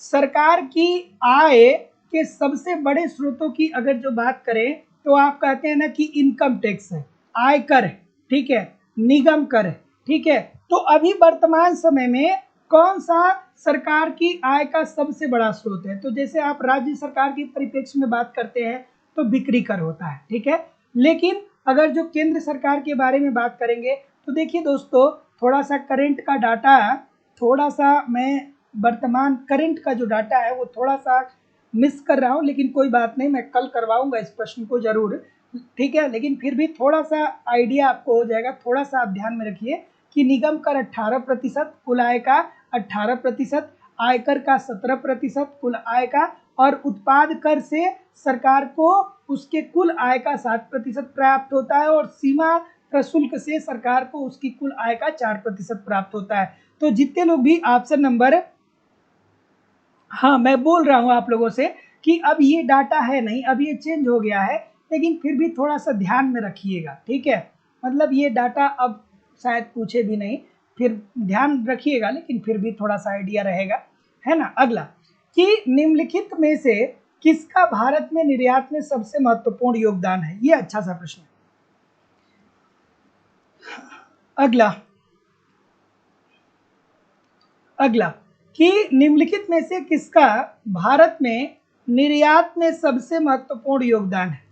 [SPEAKER 1] सरकार की आय के सबसे बड़े स्रोतों की अगर जो बात करें तो आप कहते हैं ना कि इनकम टैक्स है, आयकर है, ठीक है, निगम कर है, ठीक है। तो अभी वर्तमान समय में कौन सा सरकार की आय का सबसे बड़ा स्रोत है? तो जैसे आप राज्य सरकार की परिप्रेक्ष्य में बात करते हैं तो बिक्री कर होता है, ठीक है। लेकिन अगर जो केंद्र सरकार के बारे में बात करेंगे तो देखिए दोस्तों, थोड़ा सा करंट का डाटा, थोड़ा सा मैं वर्तमान करंट का जो डाटा है वो थोड़ा सा मिस कर रहा हूँ, लेकिन कोई बात नहीं, मैं कल करवाऊंगा इस प्रश्न को जरूर, ठीक है। लेकिन फिर भी थोड़ा सा आइडिया आपको हो जाएगा। थोड़ा सा आप ध्यान में रखिए कि निगम कर 18%, कुल आय का 18%, आयकर का 17%, कुल आय का, और उत्पाद कर से सरकार को उसके कुल आय का 7% प्राप्त होता है, और सीमा प्रशुल्क से सरकार को उसकी कुल आय का 4% प्राप्त होता है। तो जितने लोग भी ऑप्शन नंबर, हाँ मैं बोल रहा हूँ आप लोगों से कि अब ये डाटा है नहीं, अब ये चेंज हो गया है, लेकिन फिर भी थोड़ा सा ध्यान में रखिएगा, ठीक है। मतलब ये डाटा अब शायद पूछे भी नहीं, फिर ध्यान रखिएगा, लेकिन फिर भी थोड़ा सा आइडिया रहेगा, है ना। अगला, कि निम्नलिखित में से किसका भारत में निर्यात में सबसे महत्वपूर्ण योगदान है? ये अच्छा सा प्रश्न है। अगला अगला कि निम्नलिखित में से किसका भारत में निर्यात में सबसे महत्वपूर्ण योगदान है?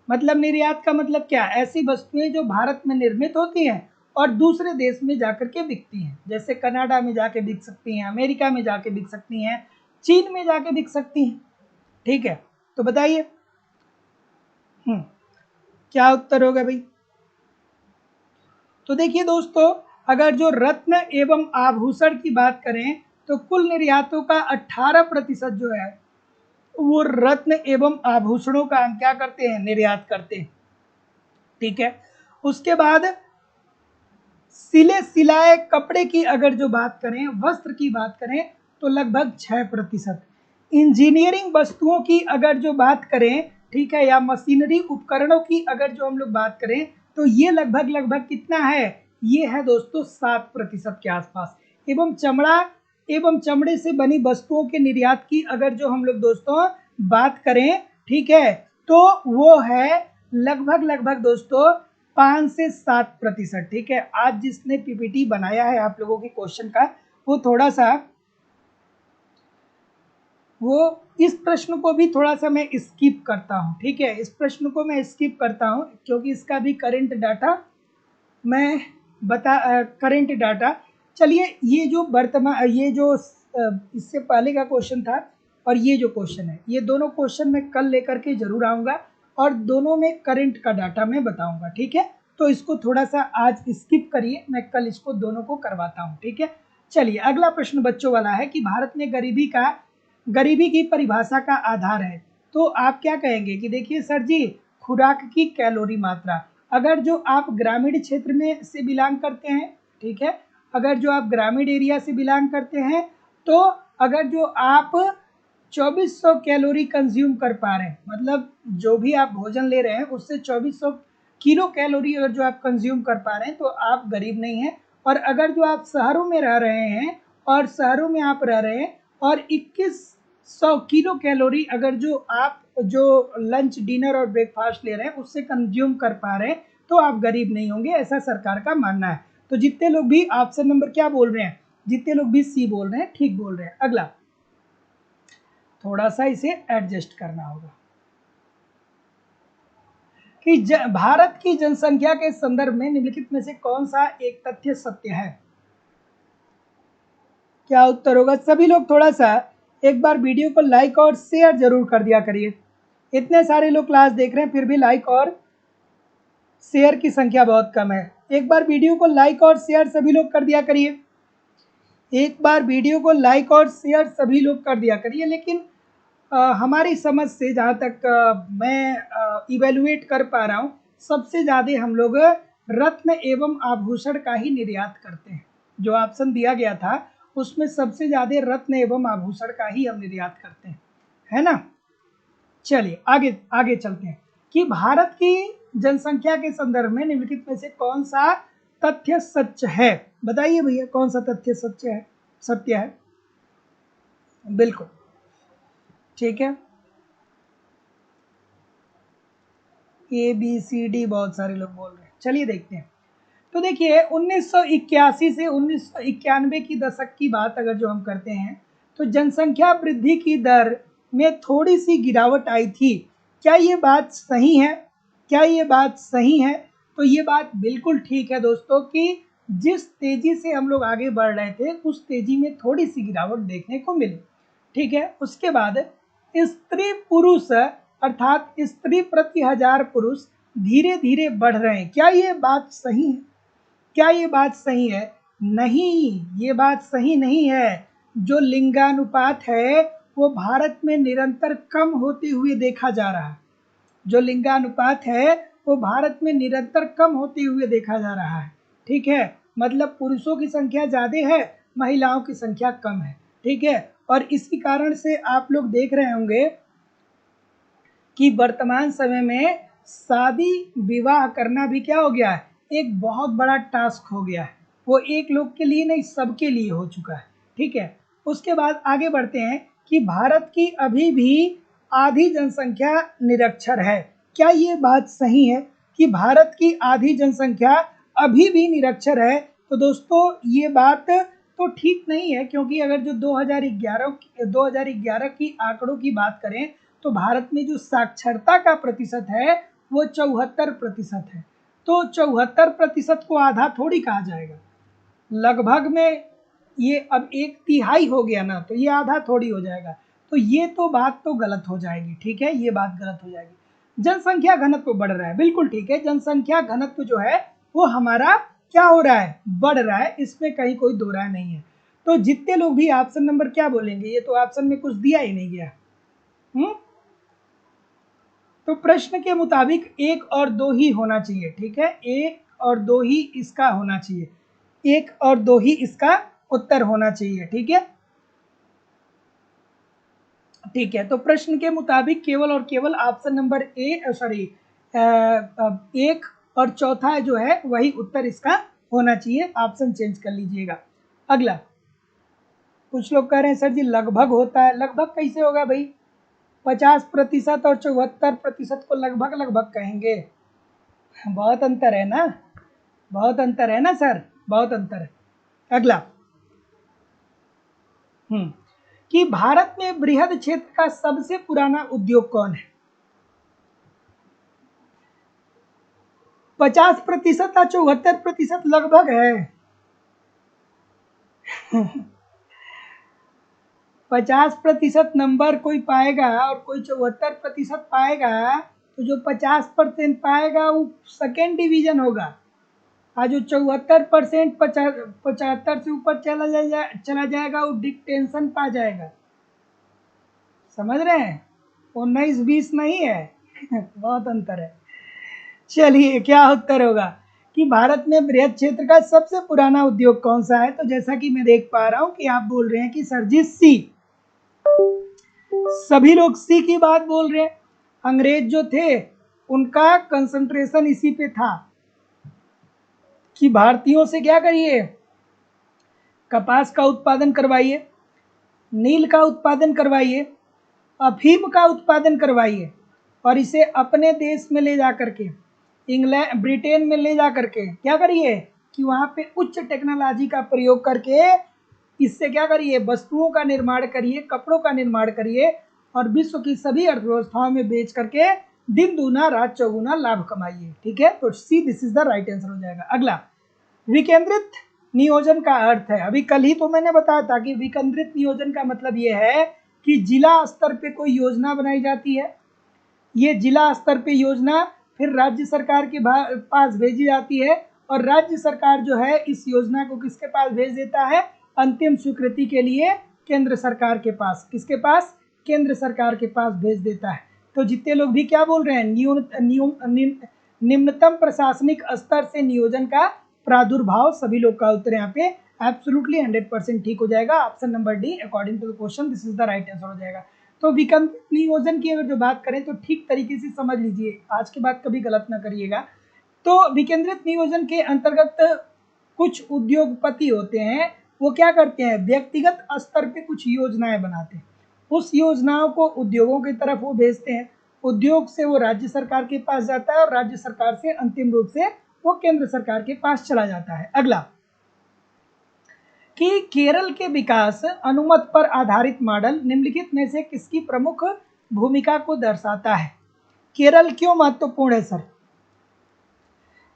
[SPEAKER 1] मतलब निर्यात का मतलब क्या? ऐसी वस्तुएं जो भारत में निर्मित होती हैं और दूसरे देश में जाकर के बिकती हैं, जैसे कनाडा में जाके बिक सकती हैं, अमेरिका में जाके बिक सकती हैं, चीन में जाके बिक सकती हैं, ठीक है। तो बताइए क्या उत्तर होगा भाई? तो देखिए दोस्तों, अगर जो रत्न एवं आभूषण की बात करें तो कुल निर्यातों का 18% जो है वो रत्न एवं आभूषणों का हम क्या करते हैं? निर्यात करते हैं, ठीक है। उसके बाद सिले सिलाए कपड़े की अगर जो बात करें, वस्त्र की बात करें तो लगभग 6%। इंजीनियरिंग वस्तुओं की अगर जो बात करें, ठीक है, या मशीनरी उपकरणों की अगर जो हम लोग बात करें तो ये लगभग लगभग कितना है? ये है दोस्तों 7% के आसपास। एवं चमड़े से बनी वस्तुओं के निर्यात की अगर जो हम लोग दोस्तों बात करें, ठीक है, तो वो है लगभग लगभग दोस्तों 5 से 7%, ठीक है। आज जिसने पीपीटी बनाया है आप लोगों के क्वेश्चन का, वो थोड़ा सा, वो इस प्रश्न को भी थोड़ा सा मैं स्किप करता हूँ, ठीक है, इस प्रश्न को मैं स्किप करता हूँ क्योंकि इसका भी करंट डाटा मैं करंट डाटा। चलिए, ये जो वर्तमान, ये जो इससे पहले का क्वेश्चन था और ये जो क्वेश्चन है, ये दोनों क्वेश्चन मैं कल लेकर के जरूर आऊँगा और दोनों में करंट का डाटा मैं बताऊँगा, ठीक है। तो इसको थोड़ा सा आज स्किप करिए, मैं कल इसको दोनों को करवाता हूँ, ठीक है। चलिए, अगला प्रश्न बच्चों वाला है कि भारत में गरीबी की परिभाषा का आधार है। तो आप क्या कहेंगे कि देखिए सर जी, खुराक की कैलोरी मात्रा, अगर जो आप ग्रामीण क्षेत्र में से बिलोंग करते हैं, ठीक है, अगर जो आप ग्रामीण एरिया से बिलोंग करते हैं, तो अगर जो आप 2400 कैलोरी कंज्यूम कर पा रहे हैं, मतलब जो भी आप भोजन ले रहे हैं उससे 2400 किलो कैलोरी अगर जो आप कंज्यूम कर पा रहे हैं तो आप गरीब नहीं हैं। और अगर जो आप शहरों में रह रहे हैं और शहरों में आप रह रहे हैं और 2100 किलो कैलोरी अगर जो आप जो लंच, डिनर और ब्रेकफास्ट ले रहे हैं उससे कंज्यूम कर पा रहे हैं तो आप गरीब नहीं होंगे, ऐसा सरकार का मानना है। तो जितने लोग भी ऑप्शन नंबर क्या बोल रहे हैं, जितने लोग भी सी बोल रहे हैं, ठीक बोल रहे हैं। अगला, थोड़ा सा इसे एडजस्ट करना होगा कि भारत की जनसंख्या के संदर्भ में निम्नलिखित में से कौन सा एक तथ्य सत्य है। क्या उत्तर होगा? सभी लोग थोड़ा सा एक बार वीडियो को लाइक और शेयर जरूर कर दिया करिए। इतने सारे लोग क्लास देख रहे हैं फिर भी लाइक और शेयर की संख्या बहुत कम है। एक बार वीडियो को लाइक और शेयर सभी लोग कर दिया करिए, एक बार वीडियो को लाइक और शेयर सभी लोग कर दिया करिए। लेकिन हमारी समझ से जहाँ तक मैं इवेलुएट कर पा रहा हूँ, सबसे ज़्यादा हम लोग रत्न एवं आभूषण का ही निर्यात करते हैं। जो ऑप्शन दिया गया था उसमें सबसे ज़्यादा रत्न एवं आभूषण का ही हम निर्यात करते हैं, है ना। चलिए आगे आगे चलते हैं कि भारत की जनसंख्या के संदर्भ में निम्नलिखित में से कौन सा तथ्य सच है। बताइए भैया, कौन सा तथ्य सत्य है? बिल्कुल ठीक है, ABCD बहुत सारे लोग बोल रहे हैं। चलिए देखते हैं। तो देखिए 1981 से 1991 की दशक की बात अगर जो हम करते हैं तो जनसंख्या वृद्धि की दर में थोड़ी सी गिरावट आई थी। क्या ये बात सही है? क्या ये बात सही है? तो ये बात बिल्कुल ठीक है दोस्तों कि जिस तेजी से हम लोग आगे बढ़ रहे थे उस तेजी में थोड़ी सी गिरावट देखने को मिली, ठीक है। उसके बाद स्त्री पुरुष अर्थात स्त्री प्रति हजार पुरुष धीरे धीरे बढ़ रहे हैं। क्या ये बात सही है? क्या ये बात सही है? नहीं, ये बात सही नहीं है। जो लिंगानुपात है वो भारत में निरंतर कम होते हुए देखा जा रहा है। जो लिंगानुपात है वो भारत में निरंतर कम होते हुए देखा जा रहा है, ठीक है। मतलब पुरुषों की संख्या ज़्यादा है, महिलाओं की संख्या कम है, ठीक है। और इसी कारण से आप लोग देख रहे होंगे कि वर्तमान समय में शादी विवाह करना भी क्या हो गया है, एक बहुत बड़ा टास्क हो गया है। वो एक लोग के लिए नहीं, सबके लिए हो चुका है, ठीक है। उसके बाद आगे बढ़ते हैं कि भारत की अभी भी आधी जनसंख्या निरक्षर है। क्या ये बात सही है कि भारत की आधी जनसंख्या अभी भी निरक्षर है? तो दोस्तों ये बात तो ठीक नहीं है, क्योंकि अगर जो 2011 की आंकड़ों की बात करें तो भारत में जो साक्षरता का प्रतिशत है वो 74% है। तो 74% को आधा थोड़ी कहा जाएगा, लगभग में ये अब 1/3 हो गया ना, तो ये आधा थोड़ी हो जाएगा। तो ये तो बात तो गलत हो जाएगी, ठीक है, ये बात गलत हो जाएगी। जनसंख्या घनत्व बढ़ रहा है, बिल्कुल ठीक है, जनसंख्या घनत्व जो है वो हमारा क्या हो रहा है, बढ़ रहा है, इसमें कहीं कोई दो राय नहीं है। तो जितने लोग भी ऑप्शन नंबर क्या बोलेंगे, ये तो ऑप्शन में कुछ दिया ही नहीं गया। तो प्रश्न के मुताबिक 1 और 2 ही होना चाहिए, ठीक है, 1 और 2 ही इसका होना चाहिए, 1 और 2 ही इसका उत्तर होना चाहिए, ठीक है। ठीक है, तो प्रश्न के मुताबिक केवल और केवल ऑप्शन नंबर 1 और चौथा जो है वही उत्तर इसका होना चाहिए। ऑप्शन चेंज कर लीजिएगा। अगला, कुछ लोग कह रहे हैं सर जी लगभग होता है। लगभग कैसे होगा भाई? 50% और 74% को लगभग लगभग कहेंगे? बहुत अंतर है ना, बहुत अंतर है ना सर, बहुत अंतर है। अगला, कि भारत में बृहद क्षेत्र का सबसे पुराना उद्योग कौन है? 50% या 74% लगभग है। 50% नंबर कोई पाएगा और कोई 74% पाएगा, तो जो 50% पाएगा वो सेकेंड डिवीजन होगा, और जो 74% 75 से ऊपर चला जाएगा वो डिक्टेंशन पा जाएगा। समझ रहे हैं? 19-20 नहीं है। बहुत अंतर है। चलिए, क्या उत्तर होगा कि भारत में बृहद क्षेत्र का सबसे पुराना उद्योग कौन सा है? तो जैसा कि मैं देख पा रहा हूं कि आप बोल रहे हैं कि सर जी सी, सभी लोग सी की बात बोल रहे हैं। अंग्रेज जो थे उनका कंसंट्रेशन इसी पे था कि भारतीयों से क्या करिए, कपास का उत्पादन करवाइए, नील का उत्पादन करवाइए, अफीम का उत्पादन करवाइए, और इसे अपने देश में ले जा करके, इंग्लैंड ब्रिटेन में ले जा करके क्या करिए कि वहाँ पे उच्च टेक्नोलॉजी का प्रयोग करके इससे क्या करिए, वस्तुओं का निर्माण करिए, कपड़ों का निर्माण करिए, और विश्व की सभी अर्थव्यवस्थाओं में बेच करके दिन दूना रात चौगुना लाभ कमाइए। ठीक है, तो see this is the right answer हो जाएगा। अगला, विकेंद्रित नियोजन का अर्थ है, अभी कल ही तो मैंने बताया था कि विकेंद्रित नियोजन का मतलब ये है कि जिला स्तर पे कोई योजना बनाई जाती है, ये जिला स्तर पे योजना फिर राज्य सरकार के पास भेजी जाती है, और राज्य सरकार जो है इस योजना को किसके पास भेज देता है, अंतिम स्वीकृति के लिए केंद्र सरकार के पास। किसके पास? केंद्र सरकार के पास भेज देता है। तो जितने लोग भी क्या बोल रहे हैं, निम्नतम प्रशासनिक स्तर से नियोजन का प्रादुर्भाव, सभी लोग का उत्तर यहाँ पे एब्सोल्युटली 100% ठीक हो जाएगा। Option number D, according to the question this is the right answer हो जाएगा। तो विकेंद्रित नियोजन की अगर जो बात करें तो ठीक तरीके से समझ लीजिए, आज के बाद कभी गलत ना करिएगा। तो विकेंद्रित नियोजन के अंतर्गत कुछ उद्योगपति होते हैं, वो क्या करते हैं, व्यक्तिगत स्तर पे कुछ योजनाएं बनाते हैं, उस योजनाओं को उद्योगों की तरफ वो भेजते हैं, उद्योग से वो राज्य सरकार के पास जाता है, और राज्य सरकार से अंतिम रूप से वो केंद्र सरकार के पास चला जाता है। अगला, कि केरल के विकास अनुमत पर आधारित मॉडल निम्नलिखित में से किसकी प्रमुख भूमिका को दर्शाता है? केरल क्यों महत्वपूर्ण है सर?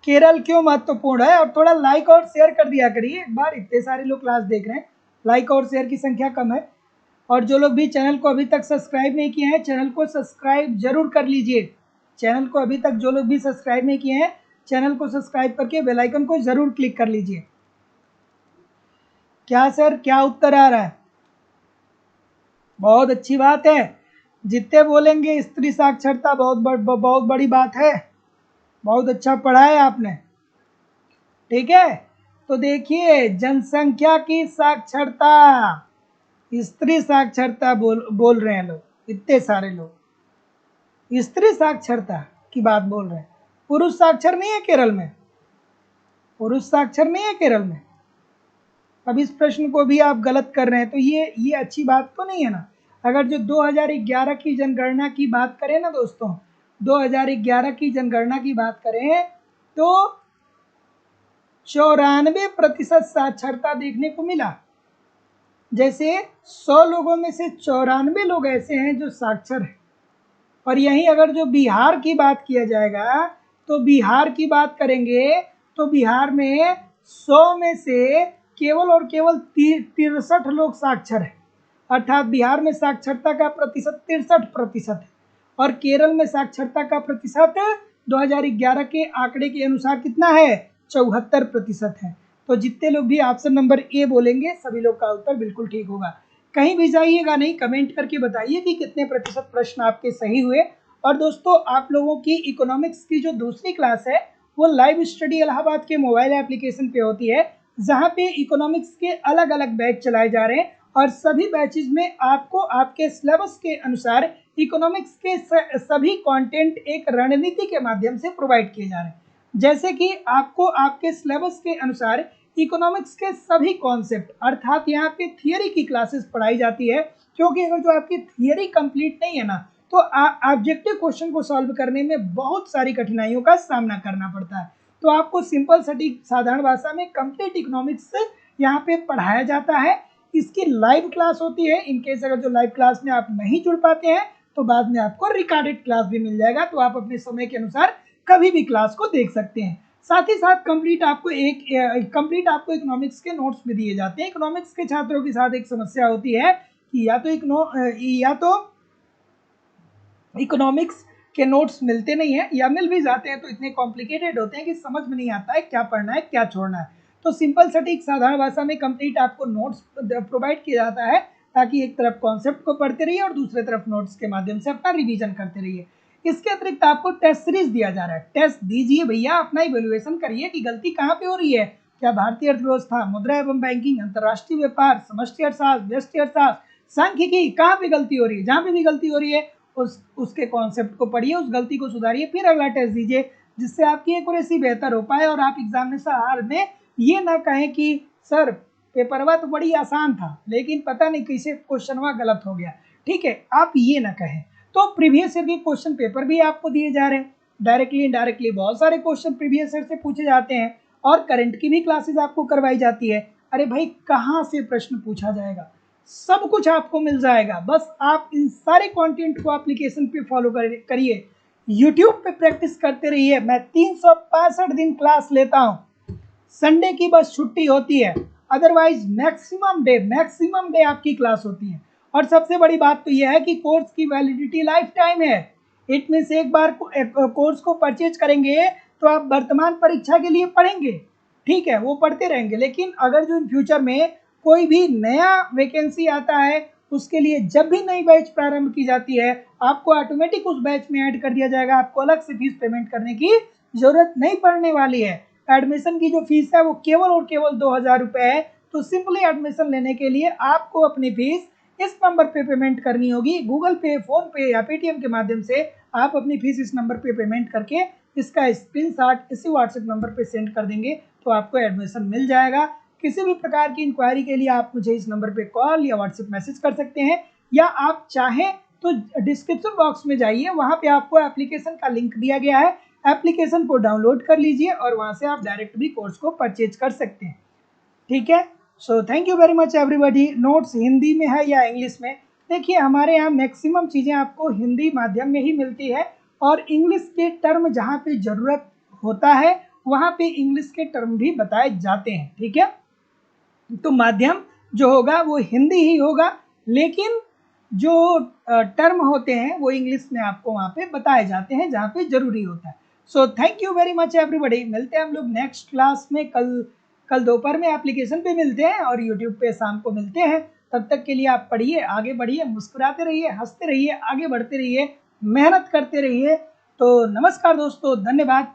[SPEAKER 1] केरल क्यों महत्वपूर्ण है? और थोड़ा लाइक और शेयर कर दिया करिए एक बार, इतने सारे लोग क्लास देख रहे हैं, लाइक और शेयर की संख्या कम है। और जो लोग भी चैनल को अभी तक सब्सक्राइब नहीं किए हैं, चैनल को सब्सक्राइब जरूर कर लीजिए। चैनल को अभी तक जो लोग भी सब्सक्राइब नहीं किए हैं, चैनल को सब्सक्राइब करके बेल आइकन को जरूर क्लिक कर लीजिए। क्या सर, क्या उत्तर आ रहा है? बहुत अच्छी बात है, जितने बोलेंगे स्त्री साक्षरता बहुत बड़ी बात है। बहुत अच्छा पढ़ा है आपने। ठीक है, तो देखिए, जनसंख्या की साक्षरता, स्त्री साक्षरता बोल रहे हैं लोग, इतने सारे लोग स्त्री साक्षरता की बात बोल रहे हैं। पुरुष साक्षर नहीं है केरल में, पुरुष साक्षर नहीं है केरल में। अब इस प्रश्न को भी आप गलत कर रहे हैं, तो ये अच्छी बात तो नहीं है ना। अगर जो 2011 की जनगणना की बात करें ना दोस्तों, 2011 की जनगणना की बात करें तो 94% साक्षरता देखने को मिला। जैसे 100 लोगों में से 94 लोग ऐसे हैं जो साक्षर हैं। और यहीं अगर जो बिहार की बात किया जाएगा, तो बिहार की बात करेंगे तो बिहार में 100 में से केवल और केवल 63 लोग साक्षर हैं, अर्थात बिहार में साक्षरता का प्रतिशत 63% है, और केरल में साक्षरता का प्रतिशत 2011 के आंकड़े के अनुसार कितना है, 74% है। तो जितने लोग भी ऑप्शन नंबर ए बोलेंगे, सभी लोग का उत्तर बिल्कुल ठीक होगा। कहीं भी जाइएगा नहीं, कमेंट करके बताइए कि कितने प्रतिशत प्रश्न आपके सही हुए। और दोस्तों, आप लोगों की इकोनॉमिक्स की जो दूसरी क्लास है वो लाइव स्टडी इलाहाबाद के मोबाइल एप्लीकेशन पे होती है, जहाँ पे इकोनॉमिक्स के अलग अलग बैच चलाए जा रहे हैं, और सभी बैचेज में आपको आपके सिलेबस के अनुसार इकोनॉमिक्स के सभी कंटेंट एक रणनीति के माध्यम से प्रोवाइड किए जा रहे हैं। जैसे कि आपको आपके सिलेबस के अनुसार इकोनॉमिक्स के सभी कॉन्सेप्ट, अर्थात यहाँ पे थियरी की क्लासेस पढ़ाई जाती है, क्योंकि अगर जो आपकी थियरी कंप्लीट नहीं है ना, तो ऑब्जेक्टिव क्वेश्चन को सॉल्व करने में बहुत सारी कठिनाइयों का सामना करना पड़ता है। तो आपको सिंपल सटीक साधारण भाषा में कंप्लीट इकोनॉमिक्स यहाँ पे पढ़ाया जाता है। इसकी लाइव क्लास होती है। इन केस अगर जो लाइव क्लास में आप नहीं जुड़ पाते हैं तो बाद में आपको रिकॉर्डेड क्लास भी मिल जाएगा, तो आप अपने समय के अनुसार कभी भी क्लास को देख सकते हैं। साथ ही साथ कंप्लीट आपको इकोनॉमिक्स के नोट्स भी दिए जाते हैं। इकोनॉमिक्स के छात्रों के साथ एक समस्या होती है कि या तो इकोनॉमिक्स के नोट्स मिलते नहीं है, या मिल भी जाते हैं तो इतने कॉम्प्लिकेटेड होते हैं कि समझ में नहीं आता है क्या पढ़ना है क्या छोड़ना है। तो सिंपल सटीक साधारण भाषा में कंप्लीट आपको नोट्स प्रोवाइड किया जाता है, ताकि एक तरफ कॉन्सेप्ट को पढ़ते रहिए और दूसरे तरफ नोट्स के माध्यम से अपना रिवीजन करते रहिए। इसके अतिरिक्त आपको टेस्ट सीरीज दिया जा रहा है। टेस्ट दीजिए भैया, अपना इवेल्युएशन करिए कि गलती कहाँ पे हो रही है। क्या भारतीय अर्थव्यवस्था, मुद्रा एवं बैंकिंग, अंतर्राष्ट्रीय व्यापार, समष्टि अर्थशास्त्र, व्यष्टि अर्थशास्त्र, सांख्यिकी, कहाँ पे गलती हो रही है। जहाँ पे भी गलती हो रही है उसके कॉन्सेप्ट को पढ़िए, उस गलती को सुधारिए, फिर अगला टेस्ट दीजिए, जिससे आपकी एक्यूरेसी बेहतर हो पाए और आप एग्जामिनेशन हाल में ये ना कहें कि सर पेपरवा तो बड़ी आसान था लेकिन पता नहीं कैसे क्वेश्चनवा गलत हो गया। ठीक है, आप ये ना कहें। तो प्रीवियस ईयर के क्वेश्चन पेपर भी आपको दिए जा रहे हैं, डायरेक्टली इनडायरेक्टली बहुत सारे क्वेश्चन प्रीवियस ईयर से पूछे जाते हैं, और करंट की भी क्लासेस आपको करवाई जाती है। अरे भाई, कहाँ से प्रश्न पूछा जाएगा, सब कुछ आपको मिल जाएगा। बस आप इन सारे कंटेंट को एप्लीकेशन पे फॉलो करिए, यूट्यूब पे प्रैक्टिस करते रहिए। मैं 365 दिन क्लास लेता हूँ, संडे की बस छुट्टी होती है, अदरवाइज मैक्सिमम डे आपकी क्लास होती है। और सबसे बड़ी बात तो यह है कि कोर्स की वैलिडिटी लाइफ टाइम है। इट मीन्स एक बार कोर्स को परचेज करेंगे तो आप वर्तमान परीक्षा के लिए पढ़ेंगे, ठीक है, वो पढ़ते रहेंगे। लेकिन अगर जो इन फ्यूचर में कोई भी नया वैकेंसी आता है, उसके लिए जब भी नई बैच प्रारंभ की जाती है, आपको ऑटोमेटिक उस बैच में ऐड कर दिया जाएगा। आपको अलग से फीस पेमेंट करने की जरूरत नहीं पड़ने वाली है। एडमिशन की जो फीस है वो केवल और केवल 2000 रुपये है। तो सिंपली एडमिशन लेने के लिए आपको अपनी फीस इस नंबर पे पेमेंट करनी होगी। गूगल पे, फोन पे या पेटीएम के माध्यम से आप अपनी फीस इस नंबर पे पेमेंट करके इसका स्क्रीनशॉट इसी व्हाट्सएप नंबर पे सेंड कर देंगे तो आपको एडमिशन मिल जाएगा। किसी भी प्रकार की इंक्वायरी के लिए आप मुझे इस नंबर पे कॉल या व्हाट्सएप मैसेज कर सकते हैं, या आप चाहें तो डिस्क्रिप्शन बॉक्स में जाइए, वहाँ पे आपको एप्लीकेशन का लिंक दिया गया है। एप्लीकेशन को डाउनलोड कर लीजिए और वहाँ से आप डायरेक्ट भी कोर्स को परचेज कर सकते हैं। ठीक है, so thank you very much everybody. Notes Hindi में है या इंग्लिश में, देखिए हमारे यहाँ मैक्सिमम चीज़ें आपको हिंदी माध्यम में ही मिलती है, और इंग्लिश के टर्म जहाँ पे ज़रूरत होता है वहाँ पे इंग्लिश के टर्म भी बताए जाते हैं। ठीक है, तो माध्यम जो होगा वो हिंदी ही होगा, लेकिन जो टर्म होते हैं वो इंग्लिश में आपको वहाँ पे बताए जाते हैं जहाँ पे जरूरी होता है। So thank you very much everybody. मिलते हैं हम लोग नेक्स्ट क्लास में, कल दोपहर में एप्लीकेशन पे मिलते हैं और यूट्यूब पे शाम को मिलते हैं। तब तक के लिए आप पढ़िए, आगे बढ़िए, मुस्कुराते रहिए, हंसते रहिए, आगे बढ़ते रहिए, मेहनत करते रहिए। तो नमस्कार दोस्तों, धन्यवाद।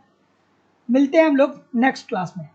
[SPEAKER 1] मिलते हैं हम लोग नेक्स्ट क्लास में।